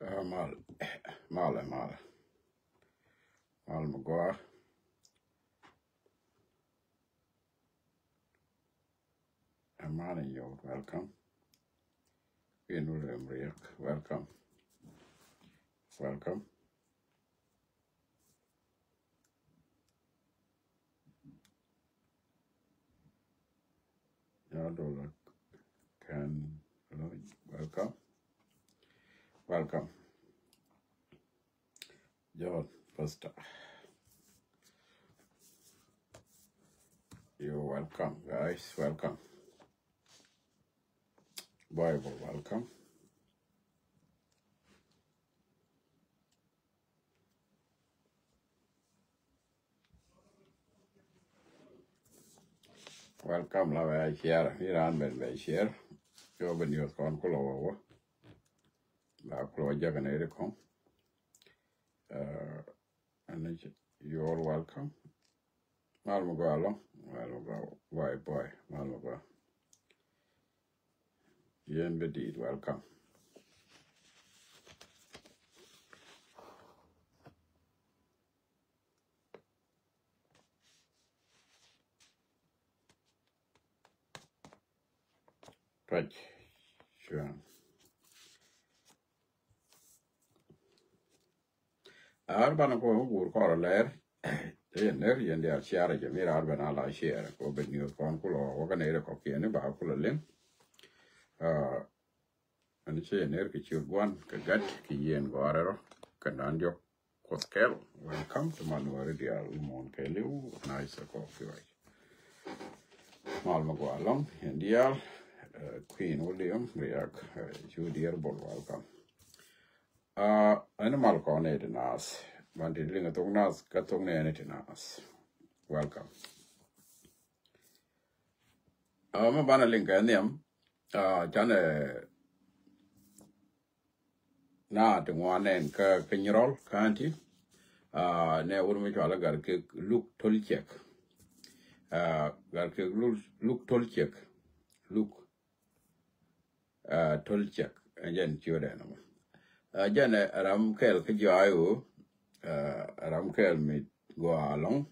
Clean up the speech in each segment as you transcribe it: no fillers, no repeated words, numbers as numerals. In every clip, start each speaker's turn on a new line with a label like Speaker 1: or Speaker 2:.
Speaker 1: Mal, mal Magua. Amani, you're welcome. Welcome. Welcome. Yadola can welcome. Welcome. John Foster. You're welcome, guys. Welcome. Bible, welcome. Welcome, love I share. Here on by share. You're when you're con Kulo. La Kulo Jaganerico. And you're welcome. Malmugalo. Why boy. Malmuga. Yen Bedid, welcome. Right. Sure. Arbana ko gur ko ler ner yen dia share je mi arbana la share ko ben news kon ko lo ga ne ko ke ne ba ko len an che ner ki chu gwan ka gat ki yen go arero ka nan jo ko kel welcome to manuare dia mon ke lu nice ko fi mal ma go along yen dia Queen William riak chu dear bol welcome animal ko ne nas Manti linga tong nas katong ne nas. Welcome. Ma bana linga niam jane na tungwane ka kenyrol kanti ne urmi chala gar ke look tolchek gar ke look tolchek look tolchek ajen chiode no jane ram kel ke jayu ram kel mi go along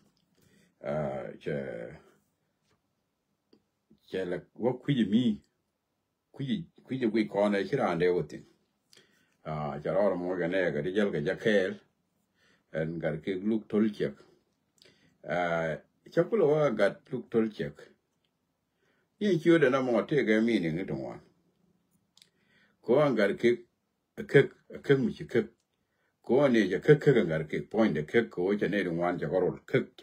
Speaker 1: che la wo kwiji wi kone chirande wotin charor mo gane ga dijal ga jakel en gar ke luk tolchek chakulo wa gat luk tolchek yin chiode na mo te ga mi ni ngidon ko an gar ke kek mi kek ko ne ja kek gar ke point de kek ko ja ne don wan ja gorol kek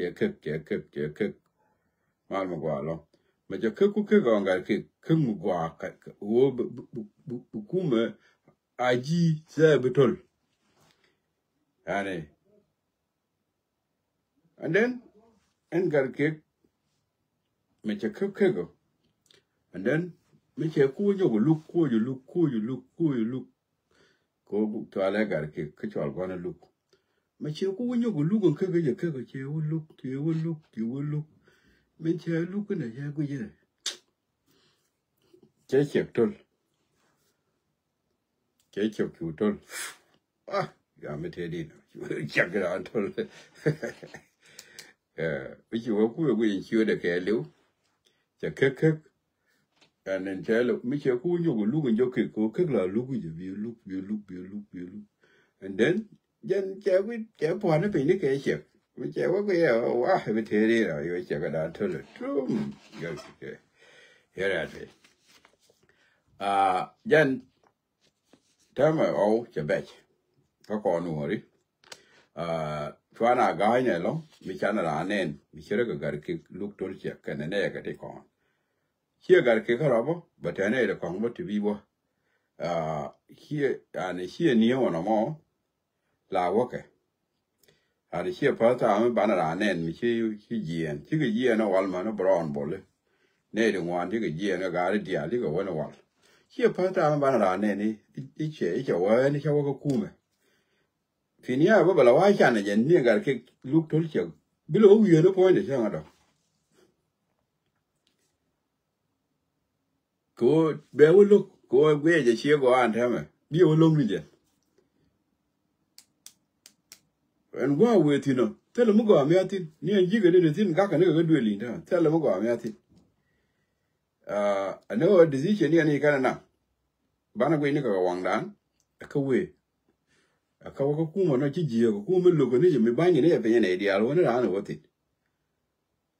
Speaker 1: mal mo gwalo ma ja kek ku kek an gar ke mu gwa wo bu kuma aji za betol yani and then en gar ke me ja kek and then me che ku nyogo look ko bu to ala gar ke chol gona look me che ku nyogo look ke ja ke che wo look me che look na ja ku je che tol che ku tol ya me te di cha ga tol which you work with you the care liu cha kek and then tell me che ku nyogo look and joke ko kek la look you look and then jen che we che po na pe ni ke che me che wa ke wa me te di ra yo cha ga tol trum ga ke here at jen tama o che bech ko ko nu ri Chwana guy nello, mi chana la nen, mi chere gar ke look tol che kana ne ga de kon. Here gar ke karabo, but ane de kon but vivo. Here and here ni ono mo la woke. And here pata am banana nen mi chi jien. Chi jien no wal man brown bolle. Ne de wan chi jien ga dia li go wona wal. Here pata am banana nen ni iche wa ni cha wo kume. Finia ba bala wa chana jen ni gar ke look tol che bilo wi no point de changa. Go be will look go away the sheer go on hammer. Be alone with you. and go with you know. Tell them go, I'm at it. Near Jigger did it, Gaka never do it. Tell them go, I'm at it. I know a decision near any kind of now. Banaway Nicka Wang Dan, a Kaway. A Kawakuma, not Gigi, whom look on it, me buying an idea, I want to know what it.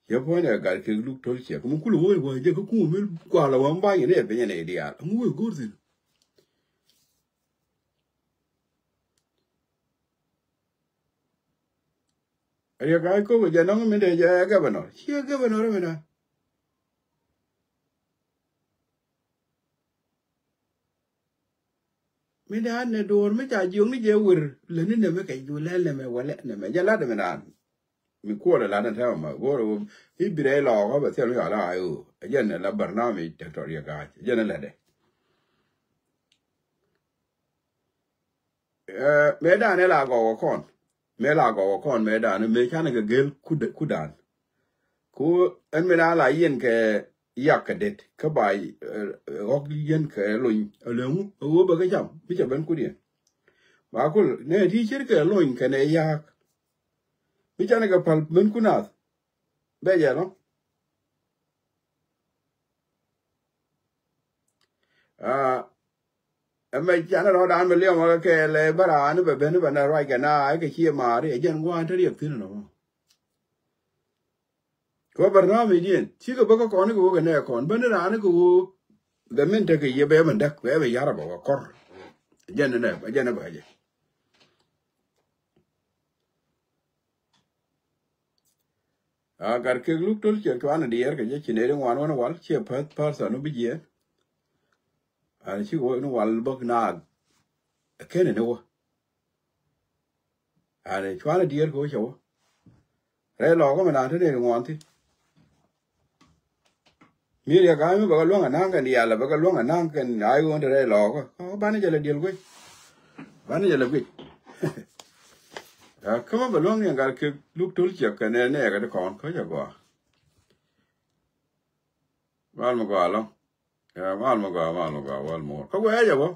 Speaker 1: Your point I got to look told you. Come cool away, why you go on buying an idea. And who will go then? Are you guy go with your nominee, governor? Here, governor. Me da ne door me cha jung ni je wur le ni ne me kai du le me wale ne me jala de me dan mi ko la na ta ma go I bire lo ko ba te lo la ayu jen la barnami territory ga jen la de me da ne la go kon me la go kon me da ne me cha ne ga gel kudan ko en me da la yen ke yakadet ka bai ok yen ke loin alemu wo ba ga jam bi cha ban ku dia ba ko ne ti chir ke loin ke ne yak bi cha ne ga pal ben ku na be ja no me cha na ro dan me le mo ke le bara ne be ben ba na rai ga na ai ke chi ma ri jen wa ta ri tin no ko barnami dien chi ko baka ko ne ko ne kon ban ra ne ko the men take ye be man dak be yara ba kor jen ne ba je gar ke look tol che to an dier ke je ne wan wan wal che pa sa no bi je an chi ko no wal bak na ke ne wo an to an dier ko cho re lo ko ma na ne wan ti mi ya ga mi ba lo nga ga ni ya la ba lo nga ga ni ai won de lo ko ba ne je le diel ko ba ne je le ko kama ba lo nga gar ke look tol che ke ne ga de kon ko ja go mal mo go lo mal mo wal mo ko ga ja go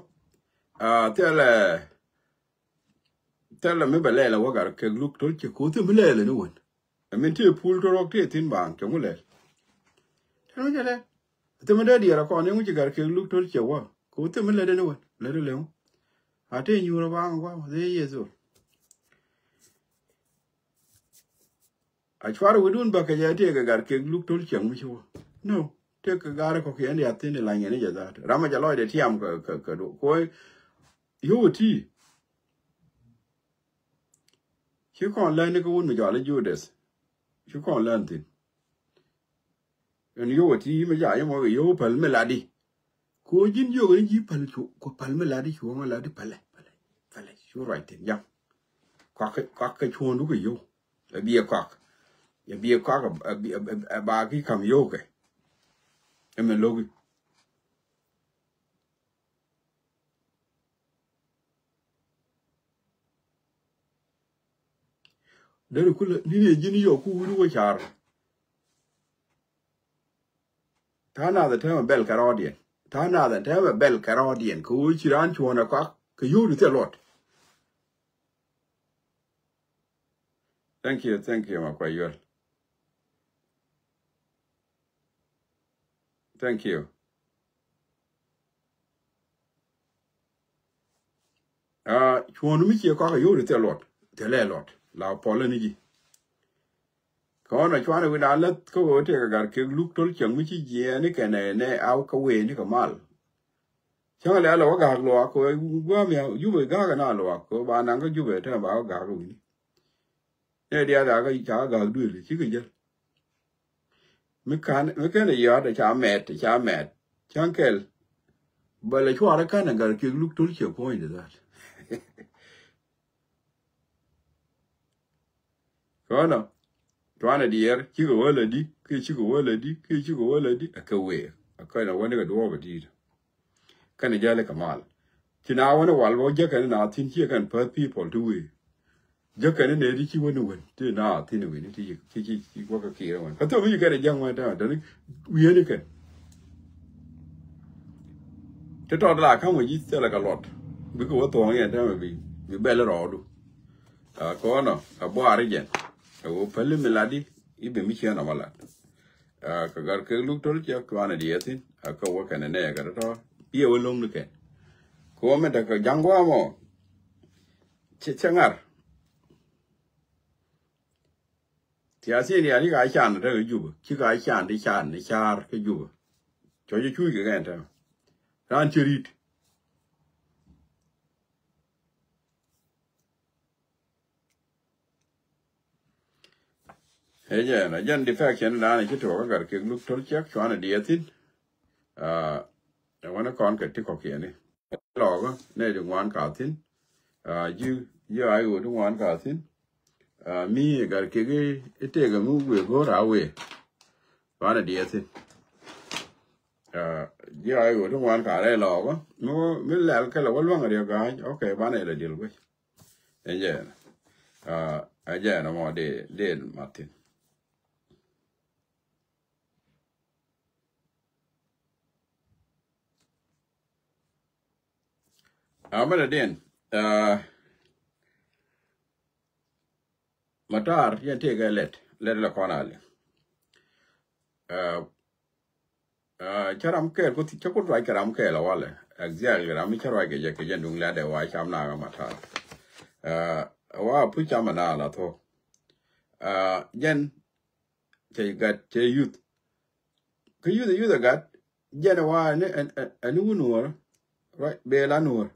Speaker 1: tele me ba le la wo gar ke look tol che ko te me le no won min te pul to rok te tin bang cho mo le no ja le te me de ra ko ne mu gar ke look tol che wa ko te me le de no won le de le a te nyu ra bang wa de yeso a chwar wudun ba ka ja te ga gar ke look tol che mu cho no te ka gar ko ke ne atin la ngene ja da rama ja lo de tiam ka do ko yo ti chi kon le ne ko un mi ja le judes chi kon le tin en yo ti me ja mo yo pal me la di ko jin yo ga ji pal chu ko pal me la di chu ma la di pale chu right tin ja kwa ka chu ndu ko yo bi kwa ba ki kam yo ke e me logi de ko ni ne jin yo ku ru ko char Tana the term bell carodian. Tana the term bell carodian. Which ran to on a cock. You do a lot. Thank you, my quail. Thank you. You want to meet your cock, you do a lot. Tell a lot. La Polynigi. Con a chuana with a let go take a gar look told young which ye nick and a out away nick a mal. Chang la loga loaco, you will gag an aloaco, but an uncle you will tell about gargling. The other gaga do it, you can just. Mekan a yard a charm mad, Chankel. But a chuara can and gar look told your point of that. Cono. Twana dear, you go lady, you go lady, a caway, a kind of one to go over deed. Can a jolly kamal. Tina one a while, Jack and I think you can put people to way. Jack and a lady, you wouldn't win. Do not, anyway, you walk a key one. I thought you get a young one down, don't we? Any can. To talk like how we eat like a lot. Because what the only time we better all do. ko no abo arigen o pele meladi ibe mi chena mala ka gar ke lu tol che ko ana dietin ka wo kana ne ga to pie wo long ne ke ko me da ka jangwa mo che changar ti asi ni ani ga chan da ju ki ga chan di chan ni char ke ju cho ju chu ke ga ta ran chirit Eje na jan defection na ni kito ga ke lu tol che ko ana dietin wana kon ke ti ko ke ni lo go ne de wan ka tin you ai wo de wan ka tin mi gar ke ge ite ga mu we go ra we wana dietin you ai wo de wan ka le lo go no mi le ke lo lo ga ga okay bana le dil go eje aje na mo de Martin amana den matar yente ga let la konale charam ke ko ti ko ra charam ke la wale exactly ram charwa ke je ke jendung la de wa cham na ga matar wa pu cham na la to jen te gat te youth ke youth gat jen wa ne anu nur right be la nur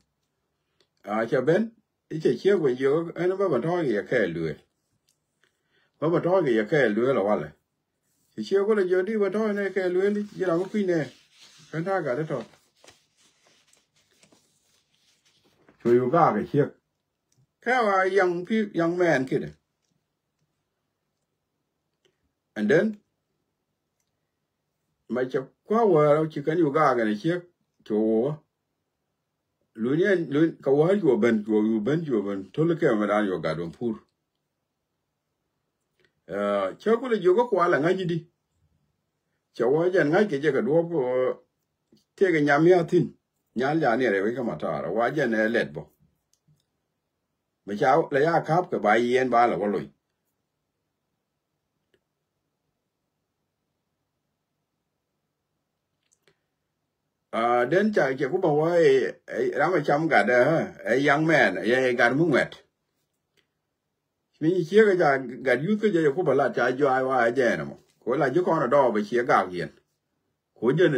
Speaker 1: cha ben che che ko yo an ba to ye ke lu ba to ye ke lu la wale che ko le yo di ba to ne ke lu ni ji ra ko ne kan ta ga de to so you ga ke che ka wa young man kid and then my cha kwa wa chi kan you ga ga ne che to lu ka wa ju ben to le ke ma dan yo ga don pur che ko le yo ko kwa la nga ji di cha wa jan nga ke je ka do ko te ga nyam ya tin nya ya ne re ka ma ta wa jan ne let bo ma cha la ya kap ka ba yen ba la wa lo đến chạy chỉ có bảo ơi đó mà chăm cả đó young man cả muốn nguyệt mình chia cái giờ cả youth cái giờ có bảo là chạy cho ai qua giờ nào có là chứ con ở đó bị chia gạo hiền có giờ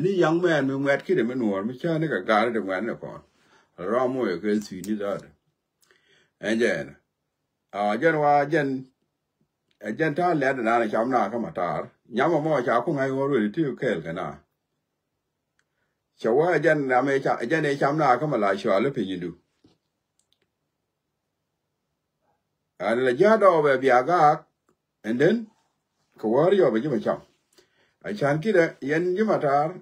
Speaker 1: này young man mình nguyệt khi để mình nuôi mình chơi nó cả được nguyệt nữa còn rồi mỗi cái suy nghĩ đó anh giờ giờ qua giờ ta lẽ là nó chăm nào cái mà ta nhắm mà mua cháo không ai có rồi thì kêu cái nào chawa jan na me cha jan e cham na ka mala shwa le pin du an la ja do be bia ga and then ko wari yo be ji cham a chan ki de yen ji matar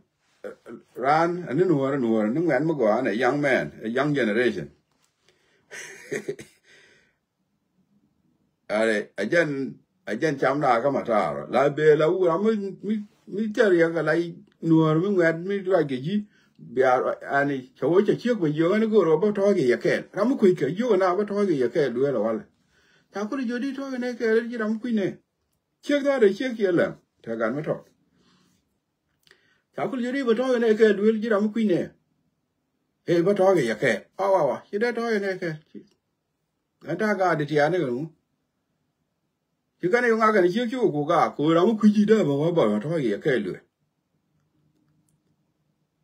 Speaker 1: ran an nuor nu ngan mo go an a young man a young generation are a jan cham na ka matar la be la u ra mi ter ya ga lai nuor mi ngan mi ra ge ji bia ani chawo cha chiek we yo ne go ro ba to ge ya ke ram ku ke yo na ba to ge ya ke lu la wala ta ku jo di to ne ke ji ram ku ne chiek da de chiek ye la ta gan ma to ta ku jo di ba to ne ke lu ji ram ku ne e ba to ge ya ke wa ji da to ne ke ta ga de ti ya ne lu ji ga ne yo ga ga ni chiek chu ku ga ku ram ku ji da ba to ge ya ke lu.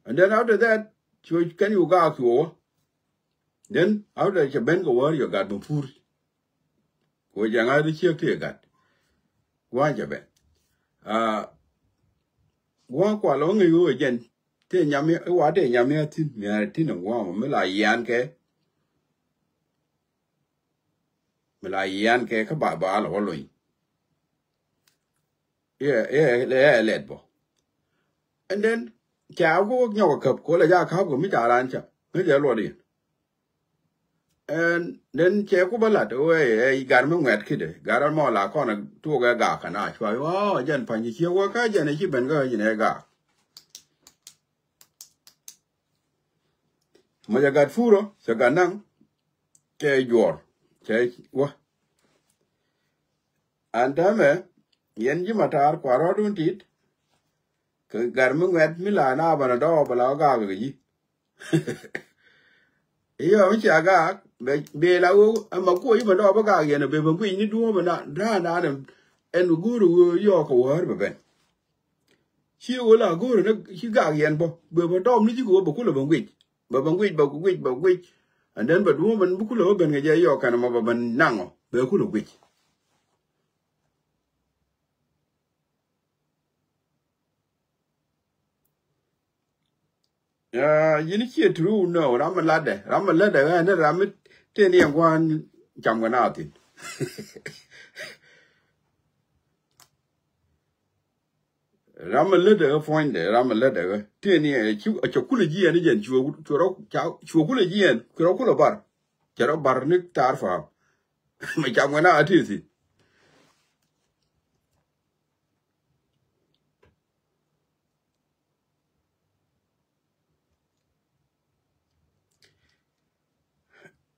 Speaker 1: And then after that, can you go to then after the ben go where you got before? Go young out the check to got. One jabet. One quite long ago again. Ten yammy, what a yammy tin, me a tin of one, Mila Yanke. Mila Yanke, about ball or loin. Yeah, let bo. And then, chào có nhau cặp của là gia khóc của mấy trà lan chả mấy giờ luôn đi nên chế của bạn là tôi gar mấy nguyệt khi đấy gar mà là con là tua cái gà cả na chơi wow dân phải như chiếu quá cái dân này chỉ bên cái gì này gà mà giờ gạt phu rồi giờ gạt năng cái giọt che wa andame yen ji matar kwaro dun tit ke garmu wet milana bana do bala ga gi iyo mi aga be la u ama ko yi bana ba ga yen be ba ku ni du bana da en guru yo ko war be ben chi o la guru ne chi ga yen bo be ba dom ni ji go ba ku la ba ngwi and then but woman bu ku la ben ga yo kana ma ba ban nango be ku la ngwi yini chi true no ramalade ne ramit te ni ngwan cham ga na tin ramalade point de ramalade te ni chu ku le ji ni jen chu ku le ji en ku lo bar charo bar ni tar fa ma cham ga na ati si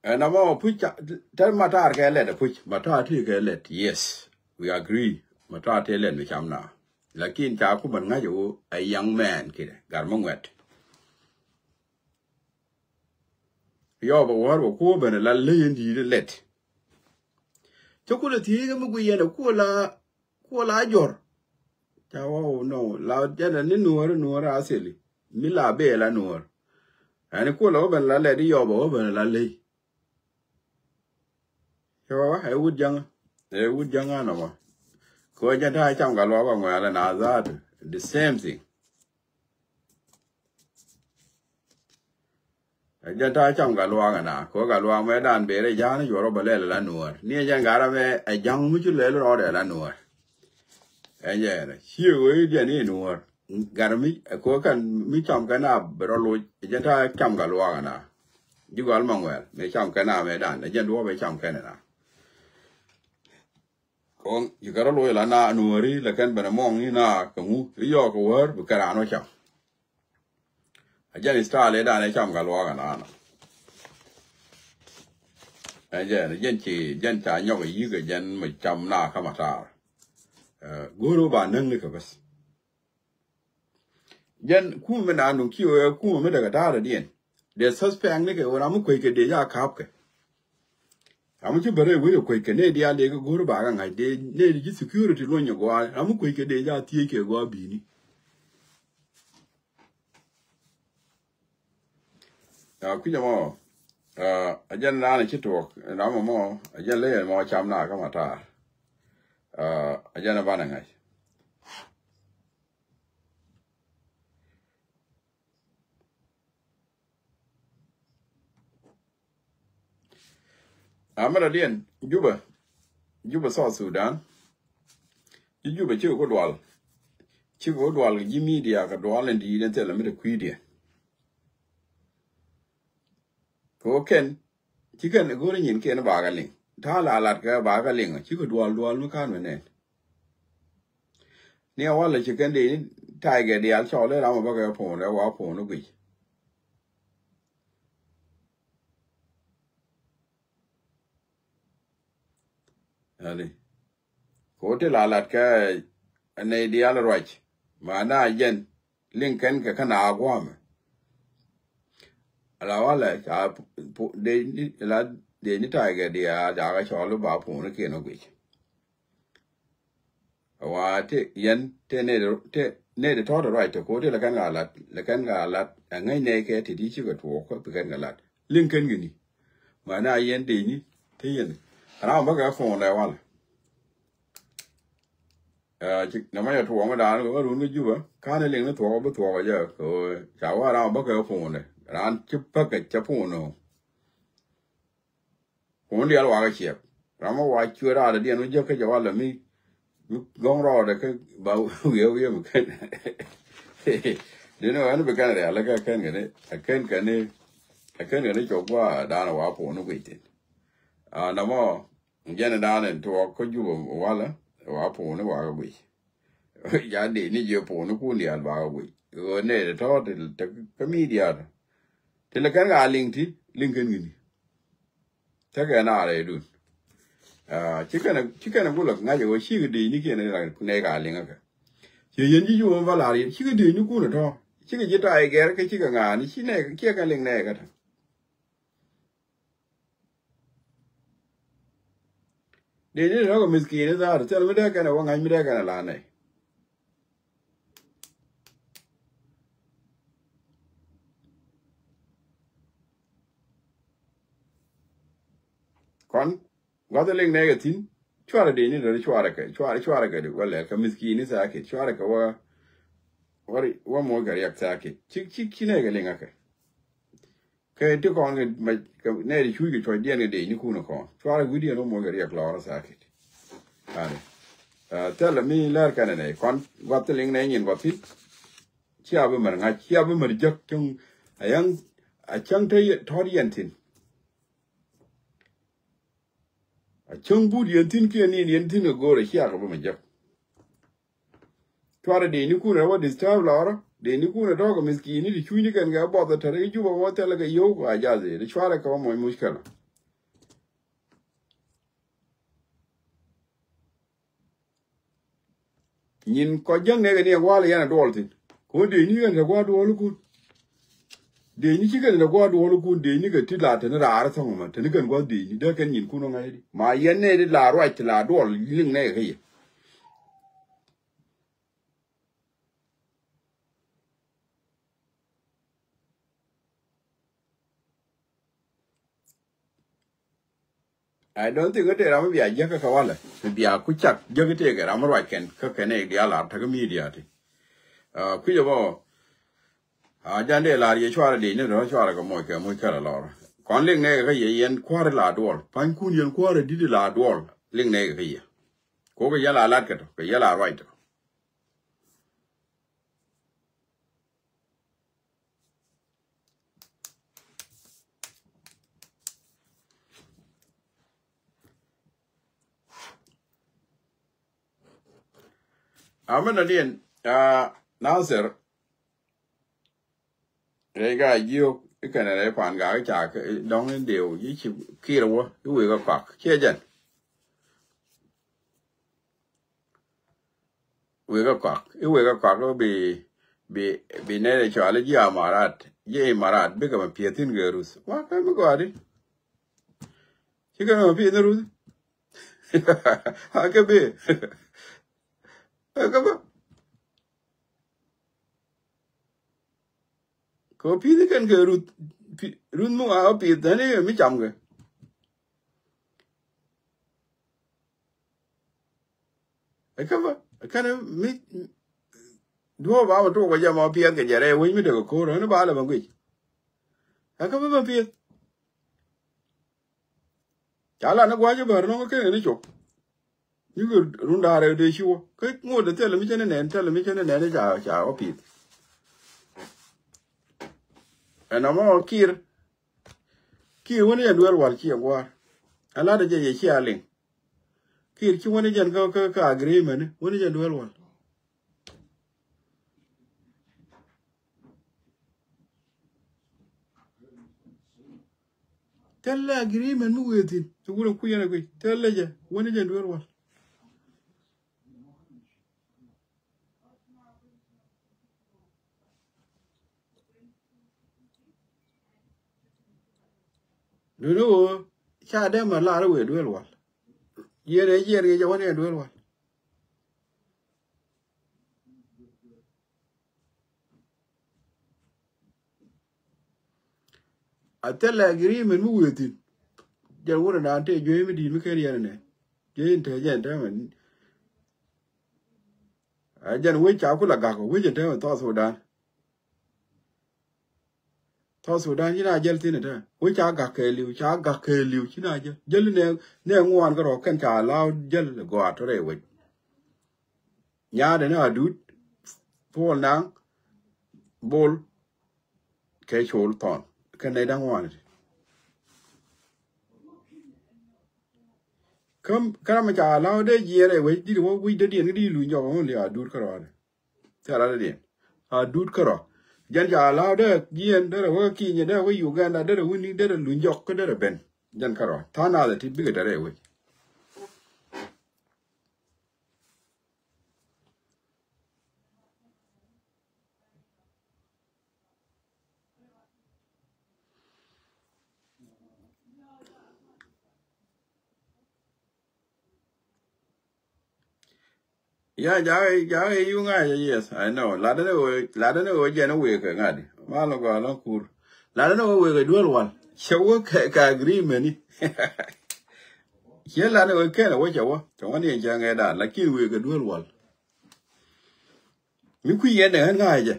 Speaker 1: and amo pucha tar matar ke le de puch matar ti ke le yes we agree matar te le mi cham na lakin cha ku ban nga yo a young man kide gar mongwet yo ba war ko ban la le ndi de let to ku le ti ga mu yen ko la jor cha wo no la jana ni nuor aseli mi la be la nuor ani ko lo ban la le di yo ba ban la le yo ha wud jang ana ma ko ja ta cham ga lo ba ngwa la na za the same thing ja ta cham ga lo ga na ko ga lo me dan be re ja na yo ro ba le la nuor ni ja ga ra me a jang mu chu le ro de la nuor e je na chi we de ni nuor gar mi ko kan mi cham ga na bro lo ja ta cham ga lo ga na ju ga ma ngwa me cham ga na me dan ja do be cham ga na con you got a loyal na nuori la kan bana mong ni na ku yo ko wer bu kara no cham a jani sta le da ne cham ga lo ga na a je ne jen cha nyo yi ga jen ma cham na ka ma ta guru ba nang ni ka bas jen ku me na nu ki o ku me daga ta da dien de suspect ni ke ora mu ko ke de ya kap ke amu ci bare we ko ke ne dia le go ru ba ga ngai de ne di security lo nyo go amu ko ke de ja tie ke go bi ni ku ja mo ajan na ne ci to na mo ajan le mo cham na ka mata ajan ba na ngai amara dien juba South Sudan juba ci ko dwal gi media ka dwal ndi den tele mi de kwidie ko ken ci ken go rin ken ba ga ling ta la lat ga ba ga ling ci ko dwal mu kan ne ne wala ci ken de tai ga de al cho le ra ma ba ga po le wa po no gui ali ko te la lat ka ne di al roach ma na yen ling ken ka kana agwam ala wala cha de ni tai ga de a ja ga cho lu ba po no ke no gui wa te yen te ne de to right ko te la kan ga lat ngai ne ke ti di chi ga to ko kan ga lat ling ken gi ni ma na yen de ni te yen ra ba ga fo le wala na ma ya to ma da ko ru ni ju ba ka ne ling ne to ba to ga ja ko cha wa ra ba ga fo ne ran chi pa ga cha fo no ko ndi al wa ga che ra ma wa chu ra de no je ka ja wa la mi gong ro de ke ba we mu ken de no an be kan de ala ka ken ne ken ne cho kwa da na wa po no gwi tin na mo je da ne to ko ju wala wa po no wa gwi ya de ni je po no ku ni al ba gwi o ne de to de ka media de la kan ga link ken ni ta ga na re du chicken go look na yo chi di ni ke ne ga linga ka ye yen ji yo va la ri chi di ni ku na to chi ke ji ta ai ge ke chi ga nga ni chi ne ke ga ling ne ga ta de ni ro ko miskin za ta me da ka na wa ngai me da ka na la ne kon ga da ling ne ga tin chwa de ni ro chwa ka de wala ka miskin sa ke chwa ka wa mo ga yak sa ke chi ne ga linga ka ke ti kon ke ne ri chu ke chwa de ne de ni ku na ko chwa gu de no mo ga yak la sa ke tell me la ka ne kon ga da ling ne yin ga tin chia bu mer nga chia bu mer jak chung ayang a chang te thori yan tin a chung bu yan tin ke ni yan tin go re chia ga bu mer jak twara de ni ku na wa disturb la de ni ku na to ga miskini di chu ni kan ga bo da tare ju ba wa ta la ga yo ga ja ze de twara ka mo mushkala nin ko jang ne ga ni wa la yana dol tin ko de ni ga ga dol ku de ni chiga na gwa do ku de ni ga ti la ta na ra sa ma ta ni kan gwa de ni da kan yin ku no ngai ma yen ne de la ro ti la do ling ne ga ye I don't think that I'm via Jaka Kawala, via Kuchak, Jagate, I'm right can cook an egg, the alarm, take a media. Quidabo Jande la Yashua de Nashua Moika, Moika Laura. Conling nega yen quarter la door, Pine Kunian quarter did la door, ling nega here. Coca yella lacket, a yella writer. I'm an Indian, now, sir. Rega you can a pan guy jack, don't in deal, you kill you will go cock. Here, Jen. We go cock. You will go cock will be near Charlie Marat, ye Marat, become a Pietin girls. What can we got it? You can appear the room. I can be. Có phí thì cần cái run mua áo phí thế này mới chậm cái cái này mới đua vào chỗ cái gì mà phí cái gì đấy mới được cô rồi nó bảo là bằng cái cái mà phí chả là nó quá chứ bờ nó cái này chụp như cái run đà rồi để xua cái ngồi để thế là mấy cái này nó chả có phí and I'm all kid when you do what you want. A lot of jay sharing. Kid, you want to go agreement when you do one. Tell the agreement with it. So we'll queer agree. Tell you when you do one. You know, share them a lot of way, do one. Year, you want to do one. I tell the agreement with it. Just want to take you immediately, carry on it. You intelligent, I just wait, I could have got which you tell thoughts were done. Thoughts were done, you know, just in it, which I got you, you know, Jelly never one got or can't allow Jell go out today with. Yard and I do fall down, ball, catch hold on. Can they don't want it? Come, allow the year away, did what we did in the Lujo only, I do correct. Tell her again. I do correct. Janja allow the yen that are working in that way Uganda, that a winning, that a Lunjok, that a ben. Jan Caro, Tana that it bigger away. Yeah, ja you nga yes, I know. La da no je no we ka ngadi. Ma lo go lo kur. La da no we ga dual wan. Chawo ka agreement ni. Ye la no we ka na we chawo. Chawo ni ja nga da la ki we ga dual wan. Mi ku ye ne nga je.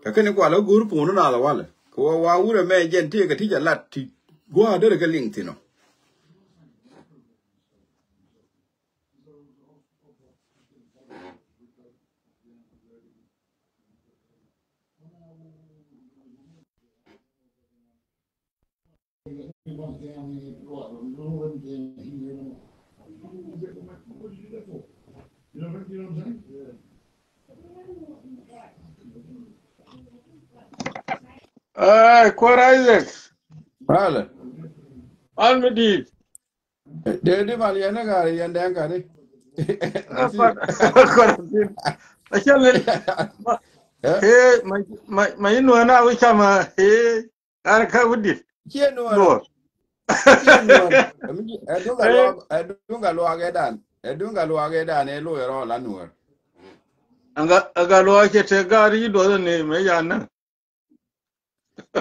Speaker 1: Ka ke ni kwa lo gur pu no na la wala. Ko wa ure me jen ti ka ti ja lat ti. Go de ka link ti no.
Speaker 2: Quite Isaac.
Speaker 1: Wala.
Speaker 2: Almedi.
Speaker 1: De mal ye na ga ye ndan ka ni. Nasib.
Speaker 2: I can't
Speaker 1: Eh?
Speaker 2: hey my no na we chama hey arka wudi
Speaker 1: Kie nuor.
Speaker 2: no
Speaker 1: Kie nuor.
Speaker 2: hey
Speaker 1: Edunga lo agedan. Edunga lo agedan e lo ero la nuor.
Speaker 2: anga lo ke te gari do ne me ya na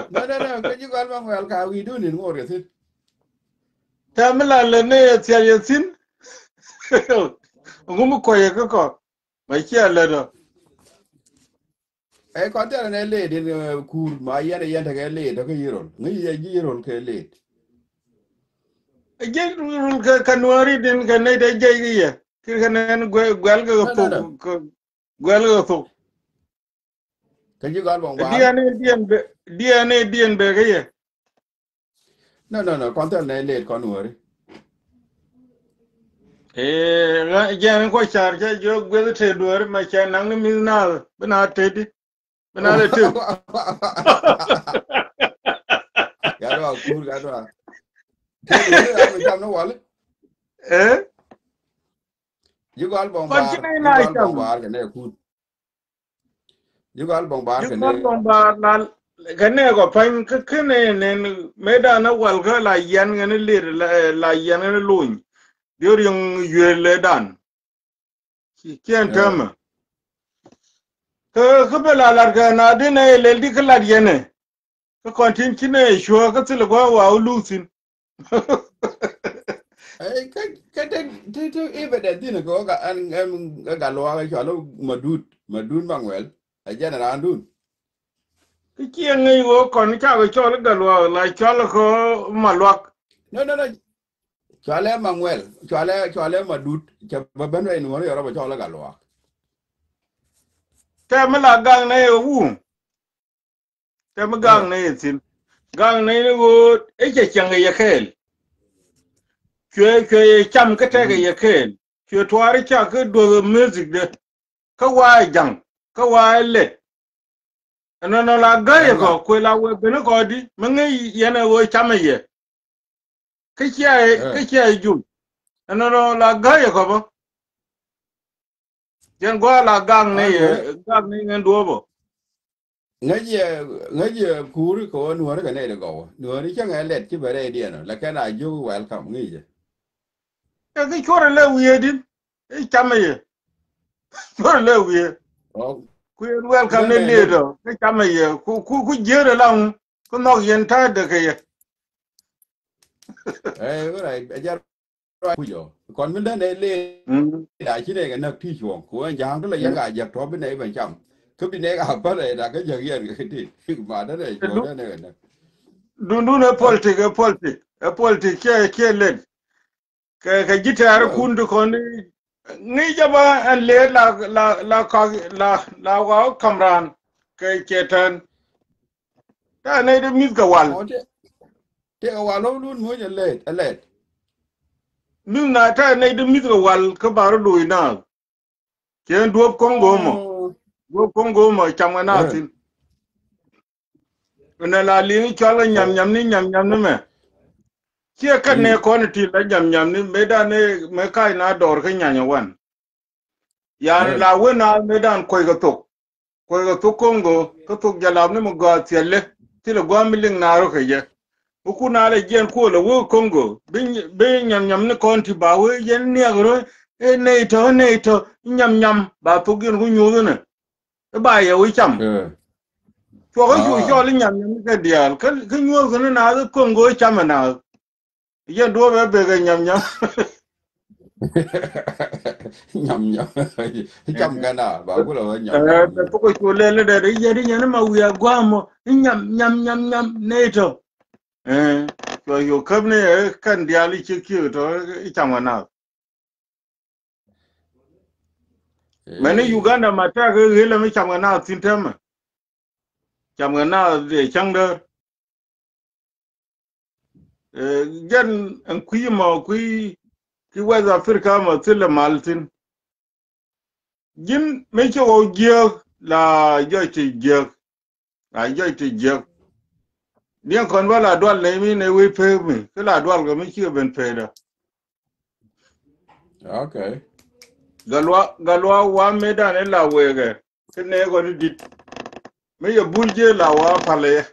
Speaker 1: No. Ke ji gal bang wel ka wi du ni ngor ke sit.
Speaker 2: tamla le ne tia yetin ngumu ko ye ko mai kia le do
Speaker 1: E ko tere ne le din kur ma yen ta ke le to ke yirol. Ngi ye yirol ke le.
Speaker 2: je rul ka kanwari din ka ne de je ye ki ne gwel ga to
Speaker 1: No.
Speaker 2: gwel ga to
Speaker 1: Ke ji gal bang bar.
Speaker 2: DNA be ga ye
Speaker 1: No. Ko tere ne le ko nuor.
Speaker 2: jan ko char ke jo gwel te duor ma cha nang mi na bana te di bana le tu
Speaker 1: Gado kur gado. Ke nuor ya me cham no wal.
Speaker 2: eh
Speaker 1: Ji gal bang
Speaker 2: kon chi
Speaker 1: bar. Ji
Speaker 2: na
Speaker 1: gal bang
Speaker 2: cham
Speaker 1: bar ke ne kur. Ji gal bang bar
Speaker 2: ju
Speaker 1: ke
Speaker 2: kon
Speaker 1: ne.
Speaker 2: kon ba na ga ne go pan ke ne me da na wal ga la yan ne le la yan ne luñ dio yung yue le dan kien tam ke be la ga na de ne le di ke la yene ke kon tin chi ne sho ke ti le go wa lusin
Speaker 1: Cái evidence din ko ga an ga lo ga chalo madud mangwel a general dun
Speaker 2: cái chuyện này wo còn cha cái cho nó gần vào lại cho nó có mà loạt
Speaker 1: no chale madud cha baban ai no yo ba chalo ga lo
Speaker 2: thế mà là gang này ở u thế mà gang này xin gang này nó wo ấy chỉ chẳng cái khél chuyện chăm cái thế cái khél chuyện thoại cha cái đồ music đấy cái quay chẳng cái quay lệ nó là gai
Speaker 1: nga
Speaker 2: có quay là quay bên nó có đi mà ngay yên là wo chăm ấy cái chia ju nó là gai có bao chuyện qua là gang này nghe đùa bao
Speaker 1: ngaje kur ko no ga ne go no ri changa let ci bare di no la kana ju welcome ngi je
Speaker 2: cái chỗ này weird đi cái chăm ấy chỗ này weird ku welcome
Speaker 1: no
Speaker 2: ne
Speaker 1: no no
Speaker 2: leader cái chăm ấy ku jere lang ku nok yen ta de cái
Speaker 1: right ajar ku yo kon min da ne le da ci ne ga nak ti chuon ko jang to la ya ga ja to bi ne ban cham cứ bị ném áo bắt này là cái giờ hiện cái gì mà nó này chỗ đó này nè
Speaker 2: dundu ne politic ke len cái gitar
Speaker 1: well
Speaker 2: kun du kon ni jaba an le la wa kamran cái chetan ta ne de mis ga wal
Speaker 1: oh thế vào lâu luôn mới nhận lệ
Speaker 2: mis na ta ne de mis ga wal ka baro do ina ke duop
Speaker 1: oh
Speaker 2: kongo mo cham na tin na la li chola nyam ni me chia ka ne ko ni ti la nyam ni me da ne me kai na dor ka nyanya wan ya la we na me dan ko ga to kongo ka to jalam ni mo ga tiele ti la gwa mi ling na ro ka ye ku na le gen ko la wo kongo bin nyam ni ko ti ba we yen ni agro ne to nyam ba to gin ku nyu ne ba ye wi cham cho ga chu cho li nyam ka dial ka nyu ku na ko ngo cham na ye do be ga nyam
Speaker 1: nhầm chăm cái nào bảo cũng là nhầm
Speaker 2: pe ko chu le de ye ri nyane ma wi agwa mo nyam ne to cho yo kab ne kan dial chi ki to cham na mane Uganda mata ga hele mi cham na tin tem cham na de chang de gen an kuyi ma kuyi ki West Africa ma tile maltin gin me che o giek la joy ti giek dien kon wala dwal ne mi ne we pe mi ke la dwal ga mi chi ben pe da
Speaker 1: okay
Speaker 2: galwa wa me da ne la we ga ke ne go ni dit me ye bulje la wa pale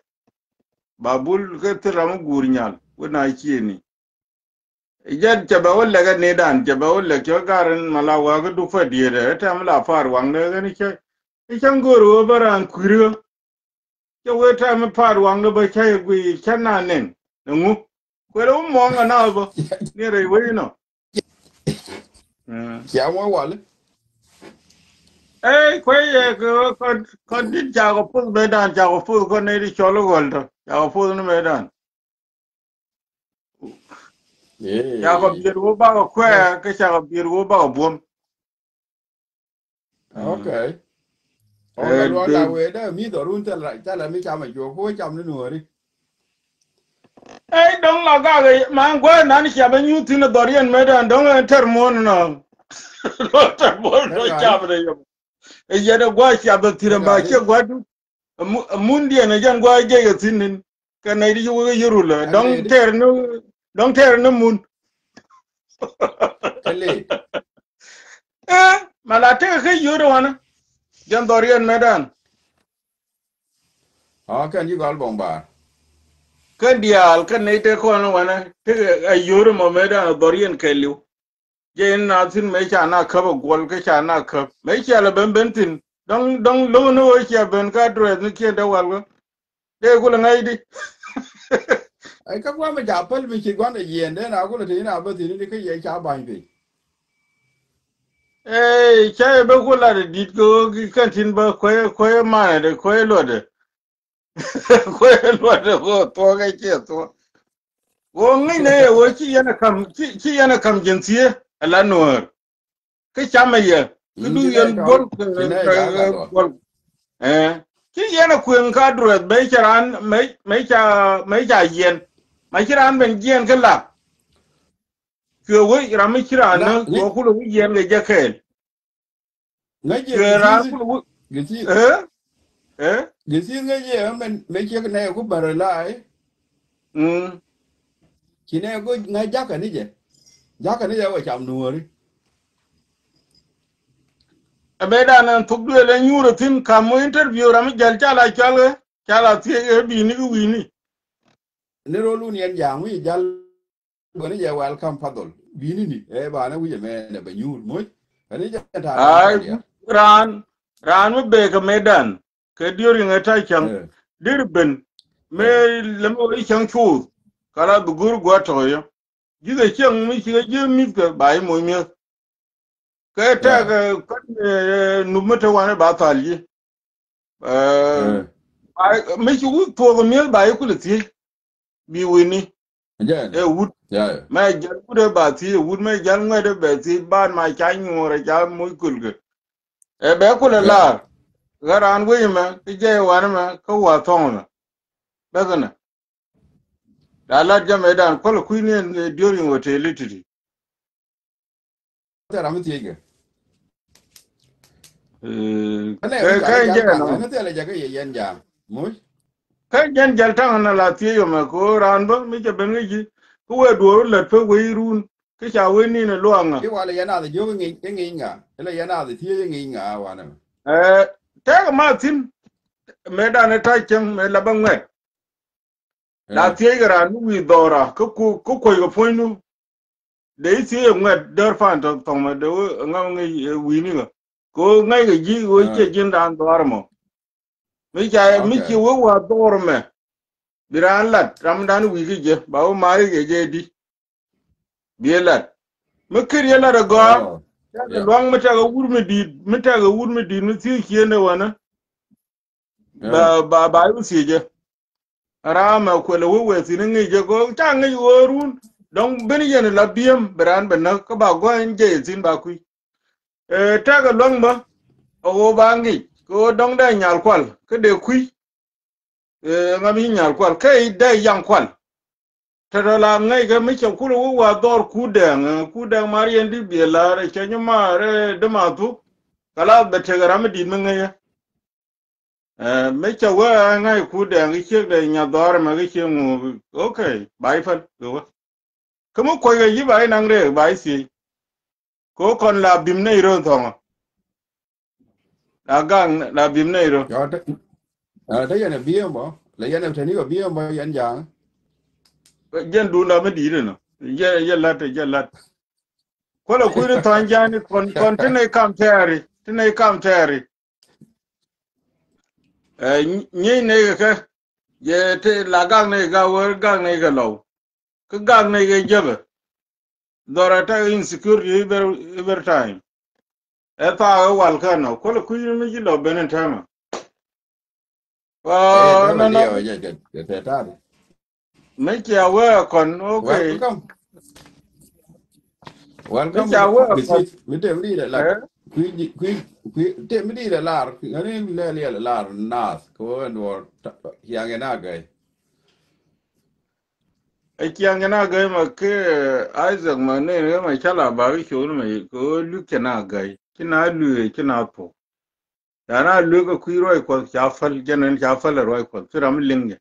Speaker 2: ba bul ke tira mu gurnyal wona chi ni ijad chaba wala ga ne dan chaba wala cho garan malawa ga du fa diere ta mala far wang ne ga ni che ichan goro baran kuro cho we ta me far wang ne ba che gui chana nen ngu ko ro mo nga na ba ni re we no
Speaker 1: kéo quá quả lên
Speaker 2: ko ye ko dit ja ko pu be dan ja ko pu ko ne di cholo gol to ja ko pu ne me dan ja ko bir wo ba ko ke ja ko bir wo ba ko bom
Speaker 1: okay ông là lo là về đó mi tổ luôn ta là mi chăm mà chùa khối chăm nó nửa đi
Speaker 2: dong la ga ma ngwa na ni cha ba nyu tin do rien me dan dong ter mon no ter mon
Speaker 1: thế
Speaker 2: do
Speaker 1: rồi
Speaker 2: cha ba yo ye da gwa cha ba
Speaker 1: thế
Speaker 2: tiran ba
Speaker 1: rồi
Speaker 2: che gwa du mun dia na jan gwa je yo tinin ka na di yo yuru la
Speaker 1: anh lê đi
Speaker 2: dong ter no mun
Speaker 1: cái lê
Speaker 2: ma la te ke yuru wana jan do rien me dan
Speaker 1: cái như gọi bóng bà
Speaker 2: ka dial ka ne te ko no wana te yuru mo me dan do rien ke liu je na tin me cha na ka ba gol ka cha na ka me cha la ben tin dong lo no cha ben ka dre ni ke da wal de ko la ngai di
Speaker 1: ấy các quan mà chả phân mình chỉ quan là gì đấy nào cũng là thế nào bây giờ đi cái gì chả bài gì
Speaker 2: cha be ko la di ko kan tin ba ko ma de ko lo de ko to ga che to wo ngai ne wo chi yana kam jinsiye ala no ka cha ma ye ku du
Speaker 1: chỉ này
Speaker 2: yan
Speaker 1: thôi
Speaker 2: gol
Speaker 1: chỉ này chả cả rồi
Speaker 2: gol ki yana kwen ka duret mai charan mai cha yen mai chiran ben yen ka la ke wo ram chiran
Speaker 1: na
Speaker 2: na
Speaker 1: ngay
Speaker 2: ko ku yen ga jakel
Speaker 1: ngay gì
Speaker 2: ke
Speaker 1: cái gì
Speaker 2: ran ku
Speaker 1: cái gì
Speaker 2: eh eh
Speaker 1: cái gì ngay gì mình mấy chiếc này cũng bà rồi lại
Speaker 2: mm
Speaker 1: chỉ này có ngay giá cái này giờ chậm nua đi
Speaker 2: abeda nan tuk du le nyuro tin ka mo interview ram jal chala ti e bi ni wi ni
Speaker 1: ne ro lu nien jang wi jal go ne je welcome padol bini ni e ba na wi me ne ba nyul mo ani ja ta ran
Speaker 2: ai
Speaker 1: to dia
Speaker 2: ran mo be ka medan ke diori ngata chang
Speaker 1: eh
Speaker 2: dirben me
Speaker 1: eh
Speaker 2: lemo i chang chu kala du gur gwa to yo jiga chang mi chiga je mi ka bai mo mi ka ta
Speaker 1: yeah
Speaker 2: ga kan nu mata wana ba ta li eh
Speaker 1: eh
Speaker 2: mi chi wu to ga mi bai ku ti bi wini
Speaker 1: ja
Speaker 2: e wut
Speaker 1: ja
Speaker 2: ma jar ku de ba ti wut ma jar ngwa de ba ti ban ma cha nyu ra cha mo kul ga e be ku la
Speaker 1: yeah
Speaker 2: garan wi ma ti je wana ma ka wa to na ba ga na da la jam e dan ko ku ni diori ngote lititi
Speaker 1: ta ram ti ge ne wi ja
Speaker 2: ka
Speaker 1: la jal
Speaker 2: je
Speaker 1: kan
Speaker 2: no
Speaker 1: ne te la ja ge yen jang mo
Speaker 2: ka jen jal tang na la tie yo ma ko ran ba mi je ben ji ko we do le pe we run ke cha we ni na lo nga
Speaker 1: ki wala yana da jo ngi ngi nga ele yana da ti ngi nga wa na
Speaker 2: te ma tin me da ne ta chen me la ba ngwe la
Speaker 1: eh
Speaker 2: tie ga ran wi do ra ko ko ko ko go po nu de si ngwet der fan to to ma de ngam ngi wi ni ko ngai ga ji wo che jin dan dor mo mi chi
Speaker 1: Okay.
Speaker 2: wo wa dor me biran lat ramadan wi gi je ba o mari ge je di bi lat mi kir ye la da go
Speaker 1: Oh.
Speaker 2: ta ga
Speaker 1: Yeah.
Speaker 2: long mi ta ga wur mi di mi si ki ne wana
Speaker 1: Yeah.
Speaker 2: ba yu si je ara ma ko le wo we si ngi je go ta ngi wo run donc ben yen la biem bran ben na ka ba go en je sin ba ku ta ga long ba o ba ngi ko dong da nyal kwal ke de ku ngami nyal kwal ke de yang kwal ta la ngai ga mi che ku wo wa dor ku de mari en di bi la re che nyama re de ma tu kala be te ga ram di mi ngai me cha wa ngai ku de ngi che de nya dor ma gi che mu okay bai fan go kuma ko ga yi bai nang re bai si ko kon la bim nei ro thong la gang la bim nei ro
Speaker 1: Yo te yana biyo mo. La yana tani ko biyo mo yan jang.
Speaker 2: gen du na me di no ye lat ko la ku ri thon jani kon tine kam teri ni ne ka ye te la gang ne ga wor gang ne ga lo ka gang ne ga jebe dora ta insecurity every time eta wal kana ko la ku ri mi lo benen tama
Speaker 1: Te wa
Speaker 2: no no
Speaker 1: liyo ya te ta.
Speaker 2: make you aware con okay
Speaker 1: Welcome.
Speaker 2: make
Speaker 1: Welcome
Speaker 2: you aware con
Speaker 1: visit. Mi te mdi da lat.
Speaker 2: eh
Speaker 1: Qui te mdi da lar. Ngani le le lar nas ko ndo yang na gai.
Speaker 2: e kiang na ga ma ke Isaac ma ne ma chala ba ri shu me ko lu ke na ga kina lu kina po ya na lu ko ku ro ko cha fal jenen cha fal ro ko tiram linge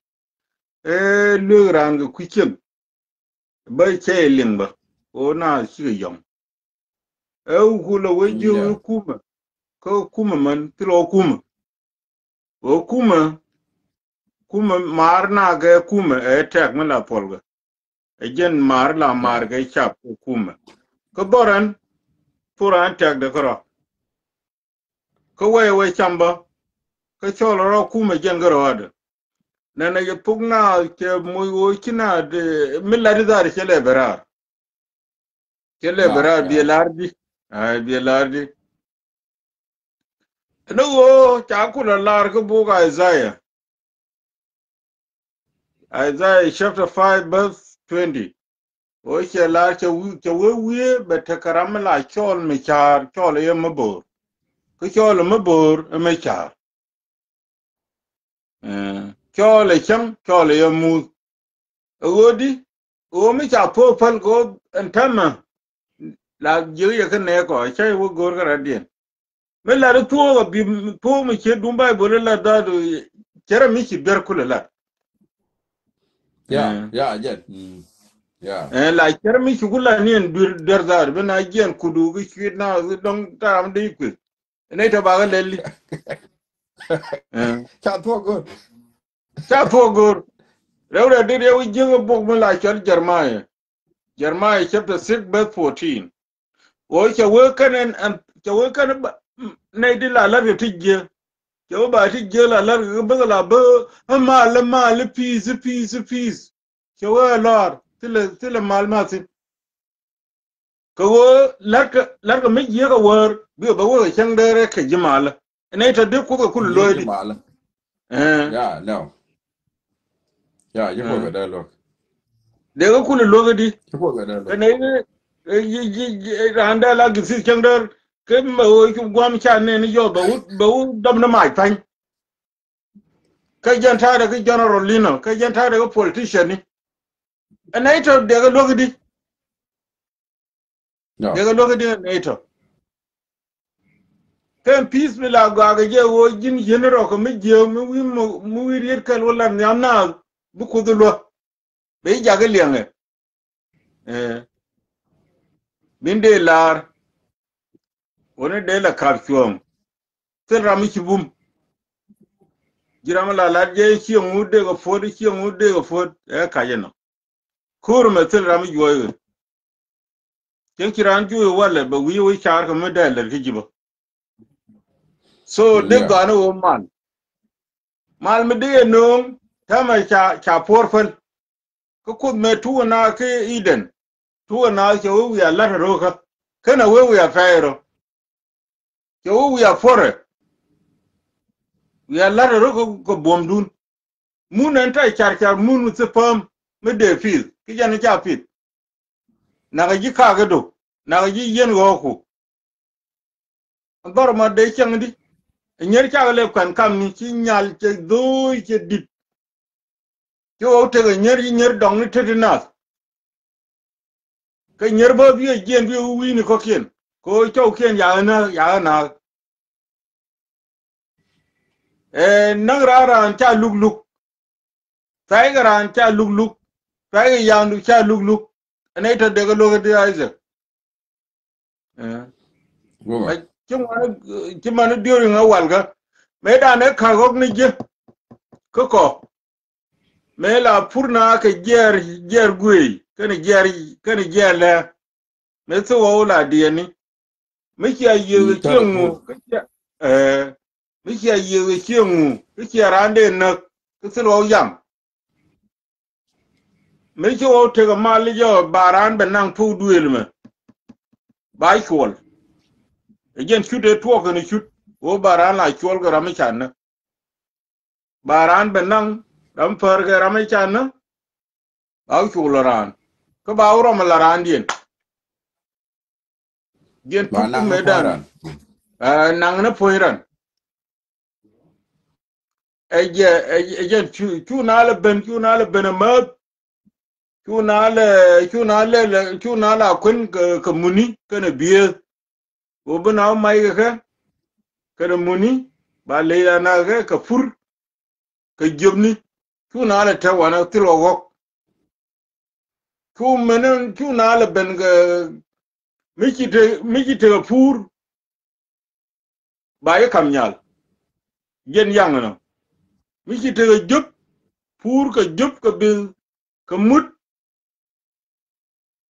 Speaker 2: lu ran ga ku chen ba che ling ba o na shi yong ku lo we
Speaker 1: Yeah.
Speaker 2: ju kuma ko kuma man tilo o kuma mar na ga kuma tek ma la polga ejen mar la mar
Speaker 1: Yeah.
Speaker 2: ga chap kuma ko boran puran tek de kro ko we chamba ko cholo ro kuma jen garo ad nana ye pugna ke muy wo kina de millari dar chele
Speaker 1: Yeah.
Speaker 2: berar bi
Speaker 1: Yeah.
Speaker 2: lardi ay bi lardi no wo cha ku la lar ko buga Isaiah chapter 5 verse 20 o che lar che we be karam la chol me char chol ye mabor ko chol mabor me char chol cham chol ye mu odi o me cha po pal go entama la jiri ye ne ko che wo gor ga radien me la ru po bi po me che dumba bo la da do kera mi chi ber kula la
Speaker 1: Yeah. Yeah. Yeah. Yeah.
Speaker 2: la kera mi chi kula ni en der dar be na gen kudu gi chi na dong taram de ku ne ta ba ga lelli
Speaker 1: Chat po good.
Speaker 2: cha po gor rewre de wi jinga bok me la chal Jeremiah chapter 6 verse 14 o che we kanen an che we kan ne di la la tijje che ba tijje la la ba la ba ma le peace che we lor tile mal ma sin ko wo la ka mi ye ka wor bi ba wo chang de re ke jimala ne ta de ko
Speaker 1: Ku ye
Speaker 2: loidi
Speaker 1: mal.
Speaker 2: eh
Speaker 1: Yeah. No. Yeah. You po ga look.
Speaker 2: de ko loidi
Speaker 1: You po ga look.
Speaker 2: ne randa la gisi changder ke ma o ku gwam cha ne ni yo ba u dam na mai pan ka janta da ka general lino ka janta da ka politician ni anaito de ga logidi
Speaker 1: No.
Speaker 2: naito kan peace bila ga ga je wo jin general ko mi je mu wi ri kal wala nyamna bu kudulo be ja ga liange eh binde lar woni de la kapchom tel rami chibum jirama la je chi ngude go fodi chi ngude go fod e ka jeno kur me tel ram joyo chen kiran ju wala ba wi char ka medal ki jibo so de
Speaker 1: Yeah.
Speaker 2: gano o mal me de no tama cha porfal ko kud me tu na ke iden tu na ke wi ya la ro ka kana wi ya fairo ke wi ya fore wi ya la ro ko bom dun mun en ta char mun se pam me de fil ki jan cha fit na ga ji ka ga do na ga ji yen go ku gor ma de chang di nyer cha le kan kam ni chi nyal che do che dit yo te ga nyer dong ni te na cái nhớ bơ bia gen bia wi ni ko kien ko chau kien ya na nang ra ran cha luk luk sai ga ran cha luk luk sai ga yang du cha luk luk ne to de ga lo ga dia aize
Speaker 1: Go
Speaker 2: ma
Speaker 1: on.
Speaker 2: ci man dio nga wal ga me da ne ka gok ni je ko me la purna ka ger gui kan ger la me so wa la dia ni me ki aye ke
Speaker 1: Tara
Speaker 2: mu
Speaker 1: pur.
Speaker 2: miki aye chiengu miki arande na kisiro yam miki o tega mali jo baran benang pu duel me bai chwol ejen chude tuok ni chut o baran la chwol ga rami chan baran benang ram per ga rami chan au chwol ran ko ba uro malaran dien
Speaker 1: Ba
Speaker 2: tuku
Speaker 1: nang na
Speaker 2: medan
Speaker 1: poiran.
Speaker 2: nang na poiran ejen chu na le ben ma chu na la kun ka muni kana biye o bana mai ga kana muni ba le na ga ka fur ka jobni chu na la ta wana tilo wok chu na la ben ga miki te fur ba ya kam nyal gen yang na miki te job fur ka job ka bil ka mut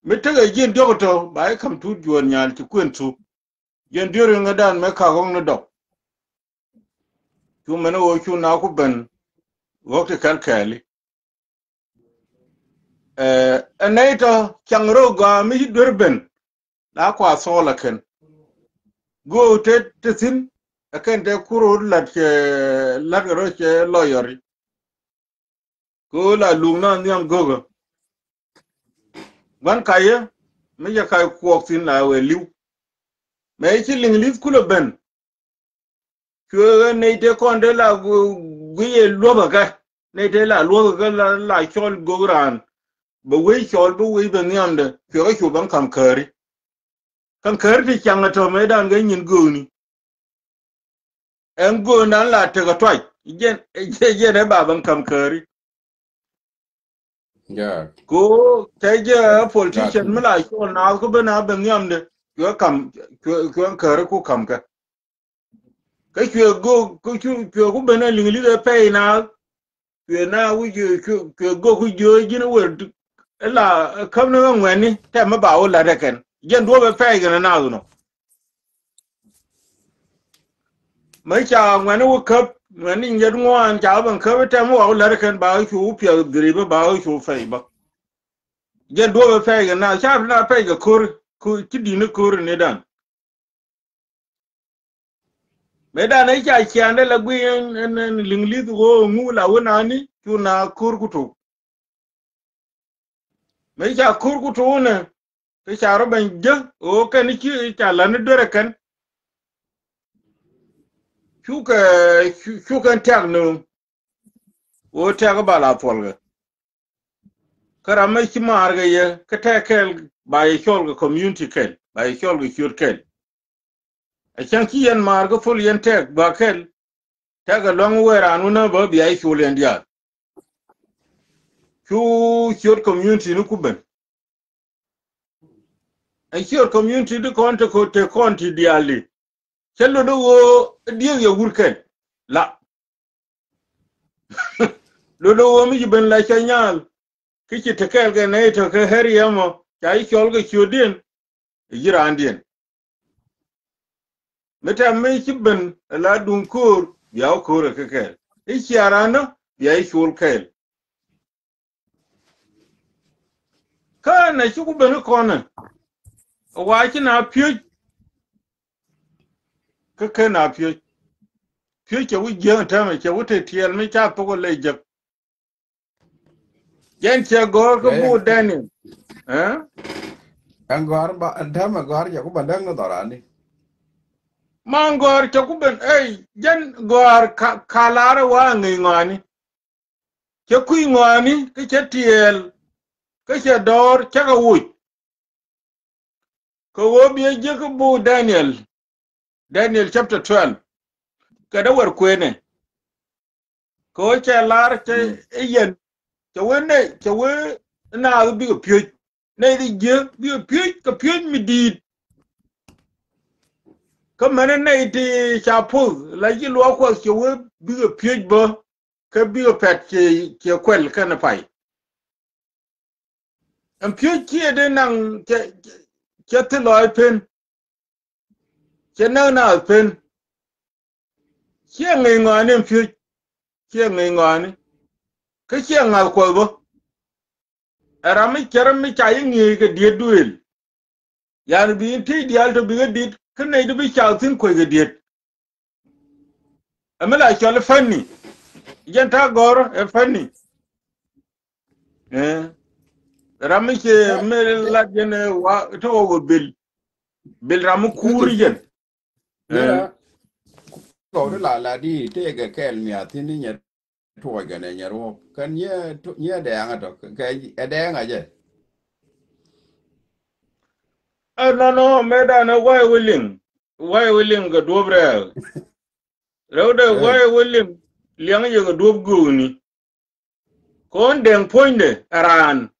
Speaker 2: mi te ga gen dogoto ba ya kam tu juon nyal ti kwen tu gen diore nga dan me ka gong na dok chu mena o chu na ku ben wok te kan kali anaito changro ga mi durben la kwa sola ken go te sin aken te kuro lat ro che loyori ko la lungna nyam gogo ban kaye mi ya kay kuok sin la we liw me chi ling lis kulo ben ko ne te konde la guye loba ga ne te la loba ga la chol gogran ba we chol ba we ben nyamde ko ban kam kari kan kari ti changa to me dan ga nyin go ni en go nan la te ga toy je ne baban kam kari
Speaker 1: Yeah.
Speaker 2: ko te je
Speaker 1: That
Speaker 2: politician mala ko na ko bana ben yamde ko kam ko kari ko kam ka go ko bana lingli de pe na ko na wi ko go ku jo jina wer la kam na ngweni te ma ba o la de ken jen do be pe ga na no mấy cha ngwan wo kap ngwan in yer ngwan cha ban kap ta mo wa lar kan ba chu pya dri ba chu fei ba je do ba fei na cha na fei ga kur ku ti di ne kur ne dan me dan ai cha cha ne la gwi en ling li go ngu la wona ni chu na kur ku tu me cha kur ku tu ne te cha ro ban je o kan ki cha la ne dore kan chu kan tag no o tag ba la pol ga kara mai ki mar ga ye ka ta kel ba ye chol ga community kel ba ye chol ga chur kel a chan ki yen mar ga ful yen tek ba kel ta ga long we ran na ba bi ai chul yen dia chu chur community nu ku ben a chur community de kon te kon ti diali kello do wo die ye wur kel la do wo mi ben la chanyal ki ti te kel ga ne to ka her yamo ta i chol ga chudin jirandien meta me kiben la dun kur ya kur ke ke ichiarana ya ishul kel kana chuku ben kona wa na pyo ke na pyo ke wi je ta me ke wote tiel me cha to le je yen che go ko bu dani
Speaker 1: Angor ba antama gor ya ko bandang no dorani.
Speaker 2: mangor ke ku ben jen gor kalara wa ngi ngani ke ku ngani ke tiel ke dor ke ga wu ko wo bi je ko bu Daniel chapter 12 kada war kwene ko che lar che yen che wene che we na bi pyo ne di je bi pyo ka pyo mi di ka mane ne ti chapu la ji lo ko che we bi pyo bo ka bi pet che kwel kana pai en pyo che de nang che te lo pen che na pen che ngai ngane pyo che ngai ngane ka che ngal ko bo arami keram mi chayi ngi ke die duel yan bi ti dial to bi dit kne do bi chautin ko ge dit amela chol fanni jenta gor e fanni rami ke me la jene wa to go bil ram kuri jen
Speaker 1: Yeah. Go to la di te ga kel mi atini nya to ga ne nya ro kan nye de anga to ka e de anga je.
Speaker 2: no me da na why willing ga dobre rewde
Speaker 1: Eh.
Speaker 2: why willing liang ye ga dob guni kon den poinde aran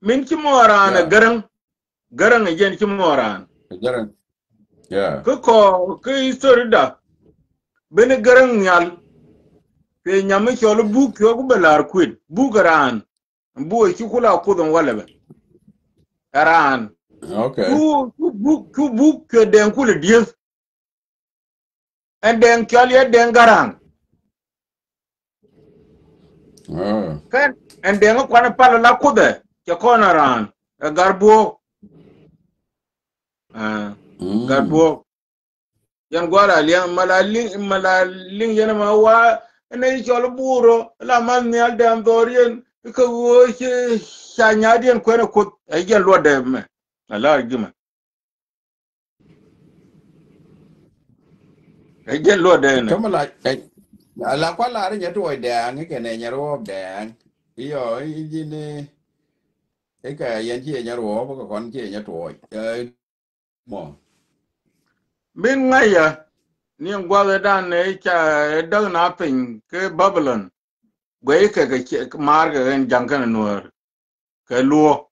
Speaker 2: min ki morana
Speaker 1: Yeah.
Speaker 2: garang jen ki moran
Speaker 1: Jaran. Yeah.
Speaker 2: ko history da ben garang nyal pe nyame cholo buk yo ku belar kwit bukaran bu ki kula kudon wala be aran
Speaker 1: Okay.
Speaker 2: ku buk ke den kula dies en den kyal ye den garang
Speaker 1: Oh.
Speaker 2: kan en den ko na pala la kude ke kona ran garbo
Speaker 1: Mm.
Speaker 2: garbo yan gwara lian malaling yana ma wa ne cholo buro la man nyal dem dorien ko wo sha nyadien ko na kut ay gen lo de me ala gima ay gen lo de ne
Speaker 1: Kama la kwa la nya to de ang ke ne nya ro de ang. Iyo ji ne e ka yan ji nya ro ko kon ji nya to. Mo.
Speaker 2: min ngaya ni gwada dan ne cha dag na pin ke babylon gwe ke mar ga en jankan nuor ke luo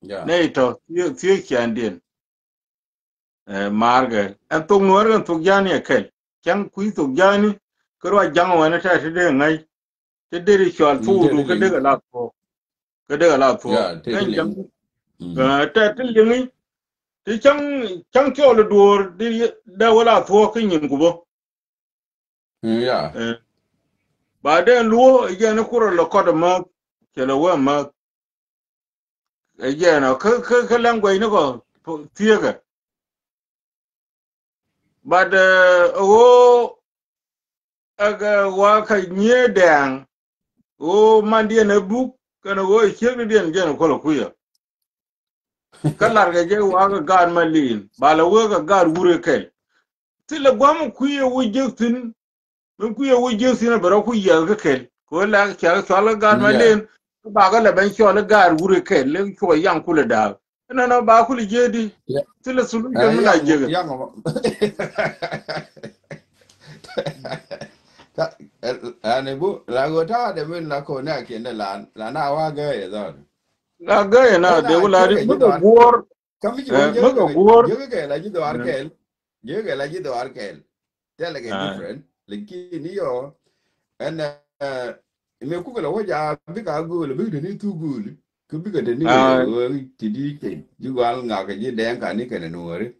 Speaker 1: Yeah.
Speaker 2: ne to tie chandien mar ga en to nuor en to jani ke chang kui to jani ko jang wana ta de ngai te de chol fu
Speaker 1: Te
Speaker 2: du ke de
Speaker 1: ling.
Speaker 2: la to ke de la to
Speaker 1: Yeah, te
Speaker 2: en jang
Speaker 1: ling. Mm.
Speaker 2: ta te lingi ti chang chol dur di da wala to ke nyin kubo
Speaker 1: Yeah.
Speaker 2: ba de luo igen ko lo ko ma ke lo wa ma igen ke langwe ni ko tie ga ba de o aga wa ka nye dang o man die na bu kana wo che de den gen ko lo kuya kalar ga je wa ga gar malin ba la wo ga gar wure ke ti la gwam kuya wo je tin mun kuya wo je tin ba ku ya ga ke ko la ka ka la gar
Speaker 1: Yeah.
Speaker 2: malin ba ga la ban cho la gar wure ke le ko yang kula da na ba ku je di
Speaker 1: Yeah.
Speaker 2: ti la sulu je mun na je ga
Speaker 1: Yang ane bu la go ta de min la ko na ke ne la na wa ga ye da.
Speaker 2: la ga
Speaker 1: O
Speaker 2: na de
Speaker 1: na
Speaker 2: wala
Speaker 1: che
Speaker 2: di
Speaker 1: ga ji
Speaker 2: mun ga
Speaker 1: do.
Speaker 2: gor
Speaker 1: Kam ji wo
Speaker 2: mun ga gor
Speaker 1: je ga la ji do ar kel. Je ga la ji do ar kel. Tell again different. Lakini yo and me ku la wo ja bi ka go le bi ni tu gul. cứ biết cái đến cái thì đi cái chứ qua ngào cái gì đen cả ní cái này nữa đấy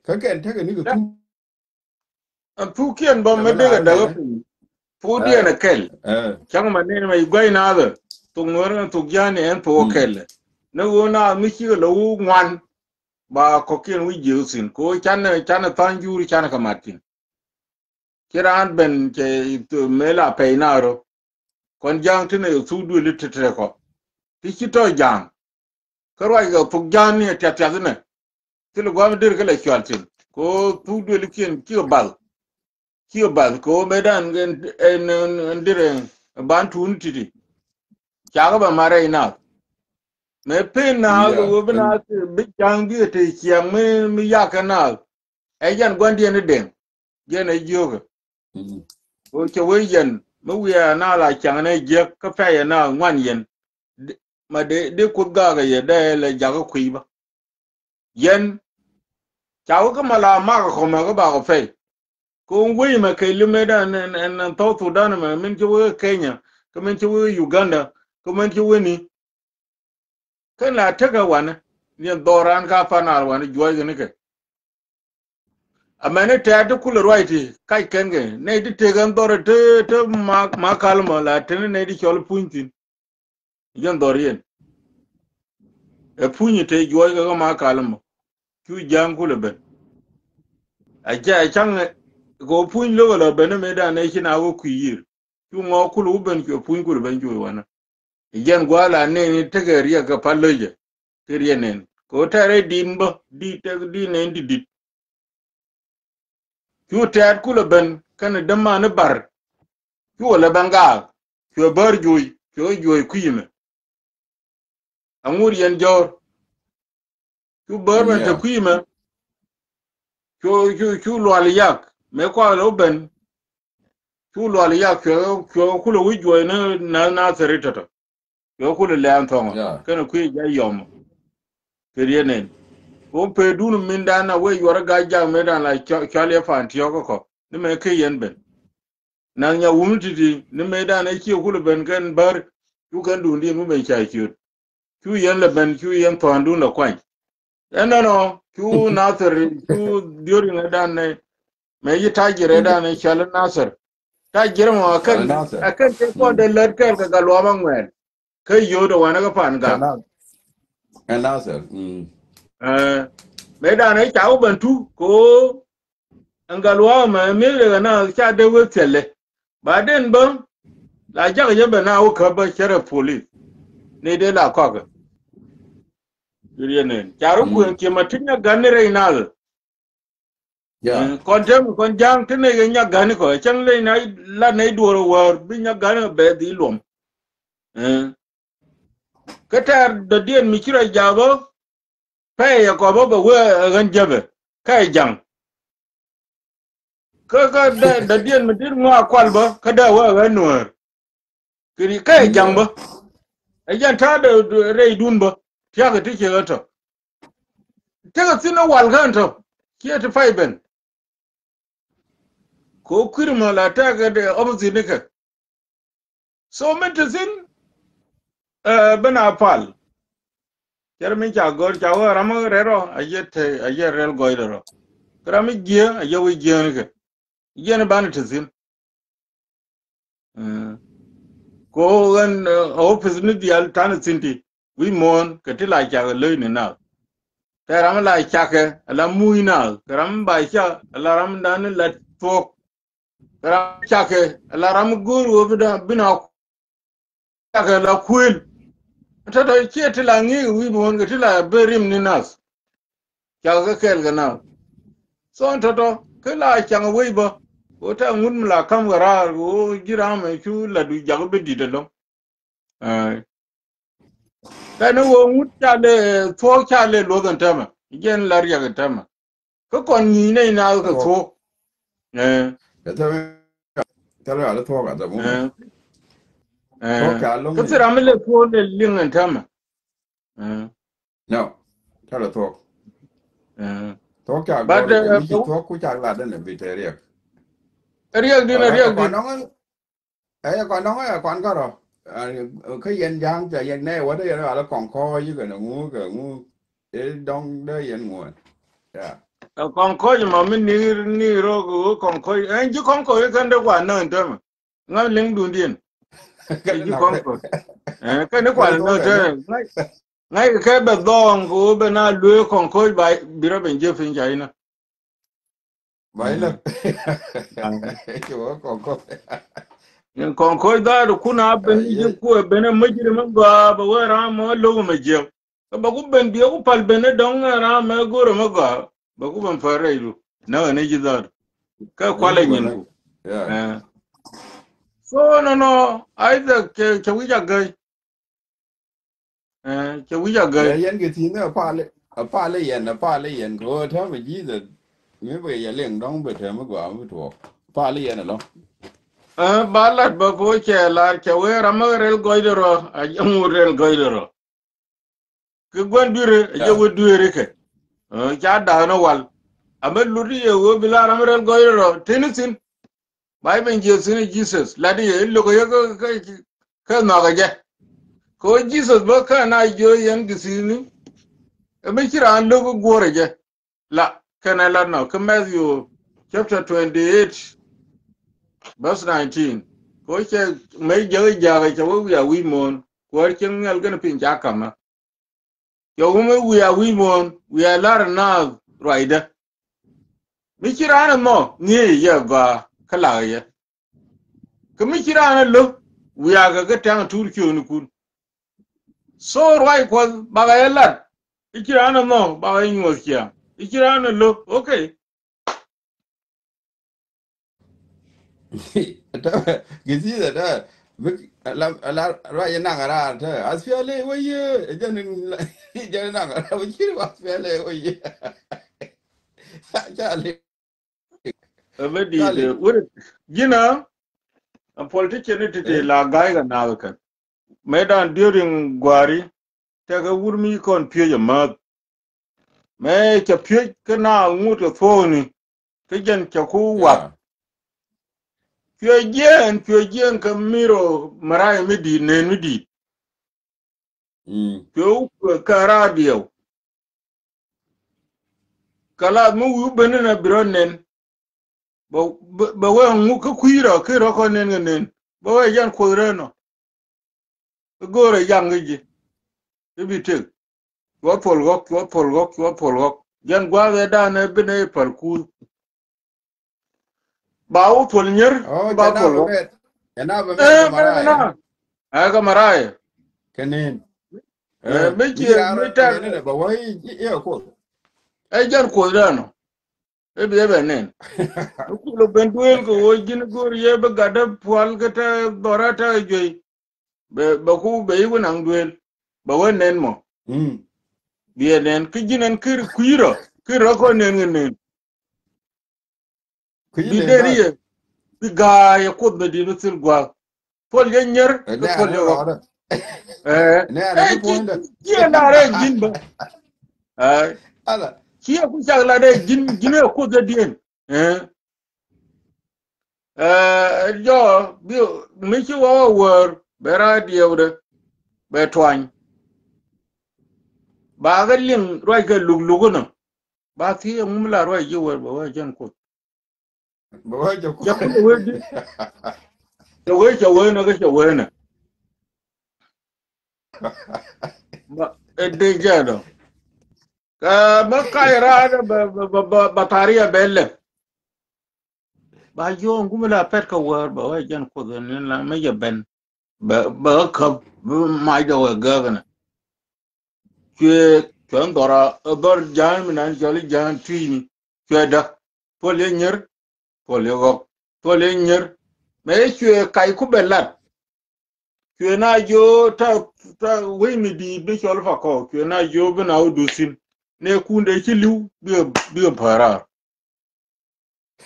Speaker 1: cái thế cái ní cái
Speaker 2: thu kian ba
Speaker 1: là
Speaker 2: me
Speaker 1: mà
Speaker 2: de
Speaker 1: là
Speaker 2: da
Speaker 1: cái
Speaker 2: ga
Speaker 1: đấy
Speaker 2: fu dia na kel
Speaker 1: ờ
Speaker 2: chang ma ne mai gwai na da tu ngor tu jani en
Speaker 1: ừ
Speaker 2: to kel na wo na mi chi lo ngwan ba ko kian wi jiu sin ko chan tan juri chan ka matin kiran ben ke to mela pe na ro kon jang tine su du litete ko ti chi to jang ko wa ga tu jani ta ta ne ti lo gwa dir ka le kyaltin ko tu du likin ki bal ko medan en dire ban tun titi chaga ba mare ina me pin na
Speaker 1: yeah
Speaker 2: go bna
Speaker 1: and
Speaker 2: bi jang bi te chiang mi ya kana e jan gwandi ne den je ne joga
Speaker 1: ừ
Speaker 2: o che we yen mu wi na la chang ne je ka fa ya na ngwan yen ma de ku ga ye de le jaga ku ba yen chaga ka mala ma ko ma ga ba ko fe ko we ma ke lume da en to Sudan ma min che we Kenya ko min che we Uganda ko min che we ni kan la taga wana ni doran ka fanar wana joy ne ke amane ta ta kula right kai ken ge ne di te gan dore te ma kalma la te ne di chol puntin yan dorien e punyi te joy ga ma kalma ku jang kula ben a ja chang go pun lo lo ben me da ne kina go ku yir ku ngo kulu ben ku pun kulu ben joy wana yan gwala ne ni te ga riya ga palloje te rienen ko tare din ba di te di ne di Yu ted kula ben kan dama ne bar yu la banga yu bar juy kuyime angur yen jor yu bar ben te
Speaker 1: yeah
Speaker 2: kuyime yu lo al yak me ko lo ben yu lo al yak yu kula wi juy na serita yu kula le an tonga
Speaker 1: yeah
Speaker 2: kan kuy ja yom perienen ko pe dun min dana we yor ga ja me dan la chale fan tiyo ko ni me ke yen ben na nya wumtiti ni me dana ki kula ben kan bar yu kan dun di mu ben cha ki chu yen le ben chu yen to andu na kwan no chu nasir chu diori na dan ne me yi tajire dan ne chal nasir tajire mo
Speaker 1: chả
Speaker 2: akan
Speaker 1: nó sẽ
Speaker 2: akan te
Speaker 1: ừ
Speaker 2: ko de ler kel ka galwa mangwen kai yo do wana ga pan
Speaker 1: chả
Speaker 2: ga
Speaker 1: nó sẽ ừ
Speaker 2: me dan ne chau ben tu ko angalwa ma me le na cha de we tele ba den ba la jaga je be na o ka ba chere police ne de la ko ga yene charu ku
Speaker 1: ừ
Speaker 2: en ke matinya ganere inal
Speaker 1: yeah
Speaker 2: kon tem kon jang tene ge nya gani ko chang le na la nei duoro war bi nya gani be di lom ketar de dien mi kira jabo pe ya ko bo we gan jabe kai jang ka da dien mi dir ngwa kwal ba ka da wa ga nuer kiri kai jang
Speaker 1: yeah
Speaker 2: ba e jan ta de rei dun ba tiya ga tike ga to te ga sino wal gan to kiye ti fai ben ko kirma la ta ga de obzi ne ka so min te sin bana pal Jeremy Chagor Chawa Rama Rero, I get real goidero. Grammy gear, a yowie gear. Yen banitizim. Go and office need the alternate sinti. We mourn, Katila Chaga learning now. Taram like Chaka, a la muina, Ram by Cha, a la ram dan let folk. Ram Chaka, a la ram guru over the binok. Chaka la quill. Tata Chiatilangi, we won't get la berim ninas. Chaga Kelga now. So on toto kala chang weibo o ta ngun la kam gara o jira me chu la du jag be didelo kana wo ngut cha le tho cha le lo gan tama gen lar ya gan tama ko kon ni ne na ko
Speaker 1: thôi
Speaker 2: tho eh
Speaker 1: cái thế là nó thua cả tầm bún này
Speaker 2: eh
Speaker 1: thua cả luôn
Speaker 2: ko
Speaker 1: này
Speaker 2: sira me le tho le ling gan tama eh
Speaker 1: no thế là thua
Speaker 2: eh
Speaker 1: thua cả
Speaker 2: but
Speaker 1: gọi cái gì thua cũng chẳng là đây là vì thế riêng
Speaker 2: riyak din riyak
Speaker 1: còn
Speaker 2: din
Speaker 1: nó ấy còn nó ấy còn có rồi cái yên giang chạy yên này vậy đó là còn coi chứ cái ngu để đông đây yên nguồn yeah
Speaker 2: Con coi mà mình ni ro con coi anh chứ con coi cái đó quả nơi đó mà ngay lính đồn điền
Speaker 1: cái
Speaker 2: chứ
Speaker 1: nào
Speaker 2: con coi cái nó
Speaker 1: cái
Speaker 2: quả
Speaker 1: đó
Speaker 2: nơi
Speaker 1: cái nó
Speaker 2: đó ngay cái bề đòn của bên nào lưỡi con coi bài bị ra bên dưới phiên chạy nè
Speaker 1: vậy là chỗ còn coi
Speaker 2: nhưng con coi đó rồi kuna bên dưới của bên mấy cái mà gà bà vợ ra mà lâu mà giờ bà cũng bên biểu cũng pal bên đông ra mà goro mà gà bà cũng bên phải rồi nó này gì đó cái
Speaker 1: như
Speaker 2: quả là
Speaker 1: của
Speaker 2: nhìn
Speaker 1: nó
Speaker 2: của
Speaker 1: yeah
Speaker 2: so no either ke wija gai ke wija
Speaker 1: yeah
Speaker 2: gai
Speaker 1: yên cái gì nữa pha lệ yên của thằng mà gì đó như vậy giờ liền đông bề thế mà quả mới thuộc pha lệ yên là
Speaker 2: balat ba ko ke la ke we ramarel goidero a jamurel goidero ke gwandure je
Speaker 1: yeah
Speaker 2: wodure ke ja da no wal amal luri ye wo bila ramarel goidero tenisin bai ben je sin jesus ladi ye lo ko ka no ga je ko jesus ba ka na jo yan gisini e me kira an lo go gore je la kana la no ke Matthew chapter 28 verse 19 ko che me je ja ga wo ya wi mon ko chen ngal gana pin ja kama yo me wi ya wi mon wi ya lar na raida mi kira na mo ni ya ga kala ya ke mi kira na lo wi ya ga ta turki onu kun so roi ko ba ga ya lar ikira na mo ba ga yin wo kiya ikira na lo okay
Speaker 1: cái gì đó là rồi nàng ra thế asfiale vậy cho nên cho nàng ra vậy chứ asfiale vậy chale
Speaker 2: be di de
Speaker 1: chale
Speaker 2: wuri gina a politician ne tete
Speaker 1: eh
Speaker 2: la ga ga na ka medan during gwari ta ga wurmi kon piye ma me ke piye kana nguto thoni ke jan ke ku wat
Speaker 1: yeah
Speaker 2: piye jen ka miro marai mi di ne mi di piye ka radio kala mu wu bene na bronen ba we ngu ka kuira ke ro ko nen ba we jan ko reno gore yang ji ibite wa polgok jan gwa ga da ne bene parku ba u pol nyer
Speaker 1: oh
Speaker 2: ba polgok
Speaker 1: jana ba met ga maraya
Speaker 2: na aga marai
Speaker 1: kenen mi
Speaker 2: me
Speaker 1: jira
Speaker 2: ta
Speaker 1: ne ba wai ya ko
Speaker 2: e jan ko reno e be nen ku lo ben duel ko wo jin gor ye ba gada pwal gata dorata joy ba ku be yu nang duel ba nen mo bi nen ki jinen kir kuiro kiro ko nen
Speaker 1: ku yi
Speaker 2: bi
Speaker 1: le da
Speaker 2: deriye bi ga ya ko be di nusul gwa pol ye nyer
Speaker 1: ne
Speaker 2: ko pol
Speaker 1: ana
Speaker 2: ye
Speaker 1: ro
Speaker 2: wok
Speaker 1: da ne ana ko point
Speaker 2: ki na re jin ba
Speaker 1: ala
Speaker 2: ki ya ku chagla de jin ko de dien jo bi mi ki wo wor bera diewde be twany ba ga ling roi ga lug no ba ti ngum la roi ji wor ba wa jan ko
Speaker 1: ba wai jo ko
Speaker 2: ja ku we di ja we na ga ja we na ba e de ja do ba ka ra da ba tariya belle ba jo ngum la pet ka wor ba wa jan ko ne la me ja ben ba ka ma da wa ga na ke kan dora dor jan mi nan jali jan tui ke da pol ye nyer pol ye go pol ye nyer me ke kai ku belat ke na jo ta we mi di be chol fa ko ke na jo be na udusin ne kunde ki liu bi para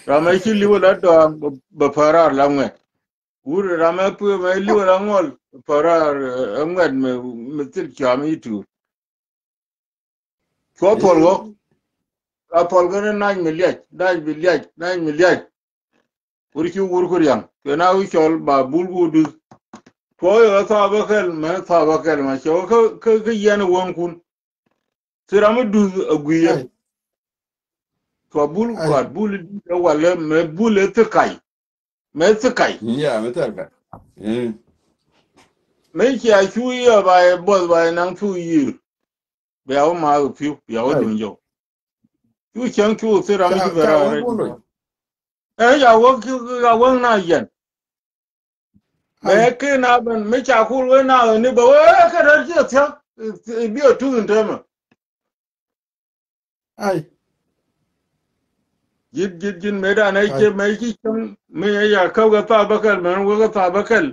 Speaker 2: rama ki liu la do ba para la ngwe ur rama pu me liu la ngol para ngad me tir chami tu ko pol go a pol go na 9 million ur ki ur kur yang ke na u chol ba bulgu du yo ta ba kel ma cho ka yen won kun tiram du aguye
Speaker 1: ai
Speaker 2: to bul
Speaker 1: ai
Speaker 2: ko bul wala me bul te kai me te kai
Speaker 1: ya me ta ka
Speaker 2: me ki a chu yo ba bo ba nang chu yi be o ma u pi be o
Speaker 1: ai
Speaker 2: dun jo chu chang chu tiram ji
Speaker 1: cha
Speaker 2: vera
Speaker 1: wo
Speaker 2: re
Speaker 1: bu no
Speaker 2: ya wo ki ga wo na yen
Speaker 1: ai
Speaker 2: me ke na ben me cha ku we na ni ba we ka ra ji ta bi o tu ntama
Speaker 1: ai
Speaker 2: jin me da na
Speaker 1: ai
Speaker 2: ke me ki kan me ya ka ga ta bakal me ga ta bakal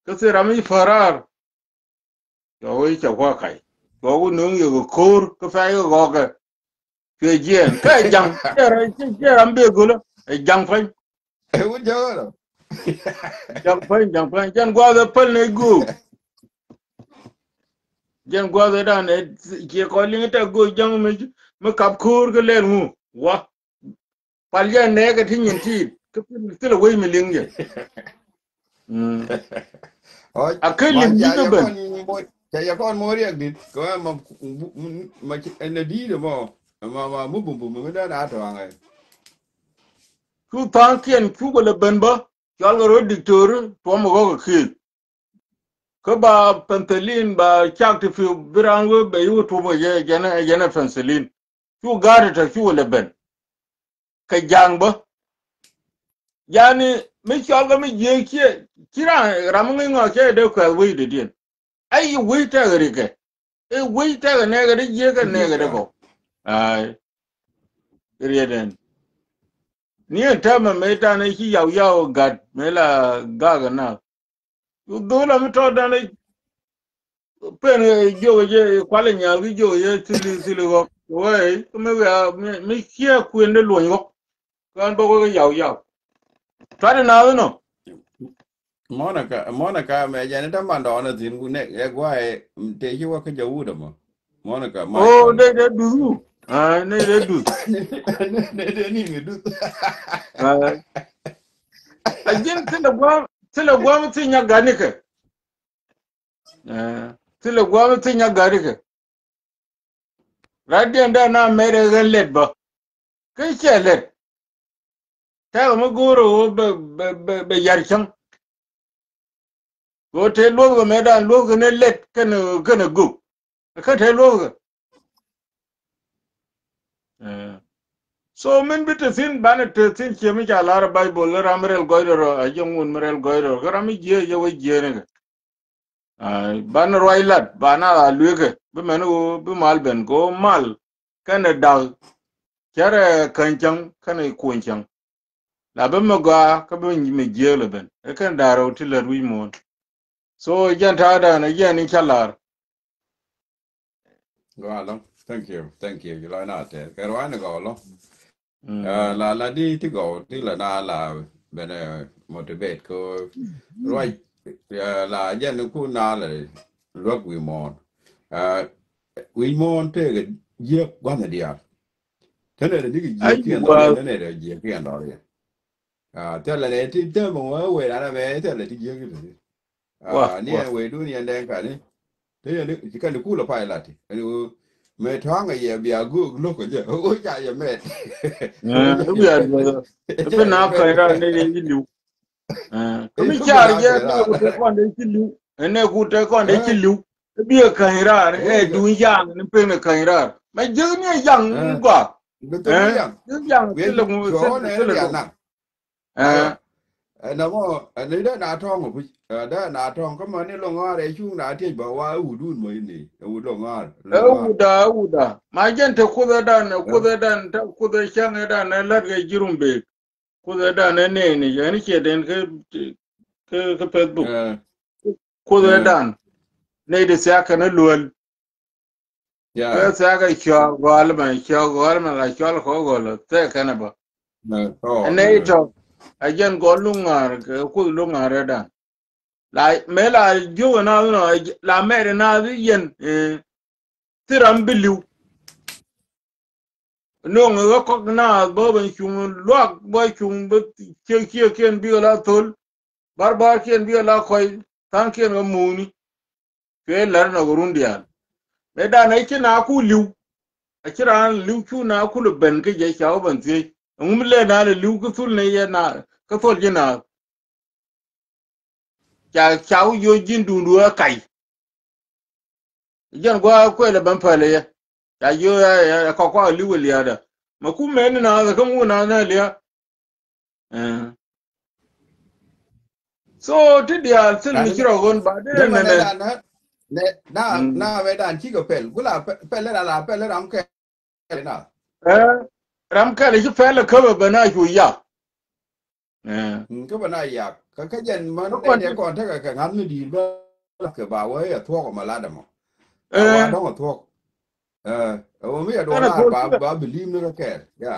Speaker 2: ka se rami farar to wai cha kwa kai to wu nung yo kor ka fa yo go ga ke jen ka je ram be gulo jang fan
Speaker 1: e wo jo ro
Speaker 2: jang fan jan gwa da pal ne gu jan gwa da dan ke ko li ta go jang me kap kor ga le mu wa pal ya ne ga tin yin ti ka ti la wai mi ling je
Speaker 1: ôi
Speaker 2: a kai
Speaker 1: mà
Speaker 2: lim yi
Speaker 1: chả
Speaker 2: da
Speaker 1: giờ
Speaker 2: ban
Speaker 1: con mua chả giờ con mua riêng đi có mà anh đi được mà mua bùm bùm cái đó đã rồi này
Speaker 2: ku tan kien ku go le ban ba yal go diktor to mo go ki ko ba pentelin ba chak ti fi birango be yu to mo ye jena penselin ku gari ta ku le ban ka jang ba yani mi chal ga mi je ki kira ram ngi ngo ke de ko wi de din ai wi ta ga ke e wi ta ga ne ga de je ga ne ga de
Speaker 1: riêng
Speaker 2: go ai rieden ni ta ma me ta ne ki yaw gad me la ga na do la mi to da ne pen jo je kwale nya vi jo ye tili go we me kia kwende lo go kan bo go tade na no
Speaker 1: Monica mẹ giờ nó tắm bàn đỏ là gì cũng nè cái qua thế chứ qua cái dấu đó mà Monica
Speaker 2: o
Speaker 1: Michael
Speaker 2: de du ne de du
Speaker 1: nè đi người đút
Speaker 2: ajin tile gwa mi tinya gani ke tile gwa mi tinya gani ke radian da na mere ga led ba kai ke led ta mo goro be yar chang go te lo go me da lo go ne led kan go ka te lo go so min bit sin bana te sin che mi ja lar bible ramrel goiro a jongun merel goiro garami je je we je ne ai ban roilat bana a luege be menu be mal ben go mal kana dal kere kanchang kana kunchang la be maga ka be mi je le ben e kan daro ti le wi mon so jan ta da na je ni chalar
Speaker 1: go along thank you you like that cái đó nó go lo
Speaker 2: mm
Speaker 1: là đi thì go thì là bên motivate ko rồi là dân nó cũng là rất quý môn thế cái giết quá là điệp thế này là những cái giết
Speaker 2: ai
Speaker 1: kia đó liền
Speaker 2: wa
Speaker 1: thế này là giết kia đó liền thế là này thì thế mà quay lại là về thế là thì giết cái gì nè quay đuôi nè đen cả này thế là chỉ cần cú là phải là thì mẹ thoáng cái gì bia gu lúc cái gì ôi chạy vậy mẹ ôi chạy
Speaker 2: bi
Speaker 1: vậy
Speaker 2: ad
Speaker 1: mẹ
Speaker 2: be
Speaker 1: chạy
Speaker 2: na
Speaker 1: vậy
Speaker 2: ka
Speaker 1: mẹ
Speaker 2: ra ne ni
Speaker 1: cái
Speaker 2: kami
Speaker 1: lúc bên
Speaker 2: char
Speaker 1: nào
Speaker 2: je
Speaker 1: cái
Speaker 2: ne
Speaker 1: ra
Speaker 2: ku te kon de kilu ne ku te kon de kilu bi kan ra
Speaker 1: ôi
Speaker 2: du yang ne pe ne kan ra ma je ne yang gwa
Speaker 1: cái tôi nghĩ rằng
Speaker 2: je yang
Speaker 1: về
Speaker 2: te le mu
Speaker 1: chỗ
Speaker 2: te
Speaker 1: này
Speaker 2: le
Speaker 1: là
Speaker 2: do
Speaker 1: nặng
Speaker 2: eh
Speaker 1: à nó có nếu đó nà thong mà đó nà thong có mà nếu lo ngõ đấy chung nà thì bảoว่าđun mới nè lo ngõ
Speaker 2: uda ma jen te ku da ta ku da chang da ne la ge jirumbe ku da ne je ni ke den ke facebook ku da ne de sa ka ne luel ke
Speaker 1: yeah
Speaker 2: sa ga cho gol ma la cho ko gol te ka ne ba
Speaker 1: oh
Speaker 2: ne to ajen go lungar ke ku lungar da la me la ju na no la me na yen tiram biliu no ngo ko na bo ben chung lo bo chung be ken bi la tol bar ken bi la koy tan kien ga muni ke lar na gurundial me da na kina ku liu a kira liu ku na ku le ben ke je chao ban ti le na le liu ku tul ne ye na ka fol je na cha chao yo jin du du kai jan gwa ko le ban pale ya ya yo ya ko liu le ya da ma ku me na ga mu na le ya so ti dia sil ni kira gon ba de
Speaker 1: Dema
Speaker 2: ne
Speaker 1: ne
Speaker 2: ne
Speaker 1: da na we dan chi ko pel gula pel la pel ram ke na
Speaker 2: ram ka le ki fele ka ba na ju ya
Speaker 1: ko bana ya ka jen man
Speaker 2: ko
Speaker 1: de ko ta ka ngam ni di ba ke ba we ya thua ko ma da mo wa
Speaker 2: eh
Speaker 1: dong thua o mi do
Speaker 2: ana
Speaker 1: la
Speaker 2: to
Speaker 1: ba bilim ni ke ya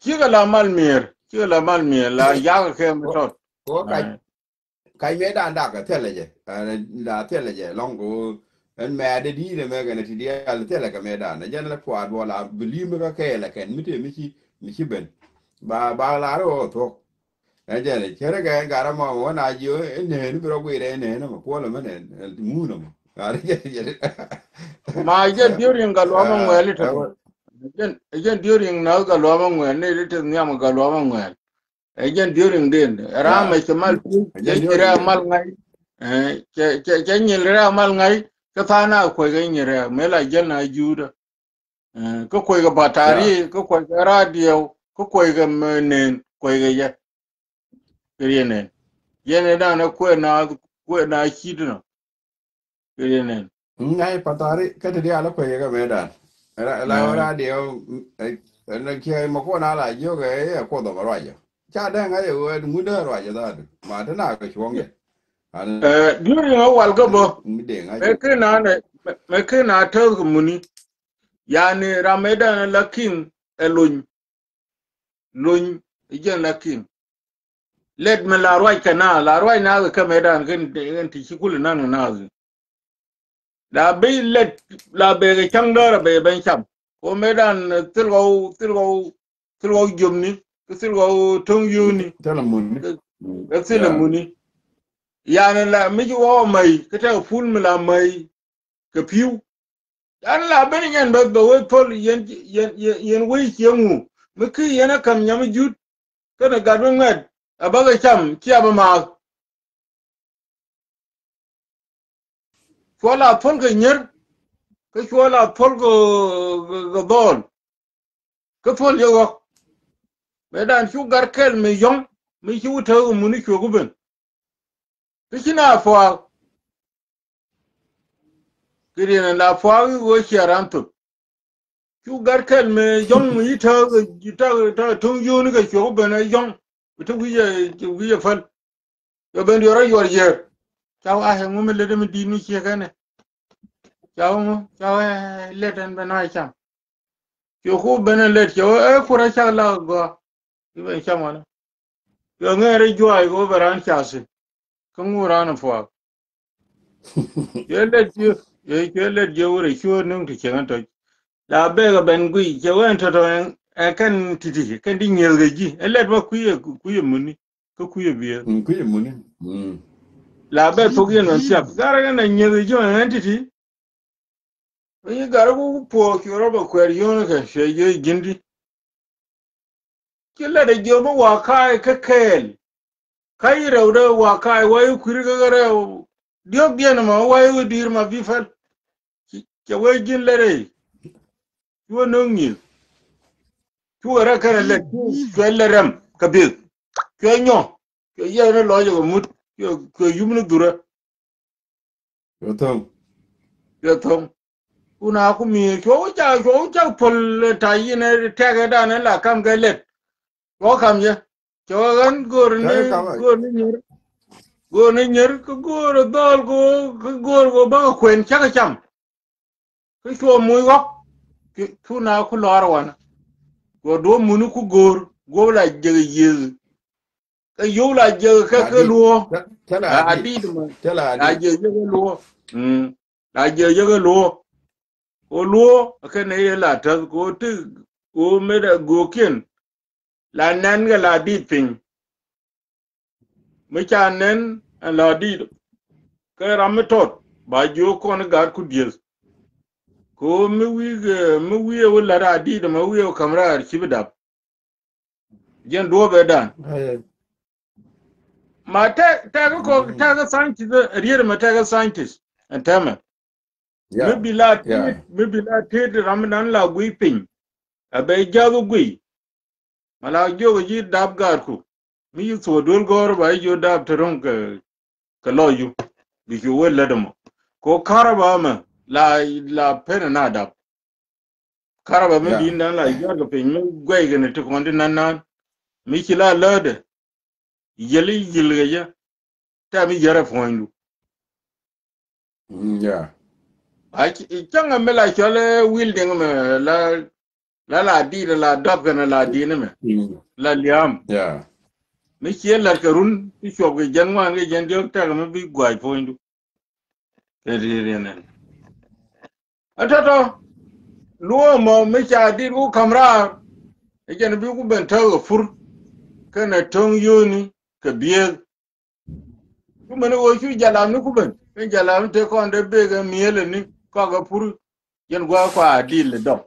Speaker 2: ki ga la mal mier la ya ga ke mi to
Speaker 1: ko cái mẹ đàn đạc cái thế là gì là thế là gì long của anh mẹ để đi này mẹ cái này thì đi là thế là cái mẹ đàn này dân là quạt vào là beli mấy cái là cái mới chỉ bên ba lá đó thôi anh giờ này chơi cái gara mà nào giờ anh này nó bị quay đây này nó mà qua là mấy này ngu nó mà à đấy
Speaker 2: ma je during ga lo ma ngweli to again during na ga lo ma ngweli ne to nyam ga lo ma ngweli again during din ra ma
Speaker 1: à
Speaker 2: ke mal
Speaker 1: anh
Speaker 2: je
Speaker 1: nhớ
Speaker 2: kira
Speaker 1: rồi
Speaker 2: mal ngai ke nyil ra mal ngai ka fa na ko ga nyira me la je na juda ko ko ga
Speaker 1: à
Speaker 2: batari ko ko ga radio ko ko ga menen ko ga ya kirene yene da na ko na kidno kirene
Speaker 1: ngay patari cái thì đi là quay cái mẹ đàn la điều nó kia mà có nào là vô cái có đồ mà rồi cha đang ngay ở muốn đỡ rồi đó mà thế nào cái chuông vậy anh
Speaker 2: during a wal ga bo
Speaker 1: mới để ngay
Speaker 2: me kina ne me kina ta muni yani rameda lakin elun lun ijen lakin led me la roi na ka medan gen ti shikul nan na zu la be led la be ga changdara be ben cham ko medan tilgo jumni tilgo tong yuni
Speaker 1: thế là muốn
Speaker 2: ga sile
Speaker 1: yeah
Speaker 2: muni yani la mi wo mai ka ta ful mi la mai ka piu dan la ben yan ba we pol yen we yengu mi ki yana kam nyam jut kana gadwe ngad abaga cham ki abama chola pol ga nyer ka chola pol go dol ka pol yo medan chu garkel me yong mi chu ta muni chu guben kina fo kirina na fo go sharanto chu garkel me yong mi ta tung yuni ga chu guben yong tu wiye fal yo ben yoro yor yer chaw a he ngum le dem dinu chi kana chaw le den bana cham yo ku ben le chaw kura cha la go ibe cham wala yo ngere joy go baran chase ko ngura fo ye le je wore chu nung ti chen to la be ga ben gui je wen to kan titi kan di nyel ga ji le ba ku ye muni ko ku ye biye
Speaker 1: cái gì muốn
Speaker 2: la be to gen on siap gara ga na nyel ji on titi yi gara ku po ki roba kwer yon ka she ye gindi killa da je ba wa kai ka kel kai rauda wa kai wai kuri ga gara diok bien ma wai dir ma bi fal ke wai gin lere yo nongi tu ara kana le tu le ram ka bi ke nyo ke ye ne lo yo mut ke yumnu dura
Speaker 1: rồi không
Speaker 2: ya thong una ku mi ko ja pol ta yi ne ta ga da ne la kam ga let ko kam ye cho gan
Speaker 1: cái cảm ơn
Speaker 2: gor ni nyer ko gor dol go ba kwen cha ka cham ko so mu gok tu na ku lor wana go do munu ku go la je ye ka yo la je
Speaker 1: là
Speaker 2: ka
Speaker 1: đi
Speaker 2: luo
Speaker 1: thế là đi
Speaker 2: di ma
Speaker 1: thế là
Speaker 2: la
Speaker 1: đi
Speaker 2: je ka luo la je ka luo o luo ka ne ye la ta go tu go me da go ken la nan ga la di pin me cha nen la di Ka ramitot ba jo kon gar ku diel. Ko mi wi wala ra di da ma wi kamra kibidap. Jen do be dan. Ma ta ga scientist rier ma ta ga scientist. Antama.
Speaker 1: Yeah.
Speaker 2: Maybe la ted ramadan la gui pin. Abe jago gui. Mala jo ji dab gar ku. Mi yu so dol gor ba jo dab terong ka lo yu. Bi ju wala damo. Ko karaba ma la pena na dab. Karaba mi
Speaker 1: Yeah.
Speaker 2: bin dan la jago pin mi gui gane to kondi nan. Mi kila lode. Yeli yilga ya. Ta mi yara fondu.
Speaker 1: Yeah.
Speaker 2: Changa me la chole wielding me la di la dab gana la di ne me. La liam.
Speaker 1: Yeah.
Speaker 2: Me la karun ti shob ge janwa ge jan jok ta me bi gwai fondu. Eri ne. Atato luo mo me cha di ku kamra. E jan bi ku ben ta fur kana tong yoni ka biye. Ku me no chu jalam ni ku ben. Me jalam te ko ande be ga miele ni ko ga fur jan gwa kwa di le do.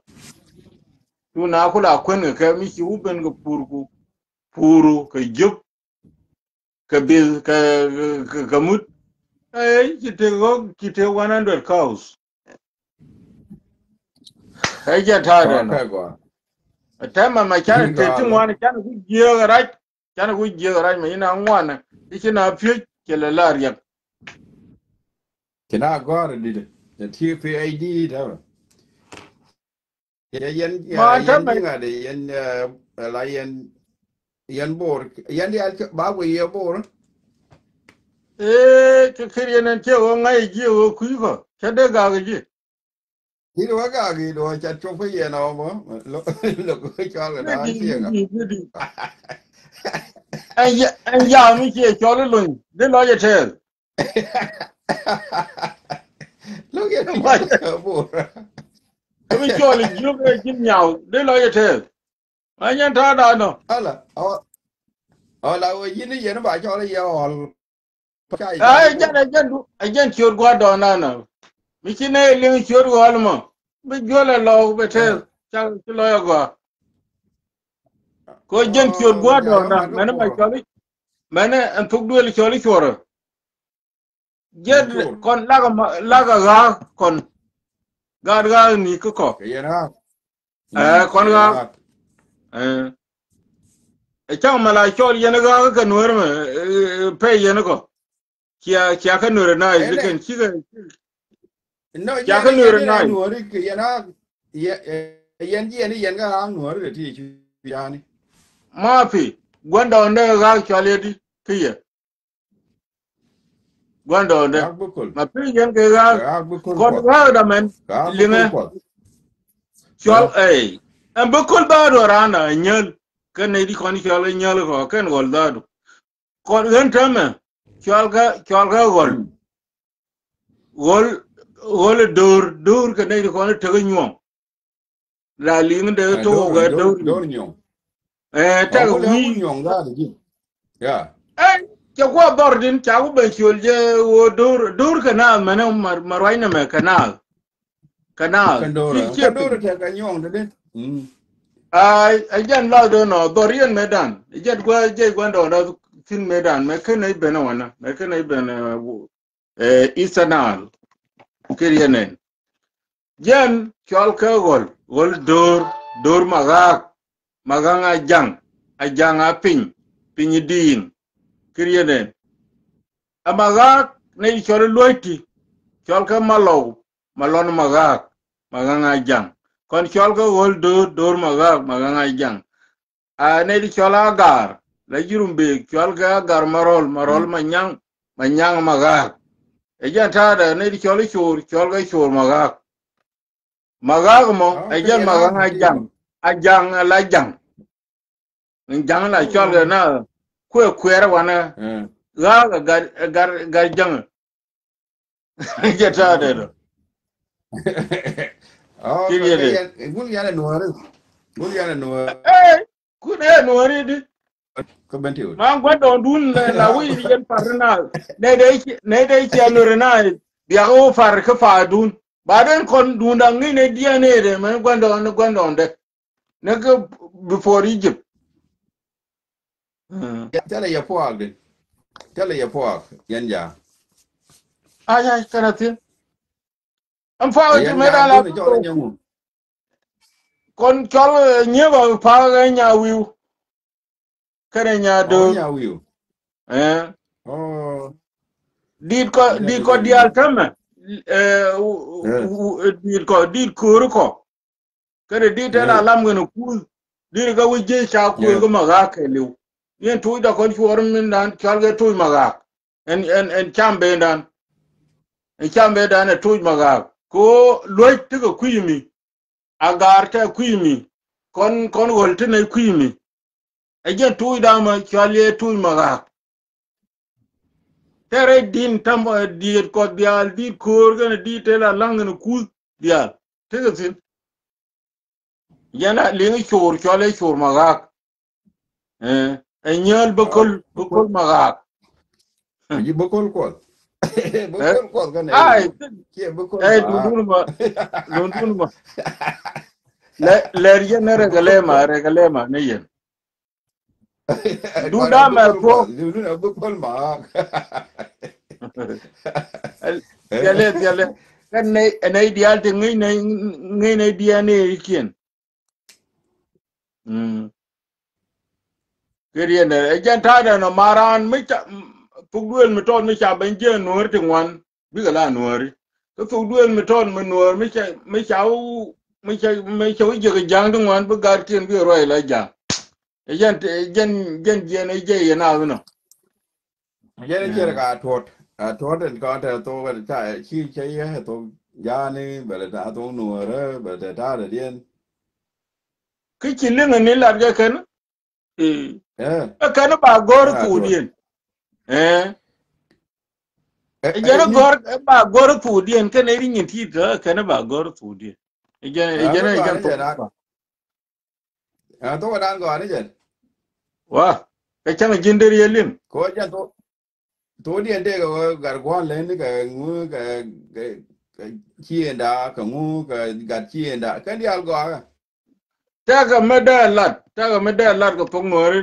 Speaker 2: Tu na kula kwen ka mi ki u ben ga puru ka juk ka bil ka mut ay kite 100 cows ay ja ta da no
Speaker 1: Go.
Speaker 2: atama ma kana te tin
Speaker 1: Go.
Speaker 2: wani kana ku je raj kana ku je raj ma ina ngwana ikina fi kele lariya
Speaker 1: Can I go to the TPAD?
Speaker 2: ma
Speaker 1: Yen
Speaker 2: atama
Speaker 1: dinga de yen la yen bor yen di al ba we ye bor
Speaker 2: ke kiriye nan te o ngai je o ku ko ke de ga je
Speaker 1: ni do ga gi do cha cho fe ye no mo lo ko cha ga da chi ga
Speaker 2: di an ya mi ke chole lun de lo ye te
Speaker 1: lo ye di
Speaker 2: ma
Speaker 1: al bor
Speaker 2: mi chole ju ke jin nyao de lo ye te anyan ta da no
Speaker 1: ala ala we yin ye no ba cho le ye ol cha cha le
Speaker 2: ai
Speaker 1: bor
Speaker 2: jan chor gwa do na na mi chine ling chor gwa mo bi jola lo be te cha lo ya gwa ko jan chor
Speaker 1: oh
Speaker 2: gwa
Speaker 1: ja
Speaker 2: do
Speaker 1: yo
Speaker 2: na
Speaker 1: mar ko
Speaker 2: mane ma
Speaker 1: bor
Speaker 2: choli mane an tuk duel choli chor
Speaker 1: in
Speaker 2: jed
Speaker 1: chur
Speaker 2: kon laga ga kon ga ni ko
Speaker 1: ke ye na
Speaker 2: kon
Speaker 1: ye
Speaker 2: ga
Speaker 1: na
Speaker 2: eh chang mala chol yen ga ka nuer me pe yen ko kia ka nuer na
Speaker 1: ene
Speaker 2: ziken
Speaker 1: no
Speaker 2: kia
Speaker 1: ye
Speaker 2: ka
Speaker 1: ne ye
Speaker 2: nuer
Speaker 1: ne
Speaker 2: na
Speaker 1: no ri ke ye na yen ga no ri ti chu ya ni
Speaker 2: mafi gwanda wanda ga chale di kiye gwanda wanda
Speaker 1: ga bu kul
Speaker 2: ma pinyen ke ga
Speaker 1: ga bu kul
Speaker 2: kon
Speaker 1: pot
Speaker 2: ga da men
Speaker 1: ga bu kul
Speaker 2: linge
Speaker 1: pot
Speaker 2: chol en bu kul ba do rana nyel ken ne di kon chol nyel ko ken gol da do kon gen tame chol ga gol dur ke ne di kon te nyom la ling de to ga dur
Speaker 1: dor nyong
Speaker 2: ta
Speaker 1: ko le wu
Speaker 2: wi
Speaker 1: nyong da ji ya
Speaker 2: eh ke kwa bordin cha ku ben chol je wo dur kana mane marwai na me canal chi
Speaker 1: kan
Speaker 2: pin
Speaker 1: dor te ka nyong de
Speaker 2: ai jan la do no dorian medan jet gwa je gwa do no tin medan me ken ai bena wana me ken ai bena isanal kiriyenen jan chol ka gol dor maganga ajang a pin din kiriyenen amagak ne chol loiti chol ka malon maganga jang kon chol ka dor maganga jang a ne di chol agar la jurumbe chol ka agar marol manyang magak e janta da ne di chol ka chur magak mo e
Speaker 1: okay
Speaker 2: jan
Speaker 1: ye na
Speaker 2: maganga
Speaker 1: ti
Speaker 2: jang ajang la jang la chol ka
Speaker 1: oh
Speaker 2: na kwera wana gar jang jata da do
Speaker 1: oh ka
Speaker 2: kiriyede
Speaker 1: ye gul ya na no gul ya na no
Speaker 2: eh kude no ri di
Speaker 1: ko bentiu
Speaker 2: ma gwado dun la wi yen parna ne dai ki anurna biya o far ka fa dun baden kon dun da ngi ne dia ne de ma gwado de ne ko before Egypt
Speaker 1: tele ya poak de tele ya poak yanja
Speaker 2: ay kanati am fa ti me da
Speaker 1: yanja
Speaker 2: la
Speaker 1: do ne jole nyamu
Speaker 2: kon chol nye ba pa ga nya wi kare nya
Speaker 1: oh
Speaker 2: do
Speaker 1: nya wiu
Speaker 2: eh
Speaker 1: oh nya
Speaker 2: dit
Speaker 1: do
Speaker 2: ko
Speaker 1: ne
Speaker 2: dial
Speaker 1: wiu
Speaker 2: tama
Speaker 1: eh
Speaker 2: dit ko ko kare dit da
Speaker 1: eh
Speaker 2: lam ngene ku dit ga wije cha ku
Speaker 1: yeah
Speaker 2: ga maga ke liu yen tu da kon chuor min dan chal ga tu maga en chambe dan tu maga ko loy ti ga kuimi agar ta kuimi kon wol ti ne kuimi ejen tu da ma chal ye tu maga tere din tam diet ko dial di kor gana di tela langan ku dial tega sin yana lingi chole chor magak enyal bakol magak
Speaker 1: yi bokol ko
Speaker 2: eh
Speaker 1: bokol ko kan
Speaker 2: ai
Speaker 1: elu ki bokol ma
Speaker 2: dundun ma ler yen regalema ne yen
Speaker 1: ko na
Speaker 2: dunda ma
Speaker 1: bokol ko
Speaker 2: to
Speaker 1: du na bokol ma
Speaker 2: yale kan ne dial te ngai ne diane ikien kiriene ejen tada no maran micha pugduel miton micha benje nuor tingwan bigala nuori to pugduel miton menuor micha uje jang tingwan bugar tien bi roi la jang ejen eje yena no
Speaker 1: ye ne ka tot a tot en ka ta to ga ta chi che ye to ya ni bele ta to nu re bele ta de dien
Speaker 2: kichi linga ni larga kan eh
Speaker 1: eh
Speaker 2: kan ba gor
Speaker 1: a
Speaker 2: tu
Speaker 1: tot
Speaker 2: dien eh
Speaker 1: eh
Speaker 2: ejena
Speaker 1: ni
Speaker 2: gor ba gor tu dien kan eri nyiti kan ba gor tu dien
Speaker 1: a ko ga
Speaker 2: ejen
Speaker 1: ne
Speaker 2: to
Speaker 1: je na a to ga dan ga ne je
Speaker 2: wa ka changa jinder yelim
Speaker 1: ko ja to dien de ga gar gwan le ni ga ngu ga chi da ka ngu ga chi da ka di al ga
Speaker 2: taga meda lat ka pok nuore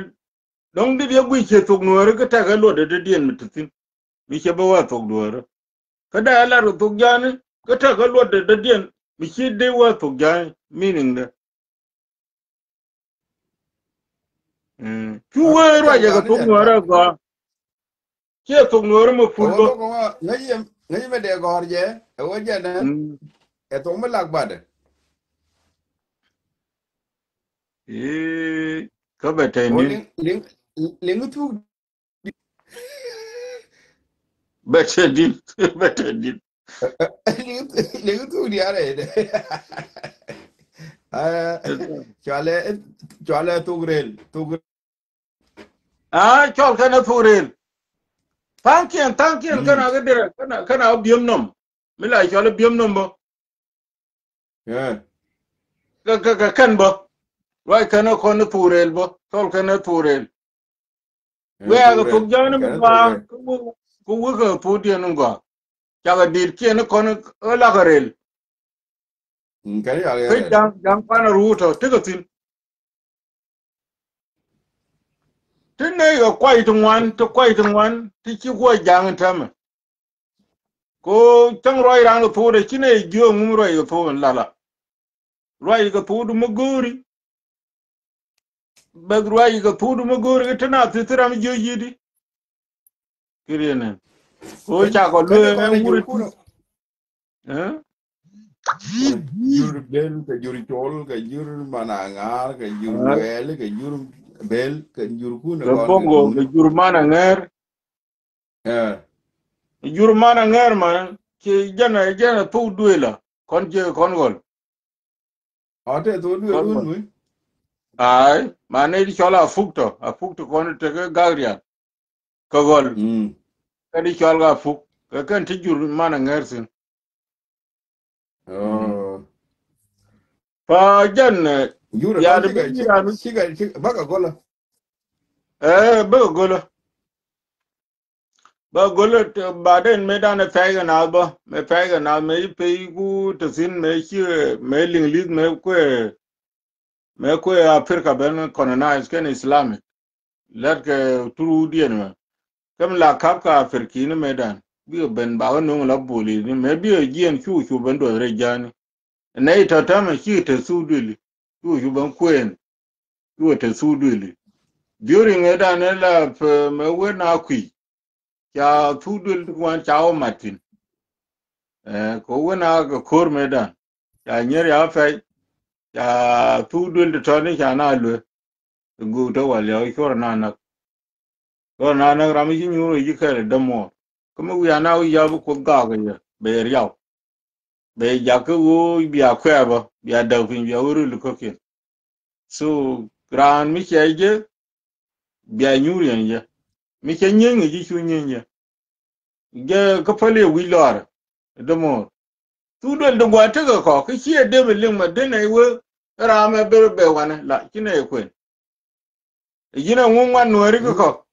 Speaker 2: dong dit ya gwi che tok nuore ka taga lo de dien mitatin mi che ba wa tok nuore ka da lat ka tok jani ka taga lo de dien mi che de wa tok jani meaning da chu
Speaker 1: a ko
Speaker 2: we ro
Speaker 1: ja
Speaker 2: ya ka
Speaker 1: ga ne
Speaker 2: tok
Speaker 1: je
Speaker 2: nuore ga che tok nuore ma
Speaker 1: o
Speaker 2: fulbo
Speaker 1: to ko ngai me de ga je o je ne e to me lag ba de
Speaker 2: ka
Speaker 1: o
Speaker 2: beteni
Speaker 1: ling tu
Speaker 2: beteni beteni
Speaker 1: Legu tu di are de. Chale chale tu grel.
Speaker 2: chol kana furel tankian
Speaker 1: Mm.
Speaker 2: kana ga dire kana biom nom mila chol biom nom bo
Speaker 1: Yeah.
Speaker 2: ka kan bo wai kana kon furel bo tol kana furel we
Speaker 1: Tu
Speaker 2: aga
Speaker 1: grel.
Speaker 2: tuk jani mo
Speaker 1: Kana tu
Speaker 2: ba
Speaker 1: grel.
Speaker 2: ku wu ka pu di no go chaga dir kien kon la garel
Speaker 1: Kana ya
Speaker 2: ke
Speaker 1: gere.
Speaker 2: jang pana ruto tigatin tinne yo kwai tungwan ti chi ko jang tama ko tang roi rang pu de chine gyo ngum roi ga pu la roi ga pu du mo gori bag roi ga pu du mo gori ga tana titram jo yidi kirene ko cha ko
Speaker 1: Kana
Speaker 2: le
Speaker 1: kone jur
Speaker 2: wurti
Speaker 1: kuno.
Speaker 2: eh
Speaker 1: Kone jur bel ka jur chol ka jur manangar ka jur wel ka jur bel ka jur kuno
Speaker 2: ga
Speaker 1: kon ka
Speaker 2: bongo ga
Speaker 1: dun.
Speaker 2: jurmana nger
Speaker 1: Eh.
Speaker 2: jurmana nger man ke jana pu duela kon je kon gol
Speaker 1: Ate to du
Speaker 2: kon
Speaker 1: dun
Speaker 2: gol
Speaker 1: mu.
Speaker 2: ai mane di chola afukto kon te ga gagria ka gol
Speaker 1: Mm.
Speaker 2: ka di chola fuk ka kan ti jurmana nger sin
Speaker 1: Oh.
Speaker 2: fa jan
Speaker 1: Jura
Speaker 2: ya
Speaker 1: to
Speaker 2: de bi
Speaker 1: siga
Speaker 2: ranu
Speaker 1: siga baga gola.
Speaker 2: ba golo baden me dan faiga na ba me faiga na me pe gu to sin me chi me ling lit me kwe Africa ben colonize ken Islamic let ke turu dien me kam la kap ka Afriki ne me dan bi ben ba no la boli ni me bi gien chu ben do re jani ne ita ta me chi te su dili chu ben kwen chu te su dili during it and la me we na kwi ya su dili wan chao Martin ko we na ko kor me dan ya nyer ya fa ya su dili to ni ya na lu gu to wa le ko na rami ji nyuro ji kare damo kuma wi ana wi ya bu ko ga ya be riaw be ja ko wo bi akwa ba bi da fin bi wuru lu ko kin so gran mi cheje bi nyuro yan ya mi che nyen ji chu nyen ya ge ko pale wi lor damo tu do ndo gwa te ko ki chi de be ling ma de nei wo ra me be wana la ki ne kwen yina ngwa nuori ko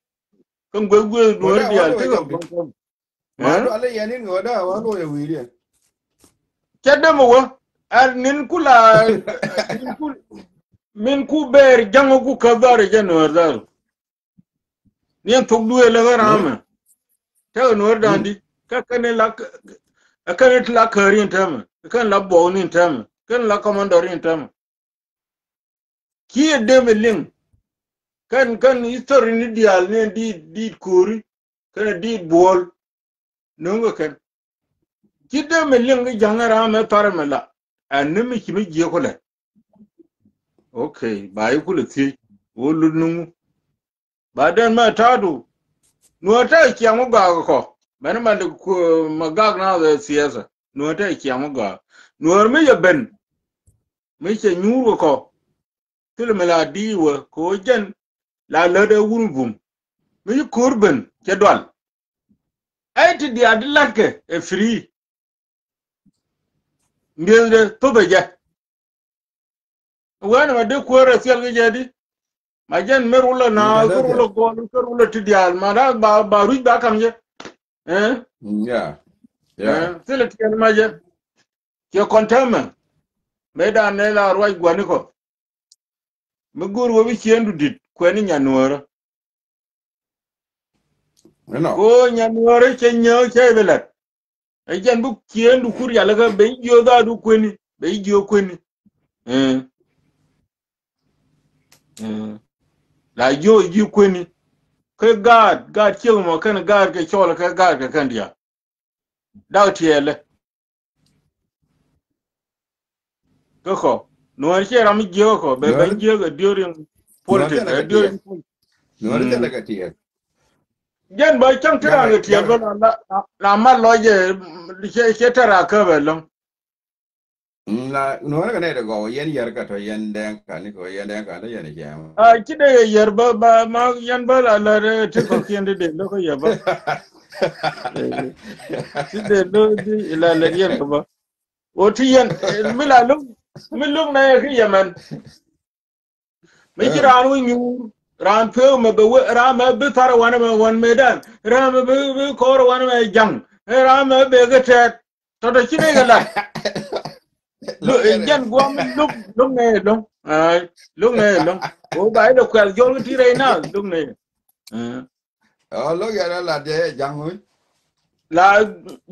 Speaker 2: kan gwe nuori di al te ko
Speaker 1: ma do ale yanin ngoda wa lo ya wiri
Speaker 2: chadde mo wa ar nin kula min ku ber jango ku kadare januar dal nien tok duwe la garama te nuor dandi ka kane la akane la karin tam kan la bownin tam kan la commandorin tam ki de meling kan history ni dial ne di kuri kan di bol nungo kan ki de meling jangara me paramela animi kimi je ko le okay bai kula ti wolu nungu baden ma tadu nuota kiamu ga ko ben ma de magag na the siasa nuota kiamu ga nuor me ya ben me che nyuro ko tilmela diwa ko jen la lede wurgum me kurben ke dwal ay ti di adlake e free ngelde to beje wana ma de ko resel ge jadi majen merula na gurula gol gurula ti dial mara ba ru ba kam je
Speaker 1: yeah
Speaker 2: sele ti ma je ke kontama me da ne la roi gwani ko me gur wo bi chendu dit ko ni nyanwara
Speaker 1: no
Speaker 2: ko nyanwara ke nyo ke belat e jan bu chendu kur ya ga be yo da du kweni be yo kweni la yo ji kweni ke gad che mo kan gad ke chola ke gad ke kan dia da tiele ko no che ram je ko be ben je ga during politics during
Speaker 1: nuor te la ka tie
Speaker 2: jen ba chang tira ga tie ba la ma lo je che tara ka ba long
Speaker 1: la nuor ga ne de go yen yer ka to yen den ka ni ko yen den ka ne yen jam
Speaker 2: kide yer ba ma yan ba la te ko kende de lo ko ya ba kide lo di la yen ba o ti yen mi lum na ya ki yaman mi jiran wi nyu ran pe me be ra me be tar wan me wan medan ra me be ko wan me jang ra me be ga te to de kine ga la lo yen gwa mi lum ne lum ne lum o ba do kwal jol ti re na lum ne
Speaker 1: lo ya la de jangu
Speaker 2: la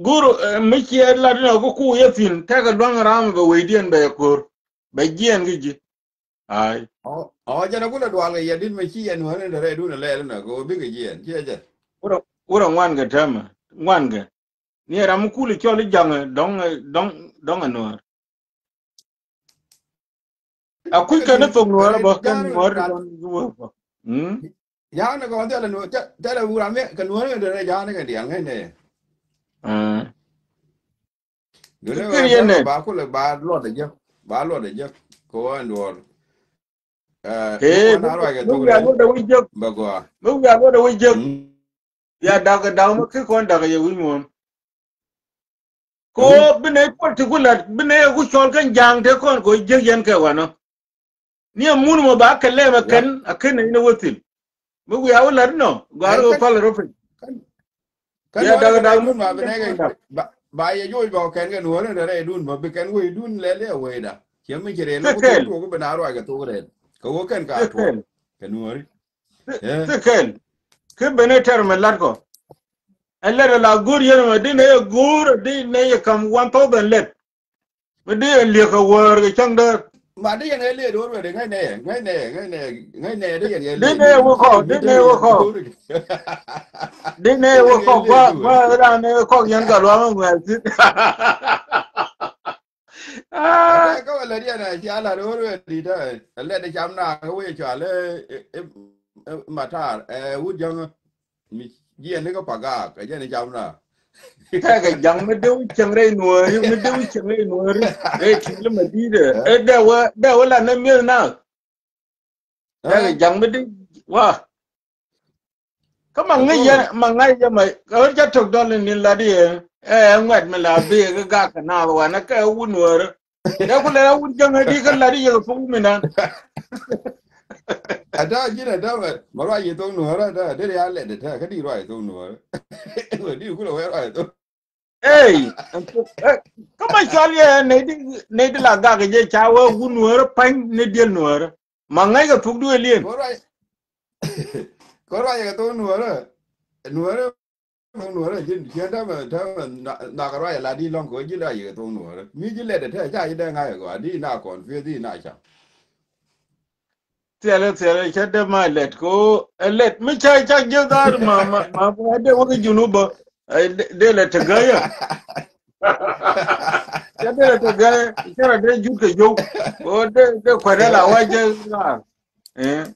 Speaker 2: guru mi ki la no ku ye fin ta ga don ram be we dien be kor be gien gi ai
Speaker 1: jana kula dwala ya din me chi ya nuor ne re du ne le na go bi ge yen chi je
Speaker 2: ura ngwan ga tama ngwan ga ni ram ku li chol jang dong anor akui ka ne to nuor ba kan nuor don zuwa ba
Speaker 1: ya na go de la nuor ta la ura me ka nuor ne re ja ne ga diang ne ba ku le ba lo de je ko nuor
Speaker 2: na ro ga to ba go da wi je ya da ga da mu ki kon da ga ye wi mon ko bine particular bine ku chol kan jang te kon ko je yen ka wano ni mun mo ba ka le ma kan akan ne wotil mu ya wala no
Speaker 1: ai
Speaker 2: garo pal ro pe
Speaker 1: kan
Speaker 2: ya
Speaker 1: wala
Speaker 2: daga
Speaker 1: ga
Speaker 2: daga mu
Speaker 1: dun ma bene ga ba ye yo ba kan ga no re dun ma be kan we dun le we da ke mi kire lo ko to
Speaker 2: tekel
Speaker 1: to ko bana ro ga to re ko kan ka to
Speaker 2: tekel
Speaker 1: kan wori eh
Speaker 2: tekel ke beneter me latko alle la gur yen ma dine gur dine kam 1000 let me de le ko wor ga chang da
Speaker 1: mà đấy anh ấy liền đối với ngay nè ngay nè ngay nè ngay nè đấy anh ấy liền
Speaker 2: dine
Speaker 1: đi
Speaker 2: wo
Speaker 1: chứ
Speaker 2: ko
Speaker 1: như
Speaker 2: dine
Speaker 1: thế
Speaker 2: wo
Speaker 1: là
Speaker 2: ko
Speaker 1: đối
Speaker 2: dine
Speaker 1: đấy
Speaker 2: wo
Speaker 1: anh ấy
Speaker 2: ko
Speaker 1: liền đuổi
Speaker 2: ba ra ne ko yan ga lo ma ngwa sit
Speaker 1: à
Speaker 2: ah
Speaker 1: đây có là đi này chỉ là đối với đi thôi lên để chăm nào cái quay trở lại mà ta út dân mi gì này có paga cái gì này chăm nào
Speaker 2: ta ga jang me de chang re nuori me de chang re nuori e ti le ma di de e da wa la na mi na ta ga jang me de wa ka ma ngai ya
Speaker 1: Agoro.
Speaker 2: ma ngai ya mai ka ja tok don ni la di ngwat me la be ga ka na wa na ka wu nuori da ku le wu jang di ka la di ya fu mi na
Speaker 1: Ada jina da marwa yi to no ra da dere ya le de ta ka di rwa to no ra di ku lo wa to
Speaker 2: ei ka ma chal ye ne di la ga ga je cha wa wu nuori pan ne di nuori ma ngai ga fu du lien
Speaker 1: có ra cái tôi nửa đó nửa đó chứ chứ đó mà nó cái ra là đi long của chứ là cái tôi nửa đó mi chứ lệ để thế cha chứ đang ngay rồi đi nào còn phía đi nào chẳng
Speaker 2: Tiale chade ma let ko let mi chai chak je dar ma de wo junuba de let gaya chade let gaya chara de jut ke jo o de kwada la wa je na eh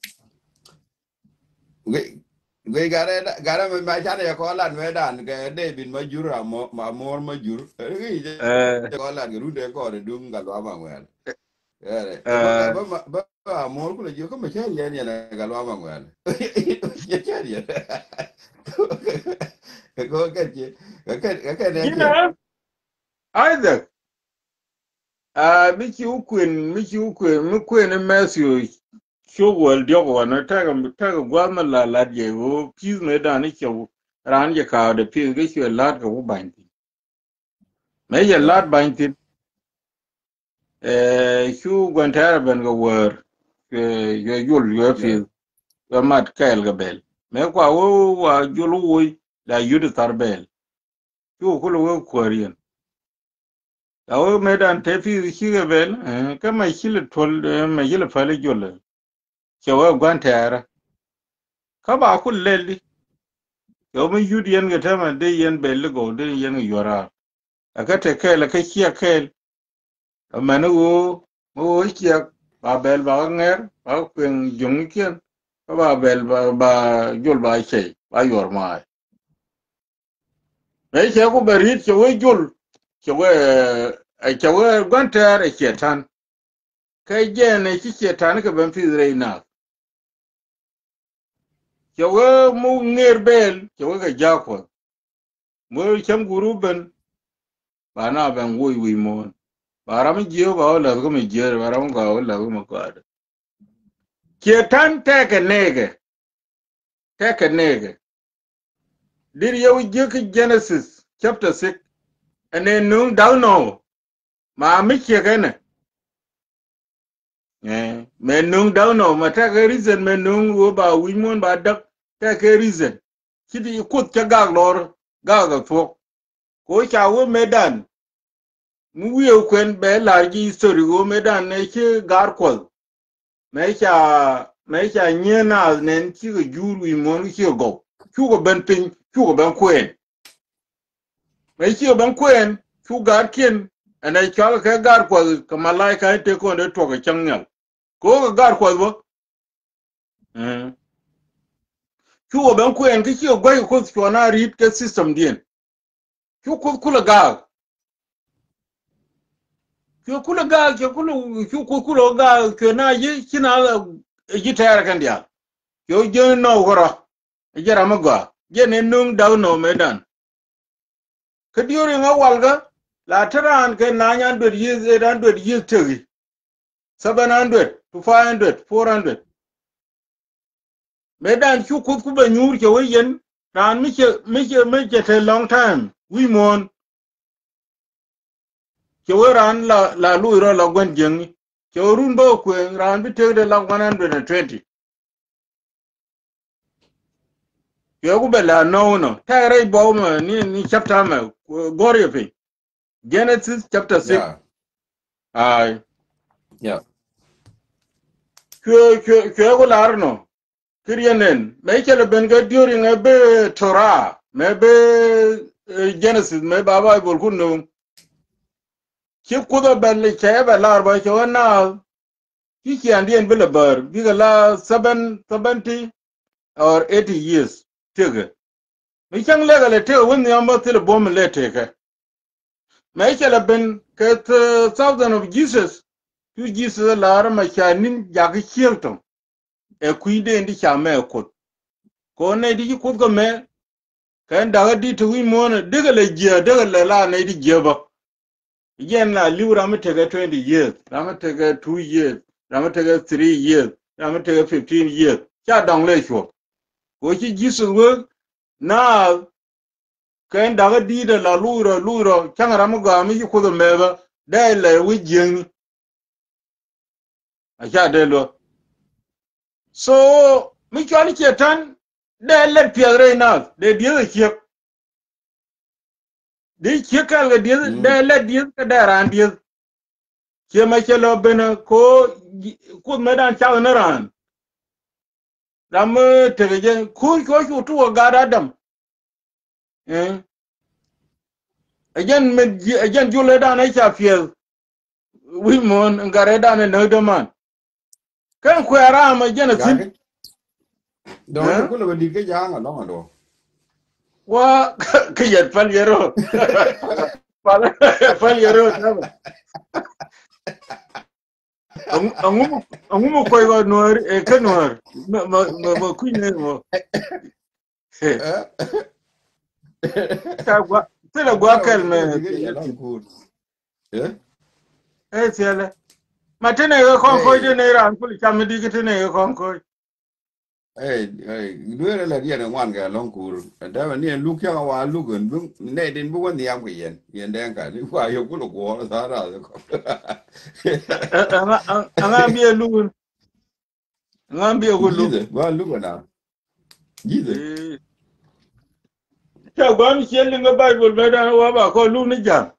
Speaker 1: người gara mà cha này có lần với đàn cái đây bin mà jur mà mor mà jur cái có lần cái rút đấy có để đúng cả loa mà ngoài ba mor kula jur có mà chơi gì này cả loa mà ngoài chơi gì có cái này chứ
Speaker 2: ina either mi kwen mesio shogwal diogo wana taga gwama la je wo piz me da ni chew ran je ka de piz ge chwe lat ko banti me ye lat banti shu gwantara ben go wor yo yul yo piz yo mat kael ga bel me kwa wo wa julu wo la yudu tarbel shu ko wo kwarian awo me dan te piz chi ga bel ka ma chile tol ma chile fale jole chewa gwantara ka ba ku lelli yo mi yud yen ga tama de yen belle go de yen yora aka te kel ka chia kel amana wo chia ba bel ba nger ba kwen jung kien ba bel ba jul ba che ba yor mai me che ku berit che we jul che we gantar e chetan kai je ne chi chetan ka ben fi reina che we mu nger bel che we ga jako mo chem guruben ba na ben wo mo baram jio ba la ko mi jio baram ga la ko ma ko chetan take nege did you jik Genesis chapter 6 and then no down no ma mi che gane me no down no ma take reason me no wo ba wi mon ba dak take reason kidi kut cha ga lor ga fo ko cha wo medan mu wi kwen be la ji story wo medan ne che gar ko me cha nyena nen chi go juru i mon chi go chu go ben pin chu go ben kwen me chi go ben kwen chu gar kin ana cha ka gar ko ka malaika te ko de to ga changnya ko ga gar ko bo chu go ben kwen ki chi go ga ko so na read ke system dien chu ko kula ga chu kula ga chu ko kula ga ke na yi kina ji tayar kan dia yo je no gora jara magwa je ne nung daw no medan ka diori nga walga la taran ke 900 years 800 years tegi 700 to 500 400 medan chu kut ku ba nyur ke we yen ran mi ke te long time we mon ke we ran la lu ro la gwen jeng ke run ba ku ran bi te de la 120 ke ku be la no ta re bo ma ni chapter ma gori pe Genesis chapter 6
Speaker 1: Yeah.
Speaker 2: ai
Speaker 1: Yeah.
Speaker 2: ke ku lar no Kirianen, Michael Benga during a be Torah, maybe Genesis, maybe Bible could know. Chip could have been like a larva, so now he can be in Billaber, big a la 70 or 80 years. Tigger. We can legally tell when the amber till a bomb later. Michael have been cut thousand of Jesus. You Jesus a lar, my shining Jackie Chilton. A queen in the Chame could. Go, did you could go, man? Kan daga di to wi mon daga le jia daga le la ne di jia ba yen la liu ram take 20 years ram take 2 years ram take 3 years ram take 15 years cha dong le sho ko chi jisu wo na kan daga di da la lu ro chang ram ga mi ko do me ba dai le wi jing a cha de lo so mi chali chetan de le piere na de di chekal ga di de le di ka da ran di che ma che lo bena ko medan cha na ran ram te ge ko tu ga da dam eh again ju le da na cha fiel wi mon ngare da na de man kan ko ara ma je na
Speaker 1: Ga
Speaker 2: sin
Speaker 1: cái đó
Speaker 2: eh
Speaker 1: nó cũng là đi cái giang ở đó mà đồ.
Speaker 2: wa ke yet fal yero fal yero ta ba angumu ko go noir e ka noir ma ku ne mo ta gwa tele
Speaker 1: Đó
Speaker 2: gwa
Speaker 1: là
Speaker 2: kel
Speaker 1: cũng là
Speaker 2: me
Speaker 1: đi cái giang đó cool. Yeah.
Speaker 2: tiele ma tene ga kon ko de
Speaker 1: Hey,
Speaker 2: ne ran kuli cham di ke tene ga kon ko
Speaker 1: hey, đứa là đi là ngoan cái long cool. Đó là nè lúc kia qua lúc gần bước nè đến bước quan niệm cái yên yên đang cả đi qua yêu cũng là quá đó ra rồi.
Speaker 2: anga bi lu anga bi go lu
Speaker 1: Jesus, qua lúc nào? Jesus.
Speaker 2: ta gwa mi chele nga bible me da wa ba ko lu ni jam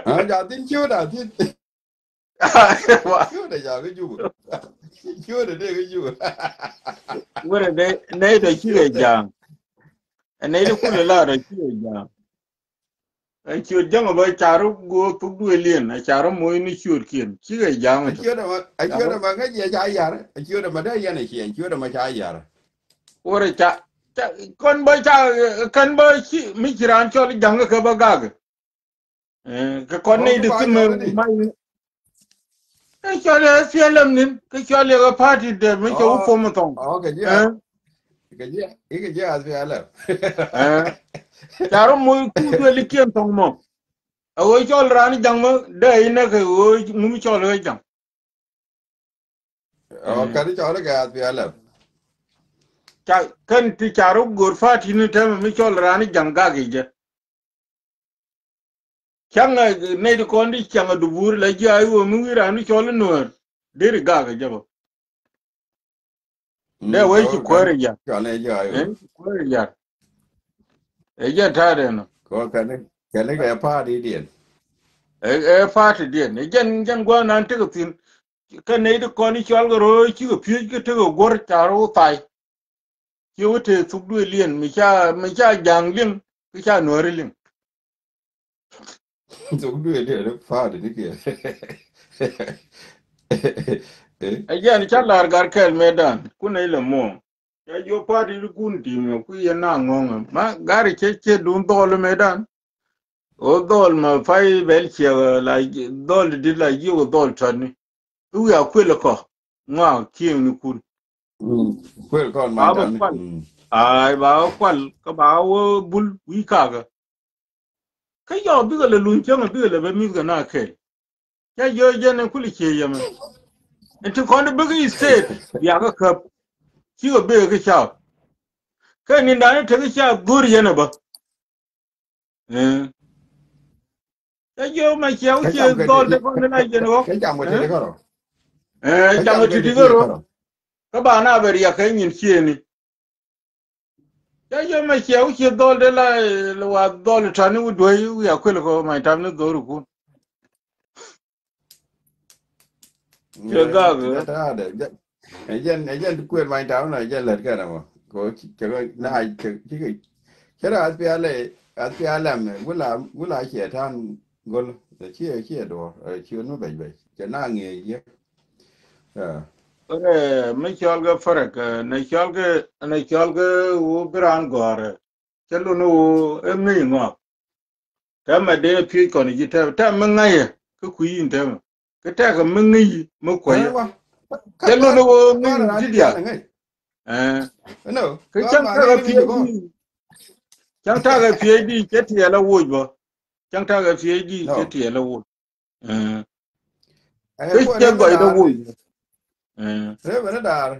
Speaker 1: À, giờ tin chưa đã tin chưa đã giờ cái chú chưa đã đây cái chú
Speaker 2: wore ne da ki ga
Speaker 1: chưa đã
Speaker 2: jam ne da kula la da ki ga jam ai ki jam ba charu go tu du lien a charu mo ni chur kien ki ga jam to
Speaker 1: chưa đã mà cái gì chạy giờ chưa đã mà đây giờ này chuyện chưa đã mà chạy giờ
Speaker 2: wore kon ba cha kan ba ki mi kiran chol jang ka ba ga ka kon
Speaker 1: có
Speaker 2: ne
Speaker 1: cái
Speaker 2: de
Speaker 1: bài
Speaker 2: sim
Speaker 1: giờ đó đi
Speaker 2: mai cái cho là phía lâm nín cái cho là cái party để mấy chỗ
Speaker 1: ờ
Speaker 2: phố mà tông
Speaker 1: cái gì
Speaker 2: eh
Speaker 1: cái gì à là
Speaker 2: eh charo muy ku de likiem tông mo ôi cho ra ni jang mo để ina cái ôi ngumi cho là jang
Speaker 1: ờ cái đó cho nó cái là
Speaker 2: cha kan ti charo gor party ni tem mi cho ra ni jang ga ge je chang ne de kon di chang du bur la ji ay wo mu ra ni cho la nuer de ri ga ge je bo de we ki
Speaker 1: có
Speaker 2: ko
Speaker 1: cái
Speaker 2: re ya
Speaker 1: cho này giờ
Speaker 2: ko re ya e je ta de no
Speaker 1: có cái này cái party điện
Speaker 2: party de ne jen gwa nan te ko tin ka ne de ko ni chol go ro chi go pye ke te go gor charo tai chi wo te su du lien mi cha jang ling ki cha no ri ling
Speaker 1: giống như điện nó party này kìa
Speaker 2: a jen cha lar gar kel medan ku ne le mo ya yo party du kun ti mo ku ye na ngong ma gar che dun dol medan o dol ma fai bel che la dol di la yi o dol tani u ya ku le ko ma ki ni kun
Speaker 1: quên con
Speaker 2: ba
Speaker 1: mang
Speaker 2: ba
Speaker 1: đàn
Speaker 2: kwal ai ba kwal ka ba wo bul wi ka ga ka yo bi ga le lun che ma bi ga le ba mi ga na ke ya yo je ne kuli che ya ma en to kon bi ga state ya ga ka ki go be ke cha ka ni da ne te ke cha gur ye na ba ya yo ma cha u
Speaker 1: cái
Speaker 2: che
Speaker 1: chăm cái
Speaker 2: dol de ko na ye no
Speaker 1: cái chăm cái thế đấy không cái
Speaker 2: cha
Speaker 1: chăm
Speaker 2: ma
Speaker 1: cái
Speaker 2: ti
Speaker 1: thế
Speaker 2: ti
Speaker 1: kia
Speaker 2: go
Speaker 1: không
Speaker 2: ka ba na ber ya ka nyin chi ni ya yo ma cha u che dol de la wa dol ta ni u do ya ko ko ma ta ni do ru ku che ga
Speaker 1: đã
Speaker 2: ga
Speaker 1: ra để ấy dân quyền mai tao này dân lật cái nào mà có chỉ có này chỉ cái đó ăn phía làm vừa là chia than gol chia đồ chia nó bảy bảy cái na nghề gì
Speaker 2: ore me chol ga farak na chol ga u bran gore chelu no e mi ngo ta ma de pi ko ni ta ma ngai ka ku yin ta ka ta ga ma ngai ma ko ya
Speaker 1: quá
Speaker 2: chelu no
Speaker 1: có là
Speaker 2: ngai
Speaker 1: ăn
Speaker 2: ti
Speaker 1: đi
Speaker 2: dia
Speaker 1: ăn này
Speaker 2: eh
Speaker 1: no
Speaker 2: ka
Speaker 1: có
Speaker 2: chang
Speaker 1: mà
Speaker 2: ta
Speaker 1: này
Speaker 2: ga
Speaker 1: nó
Speaker 2: pi
Speaker 1: cái có
Speaker 2: di chang ta ga pi di ke ti la wo bo chang ta ga pi di ke
Speaker 1: no
Speaker 2: ti la wo eh
Speaker 1: ai
Speaker 2: ke
Speaker 1: có
Speaker 2: che
Speaker 1: đấy mà
Speaker 2: go da
Speaker 1: đar
Speaker 2: wo eh
Speaker 1: đấy mà nó đar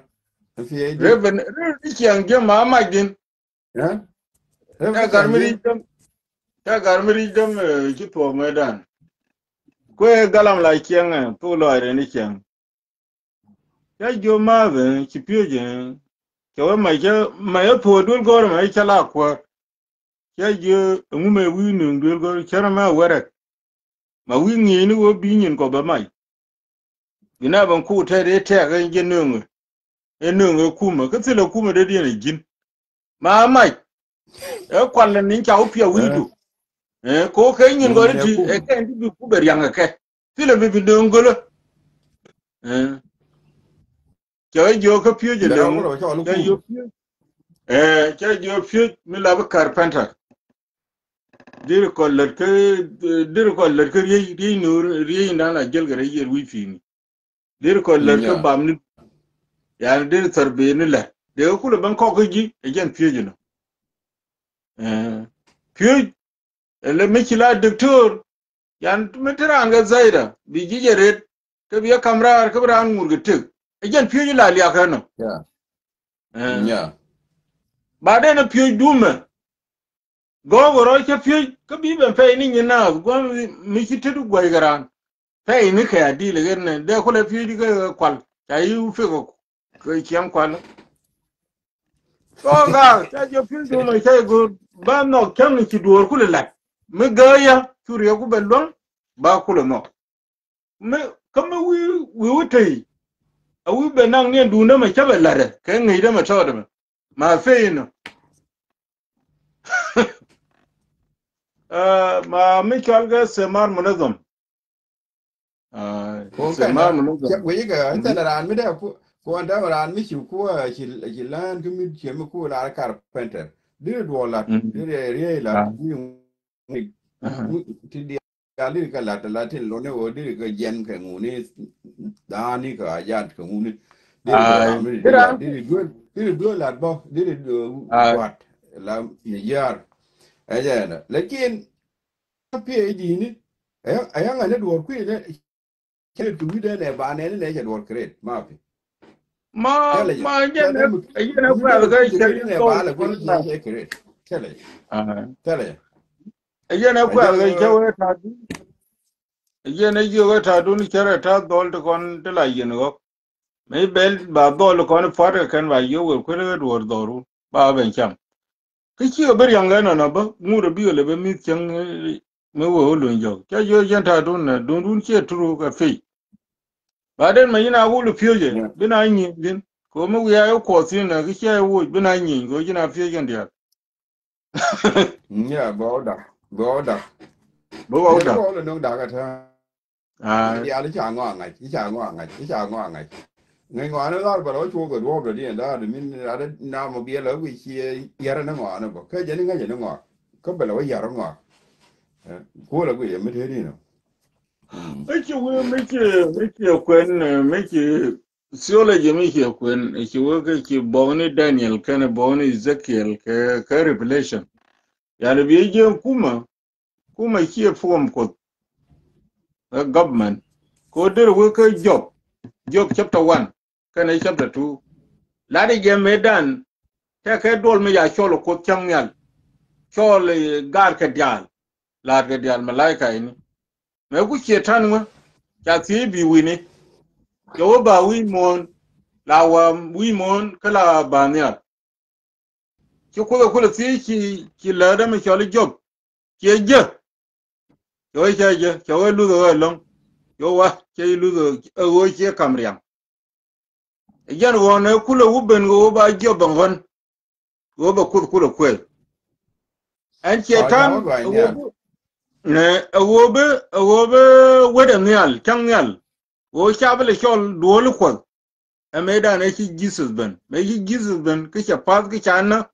Speaker 1: phía đi
Speaker 2: reben re chang ge ma ma din
Speaker 1: đấy mà
Speaker 2: ta
Speaker 1: nó
Speaker 2: gar
Speaker 1: chẳng
Speaker 2: mi
Speaker 1: gì
Speaker 2: dam ta gar mi dam ki to medan kwe galam la kiang to lo re ni kiang ya jo ma ve ki pye je ke ma ya po dul gor ma ya la ko ya je ngu me wi nu dul gor chara ma wara ma wi ni ni wo bi nyin ko ba mai ina ban ku ta de ta ga je nu e ku ma ka tile ku ma de de jin ma mai e kwal ni cha u pye wi du ko ke nyin gor
Speaker 1: nhà
Speaker 2: ti e
Speaker 1: cũ
Speaker 2: ke ndi ku ber yang ke tile bi de ngolo ke jo ka pye je
Speaker 1: để
Speaker 2: de
Speaker 1: đâu có
Speaker 2: ngu
Speaker 1: đồ cho nó
Speaker 2: ke
Speaker 1: cũ
Speaker 2: yo cha jo pye mi la ba carpenter dir ko ler ke ri nur ri na na jel gare yer wi fi ni dir ko ler ke
Speaker 1: nhà
Speaker 2: bam ni ya dir tarbe ni la de ko le ban ko ko ji e jen pye ji no pye le mi kila doctor yan metran ga zaida bi ji jeret ke bi kamra ke bran ngur ge tek e jen pye ji la liya ka no
Speaker 1: nhà nhà
Speaker 2: ba de na pye dume gogoro ke pye ke bi ben pe ni ni na go mi ki tedu gwa garan pe ni ka ya di le ne de ko le pye di ga kwal ta yi u fe ko kiam kwal ko ga ta jo pye du me ke go ba no kam ni ki dur ku le la mi ga ya turi ku belon ba ku le no me kam wi te a wi be nang ne du na me ke be la de ke ngi de ma to de ma fe no ma mi kal ga semar munazam
Speaker 1: có cái
Speaker 2: semar
Speaker 1: đó chắc
Speaker 2: munazam
Speaker 1: với cái ta là ăn mới đấy có anh ta mà ăn mới chịu qua chỉ là cái mình chỉ mà qua là carpenter đi đùa lạt đi rê lạt đi thì đi đi cái lạt thì lúc này đi cái gen cái ngu này đa ni cái ajat cái ngu này đi cái làm đi đi lạt đi đuôi lạt bao đi quạt làm nhiều ấy vậy nè lekin PhD ni ayang ane đùa quỷ đấy cái tụi đây này bạn này này cái đùa create mà phải
Speaker 2: ma
Speaker 1: cái này
Speaker 2: ma
Speaker 1: cái đấy
Speaker 2: yen
Speaker 1: tụi
Speaker 2: kwa
Speaker 1: đây
Speaker 2: ga
Speaker 1: cái tụi
Speaker 2: shari
Speaker 1: đây này
Speaker 2: to
Speaker 1: bạn là
Speaker 2: kon
Speaker 1: cái
Speaker 2: la
Speaker 1: gì create
Speaker 2: ah
Speaker 1: cái này
Speaker 2: yen
Speaker 1: anh
Speaker 2: kwa ga
Speaker 1: đang
Speaker 2: chawe ta du yen yo ga ta du ni chara ta dol to kon de la yen go me bel ba dol kon far kan ba yo go ko ga dor doru ba ben cham ki chi ber yang ga na ba mu ro bi le be mi chang me wo lo njo cha yo yen ta du na dun che tru ka fe ba den ma ina wu lu pye je bina yin din ko mu ya yo ko sin na ki che wu bina yin go jina pye gen dia
Speaker 1: nhà bỏ đặt
Speaker 2: bo
Speaker 1: nhà
Speaker 2: da
Speaker 1: bỏ là nó đặt cái thằng
Speaker 2: ah
Speaker 1: đi ăn cái chả ngon ngày ngày ngon nó ra bảo nó chua cái đũa rồi đi đó thì mình ra đến nào mà bia lỡ vì chia giờ nó ngon nó bảo cái gì nó ngon có phải là cái giờ nó ngon cua là cái gì mới thế đi nào
Speaker 2: Miki kwen miki theology miki kwen iki woke ki bawni Daniel kana bawni Ezekiel ka revelation yani bi je kuma ki form ko government ko der woke Job chapter 1 kana chapter 2 lade je medan te ke dol me ya cholo ko changyal chol gar ke dial la ke dial malaika ini me ku chetan ma cha ti bi wini yo ba wi mon la wa wi mon kala banya ki ko ti ki la da me chol job ki je yo je yo lu do long yo wa ki lu do o ki kamriam yan wona kula wuben go ba job ngon go ba kula kwel an
Speaker 1: Jawa
Speaker 2: chetan
Speaker 1: go anyal.
Speaker 2: ne awobe weda nyal changyal wo chabele chol duol ko ameda ne ki Jesus ben me ki Jesus ben ki cha pas ki chana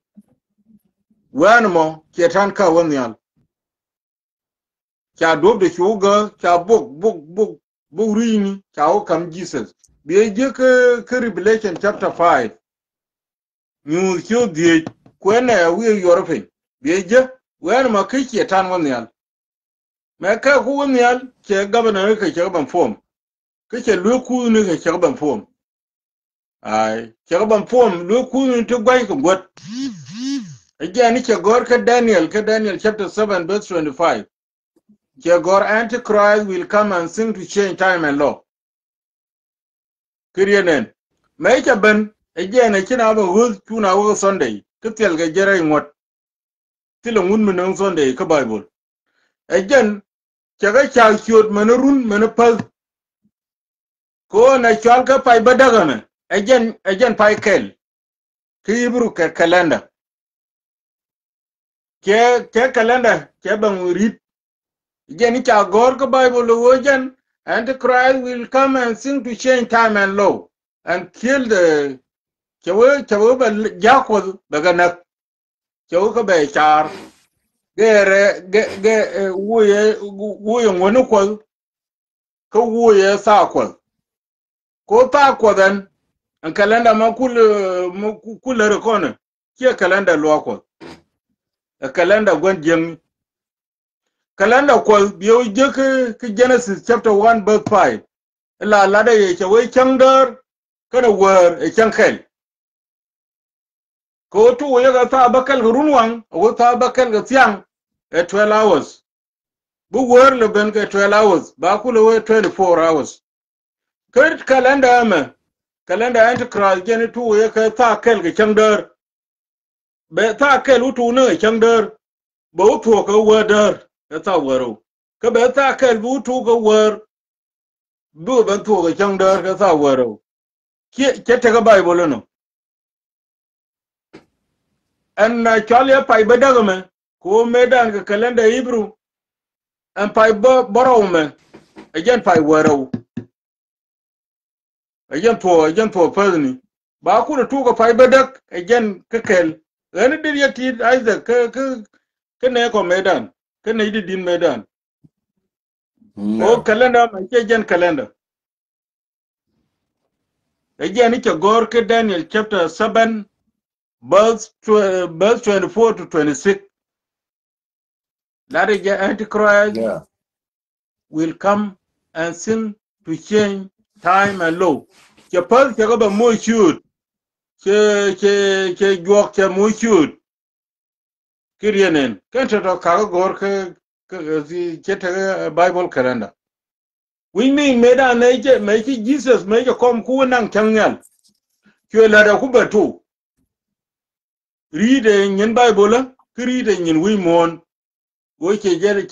Speaker 2: wanmo chetan ka wonyal cha dob de chuga cha bok rini cha o kam Jesus be je ke Revelation chapter 5 ñu cho die kwene wi yorfe be je wanmo ki chetan wonyal me ka ku wonyal che gabana ka che ban form ke che loku ne ka che ban form ai che ban form loku ne to gwai ko got again che gor ka Daniel chapter 7 verse 25 che gor antichrist will come and sing to change time and law krienen me che ben again kina ba hu tuna wo Sunday kitel ga jere ngot tilo ngun mun Sunday ka Bible again che ga cha kyot manurun manapal ko na chal ka pai badaga me again pai kel ki Hebrew ke calendar ke calendar ke ban rit again cha gor ka Bible wo jan antichrist will come and sing to change time and law and kill the chawo ba jako daga nak chawo ka be char gere ge wuye ngonu ko ka wuye sa ko ta ko dan an kalenda ma kul rekone ke kalenda lo ko kalenda gon jeng kalenda ko biyo je ke Genesis chapter 1 verse 5 la da ye chawo changdar kana war e chankel ko tu ya ga ta bakal runwan o ta bakal ga tiang 12 hours bu wor le ben ga 12 hours ba ku le 24 hours kert calendar ma calendar antichrist gen tu ya ka ta kel ga changdar be ta kel utu ne changdar ba utu ka wadar ya ta waro ka be ta kel bu utu ga war bu ban tu ga changdar ka ta waro ke ta ga bible no an na chalia pai badagame ko medan ga calendar Hebrew and pai borrow me again pai wero again to person ba ku da tuga pai badak again kakel ani dir yati Isaac ka ne ko medan ka ne din medan o
Speaker 1: No.
Speaker 2: calendar ma ke again calendar again ke gor ke Daniel chapter 7 verse 24 to 26 that again antichrist
Speaker 1: Yeah.
Speaker 2: will come and sing to change time and law ke pal ke ba mo shoot ke juok ke mo shoot kirienen kan to ka gor ke te Bible calendar we mean meda ne je me ki Jesus me ke kom ku nan kangal ke la da ku batu read nyen Bible read nyen we mon wo ke je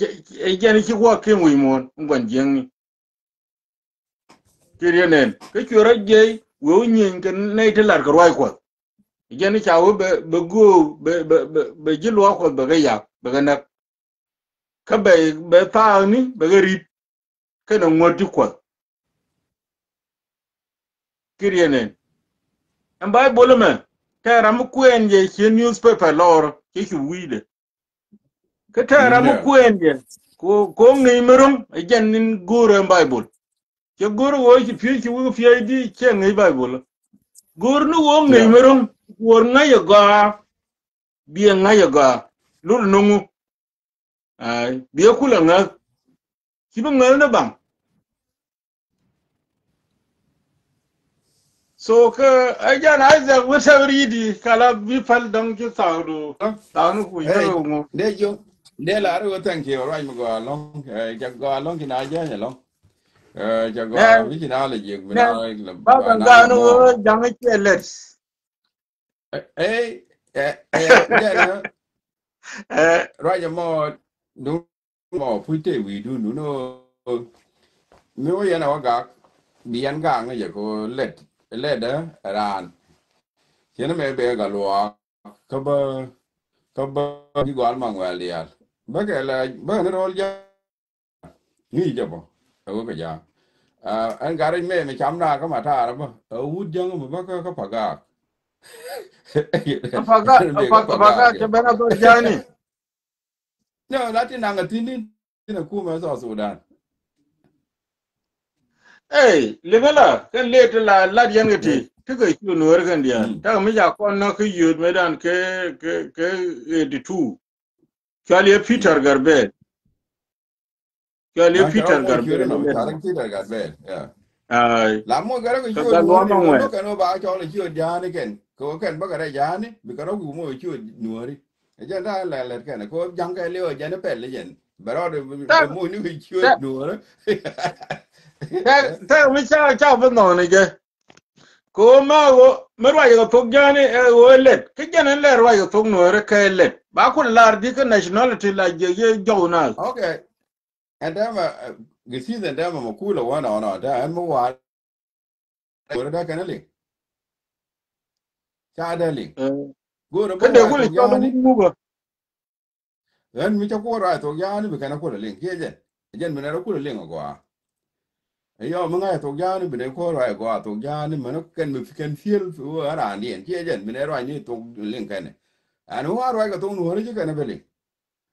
Speaker 2: ki wo ke we mon ngon jeng kirienen ke chura je wo nyen ke ne te lar ko roi ko jeni chawo be go be jilwa ko be ga yak be ga nak ka be ta ni be ga rit ka na ngoti ko kirienen en bay bolume ta ram kuen je chi newspaper lor ke chu wide ka ta ram
Speaker 1: No.
Speaker 2: kuen je ko ngi merum jen nin gore bible ke gore wo chi fi chi wo fi di che ngi bible gore no wo ngi
Speaker 1: Yeah.
Speaker 2: merum wor ngayo ga bi ngayo ga lul nungu ai bi kula nga ki ba ngal na bang so ka ajan Isaac wata ridi kala bi fal dong ki tawdu tawnu ku
Speaker 1: Hey,
Speaker 2: jago ngo
Speaker 1: để vô để là nó thank you right mà gọi long cho gọi long cái nào chứ nhỉ long cho
Speaker 2: ne
Speaker 1: gọi với cái nào là việc với
Speaker 2: ne
Speaker 1: nào là
Speaker 2: baba
Speaker 1: gọi nào là
Speaker 2: ngano
Speaker 1: mua
Speaker 2: jang ki let
Speaker 1: ê giờ nó
Speaker 2: eh
Speaker 1: right giờ mua đúng mua phui tê vì đúng nó nếu như nào gạc bị ăn gạc nó giờ có lết lết đó ran thì nó mới bé gà lúa có bơ đi gọi mang về liền bữa cái là bữa nó rồi nghĩ cho bộ ở cái giờ anh gari me chăm ra có mà thà đó ở út dân mà bác có phải gà bị có phải gà
Speaker 2: afaga ke
Speaker 1: kìa
Speaker 2: bana do jani
Speaker 1: no lati nanga tini tina kuma sa Sudan
Speaker 2: limela kan let la
Speaker 1: eh
Speaker 2: yangati tiga ki no kan dia ta mi ja kon na ki yud medan ke editu kali Peter Garbe kali
Speaker 1: na charo
Speaker 2: Peter
Speaker 1: mo
Speaker 2: Garbe
Speaker 1: chure
Speaker 2: ne
Speaker 1: no
Speaker 2: le
Speaker 1: chara ki da ga be ya
Speaker 2: ai
Speaker 1: la mo gara ko
Speaker 2: ka
Speaker 1: chure
Speaker 2: galwa
Speaker 1: nuor ni lo
Speaker 2: mangwe
Speaker 1: no kan ba cho le chure jani ken ko ken ba gara jani bi karo gu mo chure nuori e ja da la ken ko jang ka le ja ne pe le jen baro de
Speaker 2: ta
Speaker 1: mo ni bi chure
Speaker 2: ta
Speaker 1: nuor
Speaker 2: ta mi cha ba no ne ge ko ma wo merwa yo to jani wo let ke jana le rwa yo to no re ke let ba ku lar di ka nationality la je ye jona
Speaker 1: okay and then gisi da dama makula wana da an mo wa da kan le cha da le go da
Speaker 2: ka
Speaker 1: bo
Speaker 2: de
Speaker 1: wa
Speaker 2: ku le
Speaker 1: to
Speaker 2: cho
Speaker 1: jani
Speaker 2: mu ba
Speaker 1: ren mi cha ko ra to jani bi kana ko le ke jen mi na ko le go yo mo ngai to jani bi ne ko ra go to jani man ken mi ken feel fu ara ni en ke jen mi ne ra ni to le kan an wa ra ga to no re ke na bele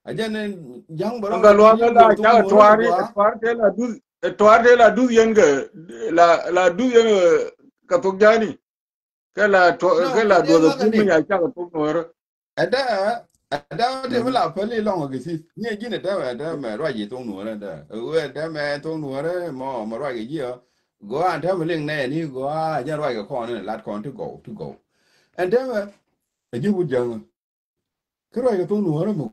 Speaker 1: a jen jang baro de
Speaker 2: galwa
Speaker 1: ni go
Speaker 2: la
Speaker 1: to
Speaker 2: cha
Speaker 1: no re
Speaker 2: twari
Speaker 1: go
Speaker 2: twari la du yen ge la du yen ka to jani
Speaker 1: no
Speaker 2: ke
Speaker 1: ke
Speaker 2: la
Speaker 1: de
Speaker 2: do
Speaker 1: nga
Speaker 2: do
Speaker 1: ka
Speaker 2: pu mi
Speaker 1: ding
Speaker 2: ya cha ka to no re
Speaker 1: ada de la pele long ke si ni ji ne da me ra ji tong nu na da da me tong nu re mo ra ge ji go an ta me ling ne ni go ja ra ge ko ne lat kon to go and da me ji bu jang ke ra ge tong nu re mo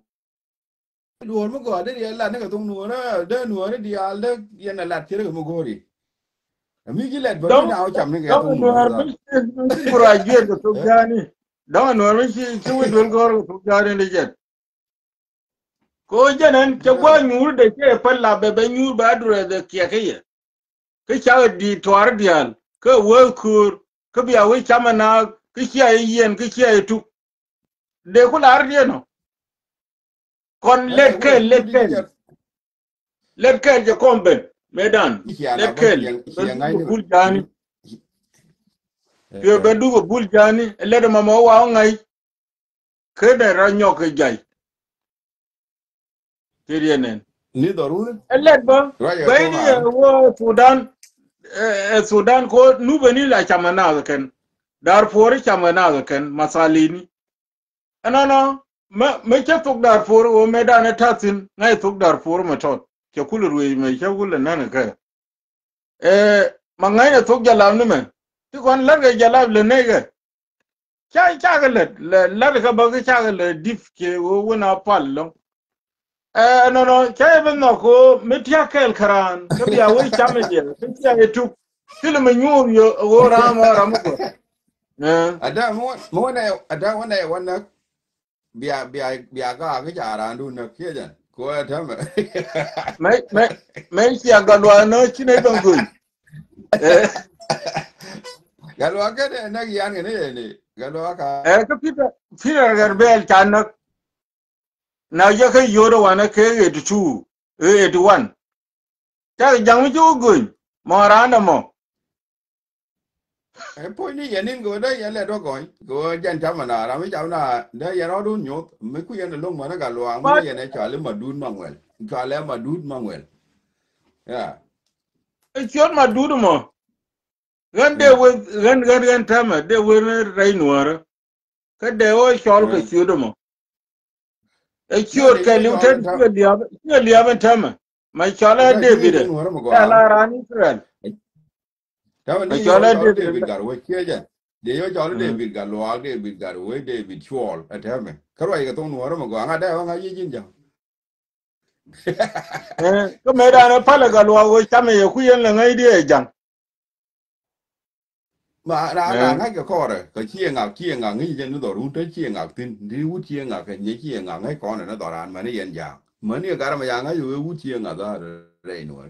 Speaker 1: du mo go de ya la ne ge tong nu re de nu re di al de ya na lat ke mo go ri mi ji let ba ri
Speaker 2: dong
Speaker 1: na o cham ne ge tong
Speaker 2: dong
Speaker 1: nu re
Speaker 2: no
Speaker 1: da
Speaker 2: mi mi graduate ka to jani dong no mi chi wi dol gor to jani le jet ko janan ke gwa nyur de ke palla be nyur ba dure de ke ye ke cha di twar dial ke wo kur ke biya wi chama na ke cha yen ke cha tu de ku lar die no kon
Speaker 1: we ku di ja
Speaker 2: let ken je komben medan
Speaker 1: ki ya na
Speaker 2: let
Speaker 1: ba
Speaker 2: ken
Speaker 1: ki ya ngai
Speaker 2: bendu
Speaker 1: ne
Speaker 2: bul jani ke bendu bul jani let mama wa ngai ke de ra nyok jai ke rienen
Speaker 1: ni daruri
Speaker 2: let ba
Speaker 1: ra ya to
Speaker 2: bayni
Speaker 1: ngar
Speaker 2: wo Sudan Sudan ko nubeni la chamana ken Darfur chamana ken masalini anana me ke tuk Darfur o medan tatin ngai tuk Darfur matot ke kulurwe me ke kulle nan ka mangai na tuk jalab ni men ti kon larga jalab le nega cha ga le larga ba ga cha ga le dif ke wo wona pallon no no ke ben no ko metia kel karan ke biya we chame je ke ya etu til me nyur yo wo rama rama ko
Speaker 1: ada mo na ada wana biya ga jara ndu na kejan ko ta ma
Speaker 2: me ya galwa no chine don gun eh
Speaker 1: galwa ka na yan ne galwa ka
Speaker 2: ke pita garbel chanak na je ke yoro wana ke etu etu wan ta jang ju gun mo rana mo
Speaker 1: e po ni yanin go da yan le do go jan ta ma na ra mi cha na da ya ro du nyu mi ku yan lo ma na galwa mu ne
Speaker 2: but
Speaker 1: yan cha le ma dun mangwel cha le ma dun mangwel ya
Speaker 2: chon ma dudu mo gande
Speaker 1: ya
Speaker 2: we gan tama de we rainuara ka de o chol ka chudo mo e
Speaker 1: no
Speaker 2: chur
Speaker 1: de
Speaker 2: ka
Speaker 1: ye cho
Speaker 2: liuten
Speaker 1: ta
Speaker 2: che liab tama ma chola
Speaker 1: ta chi ngi
Speaker 2: David
Speaker 1: tung no ma go
Speaker 2: ta la ran Israel
Speaker 1: Now when you
Speaker 2: chola
Speaker 1: all
Speaker 2: David
Speaker 1: David got away here. They all David got low, David got away, David Shawl at Herman. Karai got on war go, I don't know you.
Speaker 2: ko me da na pala ga lo wo chame ye ku yen la ngai die jang
Speaker 1: Mà ngay cái kho rồi cái chia ngà nghĩ dân nó đòi rút tới chia ngà tin đi út chia ngà cái nhớ chia ngà ngay con này nó đòi ăn mà nó yên giang mà nó cái mà giang ngay rồi út chia ngà ra rồi nữa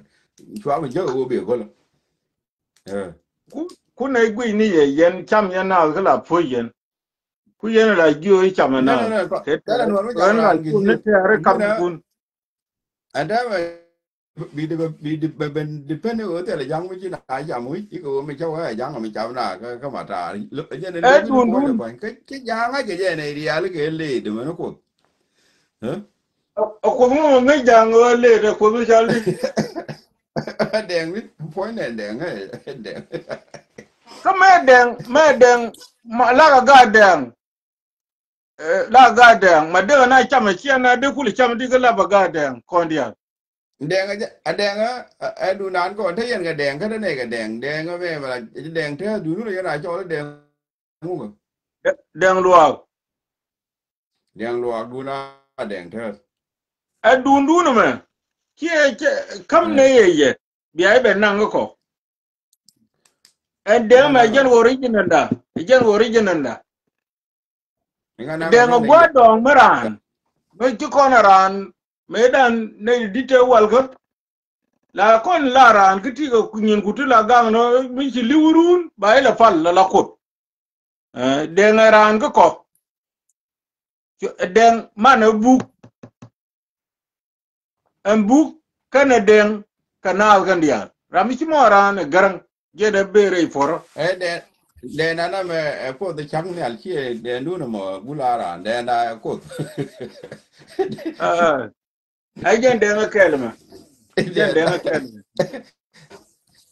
Speaker 1: xóa mình chơi ở biển con là
Speaker 2: ku nei gui ni ye yen cham yen na ga la pho yen ku yen la ju cham
Speaker 1: nè
Speaker 2: na te
Speaker 1: đó là nó mới chào
Speaker 2: ren la
Speaker 1: ăn cái
Speaker 2: ku
Speaker 1: gì
Speaker 2: ne te are
Speaker 1: nó
Speaker 2: kam
Speaker 1: nè
Speaker 2: kun
Speaker 1: anh đó mà bị bên depend ở đây là giang mới chứ là giang mới chỉ có mình cháu cái giang là mình cháu là cái mà trả lúc ở trên này lúc nó
Speaker 2: dun
Speaker 1: có được
Speaker 2: dun
Speaker 1: còn cái giang cái gì này đi ăn cái lì thì mà nó có hả
Speaker 2: ko mo ngai jang le de ko mi chal di
Speaker 1: đèn biết phối này đèn ấy đèn
Speaker 2: ko me den ma la ga den ma de na cham chi na de ku cham di ga la ba ga den kon dia
Speaker 1: đèn á đu nán còn thấy cái đèn cái này cái đèn á về mà đèn thế đủ nó cái này cho nó đèn không mà
Speaker 2: den lo
Speaker 1: đèn loa đu na đèn thế
Speaker 2: dun dun me kam ne ye bi ai be nan ko and
Speaker 1: nga
Speaker 2: then my
Speaker 1: nang
Speaker 2: gen original da
Speaker 1: nga nang
Speaker 2: then
Speaker 1: ne ne
Speaker 2: go dong maran no ti kon ran medan ne dite walga la kon la ran kiti go kunyin kutu la gang no mi ci liwurun bay la fal la ko den ran ko den man buk en buk kana den kanal kan dia rami ci moran garang je da bere foro
Speaker 1: đèn đèn nó mà có cái trắng này chỉ đèn đu nó mà bula ra đèn là có
Speaker 2: ay den kelma kelma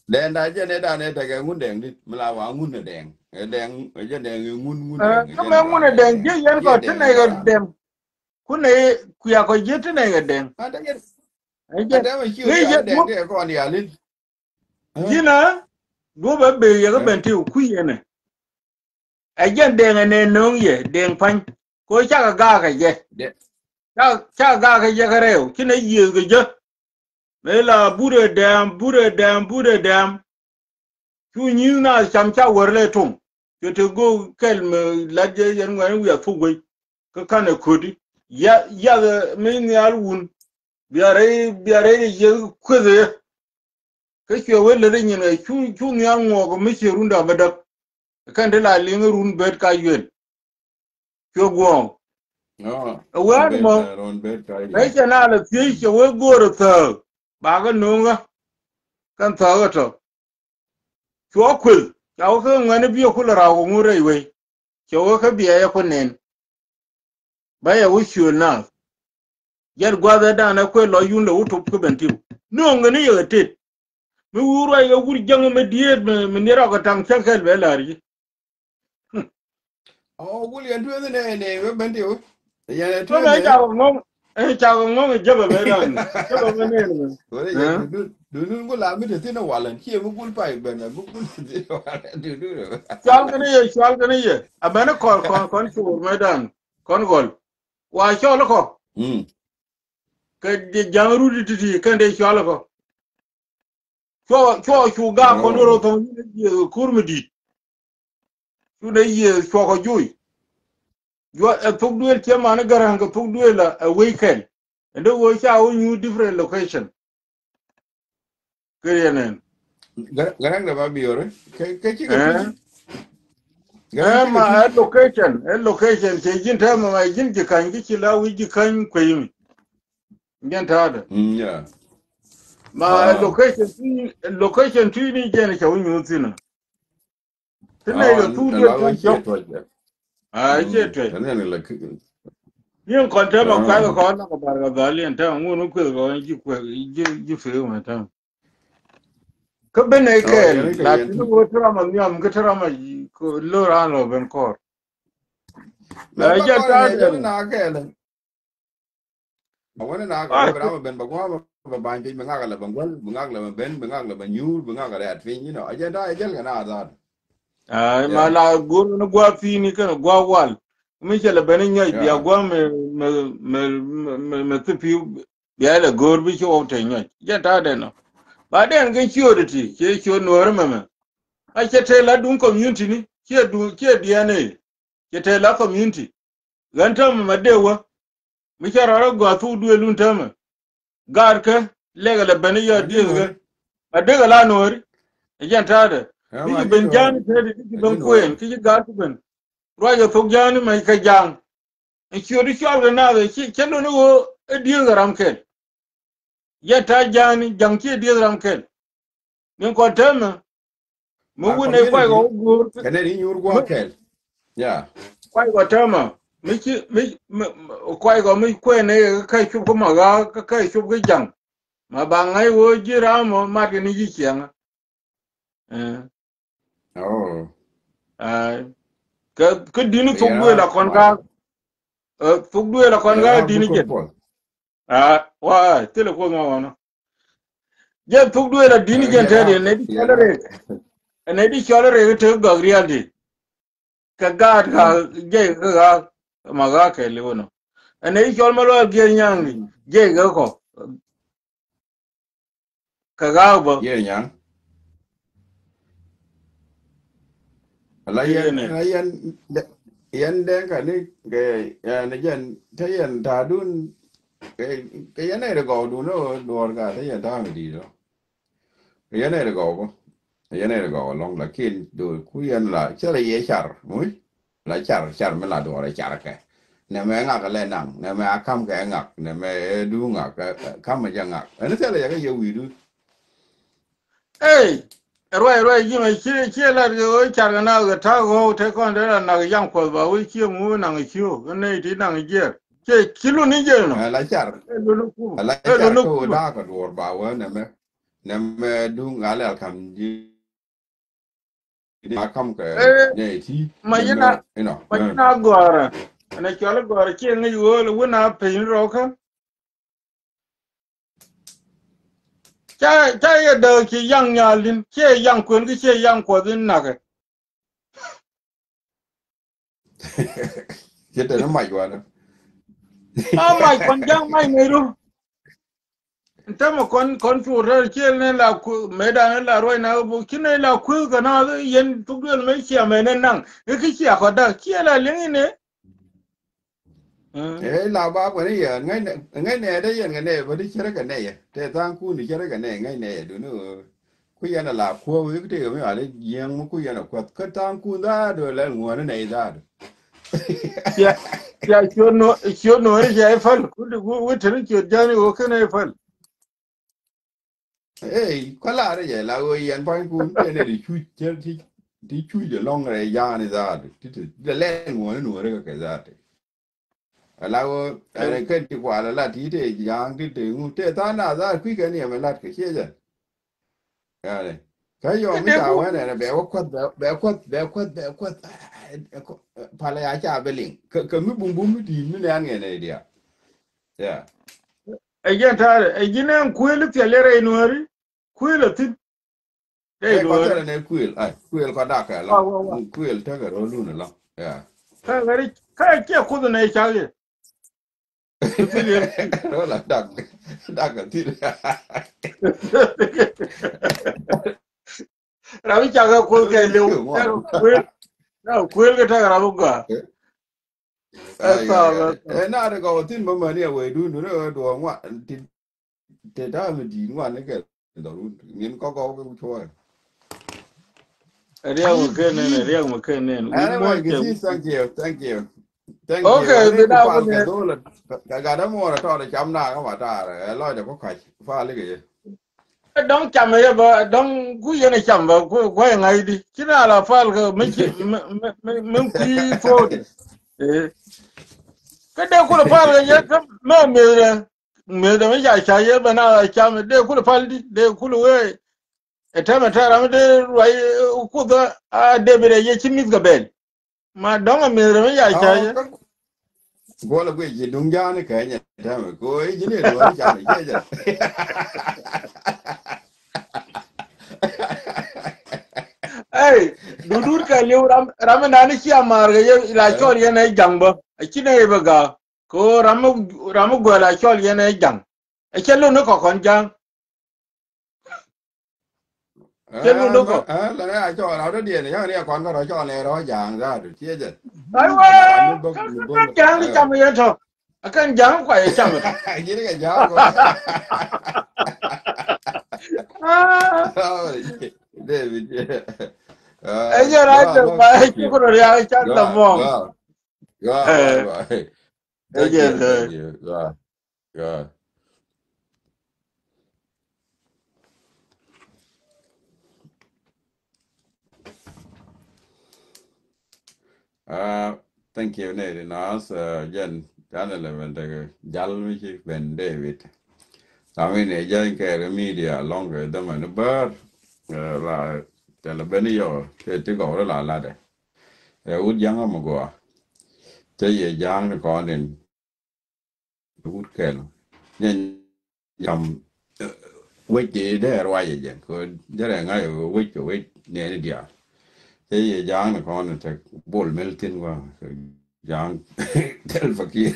Speaker 1: đèn là trên này ta cái ngun đèn đi mà là vào ngun là đèn đèn ở trên đèn ngun đèn ở
Speaker 2: kama
Speaker 1: trên ra
Speaker 2: ngune
Speaker 1: đèn
Speaker 2: den je yan
Speaker 1: kia
Speaker 2: ko
Speaker 1: đèn
Speaker 2: tene
Speaker 1: là
Speaker 2: ga
Speaker 1: ra
Speaker 2: den kune kuya ko je tene ga den
Speaker 1: à đấy à
Speaker 2: aje
Speaker 1: đấy mà chưa
Speaker 2: ne
Speaker 1: đi
Speaker 2: je
Speaker 1: ăn đèn đấy còn đi ăn đi
Speaker 2: jina do ba be ye ga benti ku yene aje den ne nong ye den pan ko cha ga je cha ga je ga rew kine ye ga je me la bure dam ku nyi na cham cha worle tum yo to go kel me la je yan ngwan wi fu gwe ka kana kodi ya min yar wun biare ye kweze ka ke wele de nyina chu nya ngo go mi che runda badak kan de la ling run bet ka yuen kyo go
Speaker 1: no
Speaker 2: wa mo
Speaker 1: ron bet cái
Speaker 2: ai
Speaker 1: gì
Speaker 2: cha na la ti che we go ro ta ba ga no nga kan ta ga to kyo kwel ya ko ngane bi ko la ra go ngure we ke wo ka biya ya kunen ba ya wuchu na yar gwa da na ko lo yun lo wuto ko bentiu no ngane ye tet mi wuro ya wur jang me diet me nera ko tam chakel be lari
Speaker 1: oh William đưa thế này này bên tiêu nhà
Speaker 2: ko
Speaker 1: đưa
Speaker 2: me
Speaker 1: này
Speaker 2: cha ko ngom jaba me dan jaba me ne
Speaker 1: rồi giờ
Speaker 2: eh
Speaker 1: đưa đưa có làm cái thế nào hoàn lần kia mới cũng phải bên này cũng thế nào đưa đưa rồi
Speaker 2: chal gane ye abana kon chur me dan kon gol wa chol ko
Speaker 1: ừ
Speaker 2: ke jangru dititi kan de chol ko chu ga kon ro
Speaker 1: oh
Speaker 2: to kurmi di chu de ye chu ko juy yo tuk duel che man garan ko tuk duel a weekend ndo wo cha wo new different location kirienen
Speaker 1: garang da ba biyo rồi cái chiếc cái
Speaker 2: eh
Speaker 1: garang chiếc cái
Speaker 2: ma
Speaker 1: tweet
Speaker 2: location che jin ta ma jin ji kan ji la wi ji kan ko yimi ngen ta da
Speaker 1: ừ yeah
Speaker 2: ma
Speaker 1: à
Speaker 2: location tu ni je ne cha wo nyu tina tene
Speaker 1: à
Speaker 2: yo tu duel
Speaker 1: là
Speaker 2: tu
Speaker 1: chia
Speaker 2: chok
Speaker 1: thôi chứ
Speaker 2: a
Speaker 1: ừ
Speaker 2: che tre
Speaker 1: thế này là cái
Speaker 2: yin kon ta ma
Speaker 1: à
Speaker 2: kwa ko na ko bar ga dali ta ngunu ko ji fe ma ta ka bene
Speaker 1: oh giờ
Speaker 2: kel
Speaker 1: này cái
Speaker 2: la
Speaker 1: gì
Speaker 2: tinu wo trama nyam ka trama ko lo ran lo ben kor
Speaker 1: mà
Speaker 2: ja
Speaker 1: ba con
Speaker 2: ta
Speaker 1: này giờ
Speaker 2: de
Speaker 1: nó cái là mà cái nào cái
Speaker 2: ah
Speaker 1: bữa nào mà bên bà qua ban pin banga la bangwal banga la ben banga la banyur banga la at fin agenda ajal kana azad
Speaker 2: ma la gur no gwa fi ni kana gwa wal mi che la bani nya dia
Speaker 1: yeah
Speaker 2: gwa me fi ya la gur bi cho te nya ya ta de no ba den ga chiyo de ti che chiyo no re mama a che te la dun community ni che dia ne che te la community gan ta ma de wa mi che ra gwa tu du lun ta ma gar ka le ga la bani ya dia ga a de ga la no re ya ta de ki
Speaker 1: ma di
Speaker 2: ben
Speaker 1: no
Speaker 2: jan te de ki
Speaker 1: di
Speaker 2: ben
Speaker 1: no
Speaker 2: kuen ki ga tu ben roja tok jani mai ka jang e chiori chol na ga chi chelo no e die garam ken ya ta jani jang chi die garam ken nin ko tema mu
Speaker 1: ma
Speaker 2: wune kwai go
Speaker 1: community
Speaker 2: gur
Speaker 1: kana ni nyur
Speaker 2: mu
Speaker 1: gwa kel yeah
Speaker 2: kwai go tema mi kwai go mi kwen ne kai chu ko ma ga kai chu ga jang ma ba ngai wo jira mo ma ke ni ji chiang eh
Speaker 1: oh
Speaker 2: ka dinu tok duwe la
Speaker 1: yeah
Speaker 2: kon
Speaker 1: ma
Speaker 2: ga tok duwe la kon ga
Speaker 1: yeah
Speaker 2: dinu
Speaker 1: bukun
Speaker 2: jen
Speaker 1: pol
Speaker 2: wa tele ko ma wana je tuk duwe la dini gente de
Speaker 1: yeah
Speaker 2: ne di cholere te go reality ka gad ka je ka ma ga ke le wono ne di chol malo ge nyang je ga ko ka ga bo
Speaker 1: yeah nyang
Speaker 2: ye ne
Speaker 1: la yan den ka ni ke ya ne jen te yan ta dun ke yan ne go du no do ga te yan ta mi di do ke yan ne go bo yan ne go long la kin do ku yan la che la ye char mu la char me la do la char ke ne me nga ka le nang ne me akam ke ngak ne me du ngak kam ma jang ngak ne te la ya ke ye wi du
Speaker 2: eh roi ji mai che la ge o char ga na ga ta go te kon de na ga yang ko ba wi chi mu na ga chi o ne di na ga je che kilu ni je no
Speaker 1: la
Speaker 2: lo
Speaker 1: char
Speaker 2: no
Speaker 1: ko
Speaker 2: ku
Speaker 1: da ka do ba wa ne me du nga le kam ji ma kam ke
Speaker 2: eh
Speaker 1: ne ti
Speaker 2: ma
Speaker 1: ne me
Speaker 2: yina
Speaker 1: you know
Speaker 2: ma yina gora ne chol gora che ngi wo lo na pe ro ka cha ye de ki yang nya lin che yang kun ki che yang ko din na ga
Speaker 1: chết nó mày quá đó
Speaker 2: ma mai kon jang mai ne ru ta ma kon fu re che ne la ku me da ne la roi na bu ki ne la ku ga na yen tu gel me che me ne nang e ki che ko da che la lin ne
Speaker 1: ê là ba cái này à ngay này đấy ngay này vẫn đi chơi cái này à thế thằng cu đi chơi cái này ngay này đứa nữa cứ giờ là khu với cái gì mới ở đây giang mà cứ giờ là quật cái thằng cu ra rồi lại ngồi nó này ra
Speaker 2: ya ya cho no re je fal ku ku tin che jani o ka ne fal
Speaker 1: ê có là đấy vậy là ơi anh phải cu cái này đi chui chơi đi chui để long này ra này ra thì lên ngồi nó nữa cái ra alawo ene ken ti kwala la ti te yang ti te ngu te ta na za kwi ke ni me lat ke che je ale ka yo mi
Speaker 2: de
Speaker 1: ta
Speaker 2: ku
Speaker 1: wa ne be ko pala ya cha beling ke mi bum bum di mi ne an ne dia ya
Speaker 2: egen tare eginen kuilu telere inuari kuilu tin de
Speaker 1: e ko
Speaker 2: inuari
Speaker 1: te ne kwil ai kwil ko da ka
Speaker 2: wa
Speaker 1: lo
Speaker 2: wa wa
Speaker 1: kwil te ga ro lu ne lo ya
Speaker 2: ka gari ka ke kudu na chage kutili
Speaker 1: ro la da ka ti
Speaker 2: rabi chaga kul
Speaker 1: ro
Speaker 2: ke
Speaker 1: le
Speaker 2: lew
Speaker 1: chu mo
Speaker 2: na kuil ke ta rabu ga
Speaker 1: ai
Speaker 2: asa
Speaker 1: ai na de ko tin mo ma ne we du no do ngwa te da mi di ngwa ne ke do nin ko cho
Speaker 2: riya mu kenen wi
Speaker 1: anyway
Speaker 2: mon ke
Speaker 1: gisi thank you
Speaker 2: okay
Speaker 1: ane ku
Speaker 2: bida ko
Speaker 1: pal
Speaker 2: ne
Speaker 1: ke do la ga da mo ra to de cham na ka ma ta re lo de ko ka fa le ke
Speaker 2: don cham ye ba don ku ye ne cham ba ko ngai di kina la fal ga mi pi fo de cái đeo kula pal ga ya ma me da me ya cha ye bana cha me de kula pal di de kula we e ta me ta ra me de ruai ku da a de be ye chi mis ga bel ma don me da me ya cha
Speaker 1: oh
Speaker 2: ye
Speaker 1: Go la gwe ji dung ja ne ka nya ta me ko ji ne do ni cha ne che ja.
Speaker 2: Hey, dudur ka liu ram nani ki amar ga ye la chol ye na jangbo. Akine ye baga. Ko ram go la chol ye na jang. Akelo no ko kon jang. Kelo no ko.
Speaker 1: La ne cho la da die ne ya ne kon ko cho ne ro jang ra du che ja.
Speaker 2: Ai
Speaker 1: La
Speaker 2: wa,
Speaker 1: ni bok ni bok.
Speaker 2: kan jang ni cham ye to. Akan jang kwa ye cham to.
Speaker 1: Ji ne ga ja ko.
Speaker 2: Ah,
Speaker 1: David.
Speaker 2: ai ye ra
Speaker 1: Go,
Speaker 2: to
Speaker 1: go,
Speaker 2: ba
Speaker 1: thank
Speaker 2: ki
Speaker 1: you.
Speaker 2: ko ya chan da
Speaker 1: Go,
Speaker 2: mom.
Speaker 1: go, go, bye,
Speaker 2: Eh,
Speaker 1: bye.
Speaker 2: ai
Speaker 1: Thank you, thank
Speaker 2: ye.
Speaker 1: you. Go, go. Thank you, Nate. Nas, Jen, Jan 11, Jalmichi, Ben David. I mean, a young care media longer than a bird. La, tell a benio, take over la ladder. Would young Amagoa. Tell ye young the con in wood kell. Then, wait, there, why again? Could there I wait, near the dear. Thế giờ giang là con thì bol mel tin qua giang tel fakir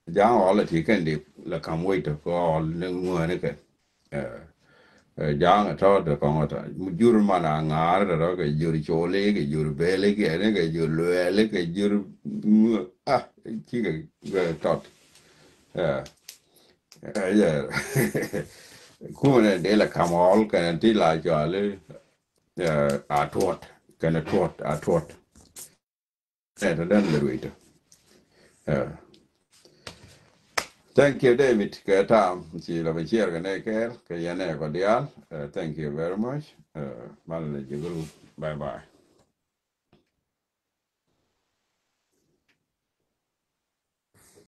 Speaker 1: giang họ là chỉ cần đi là cầm quay được có lưng mưa nữa kìa giang là cho được con ta jur mà là ngã rồi đó cái jur chole cái jur bele cái này cái jur lue cái jur à chỉ cái tot giờ cũng là để là cầm all cái này là cho lấy à tuột cái này tuột này nó đang lười đó. Thank you, David. Cái time chỉ là phải share cái này cái này có điều. Thank you very much. Bye bye.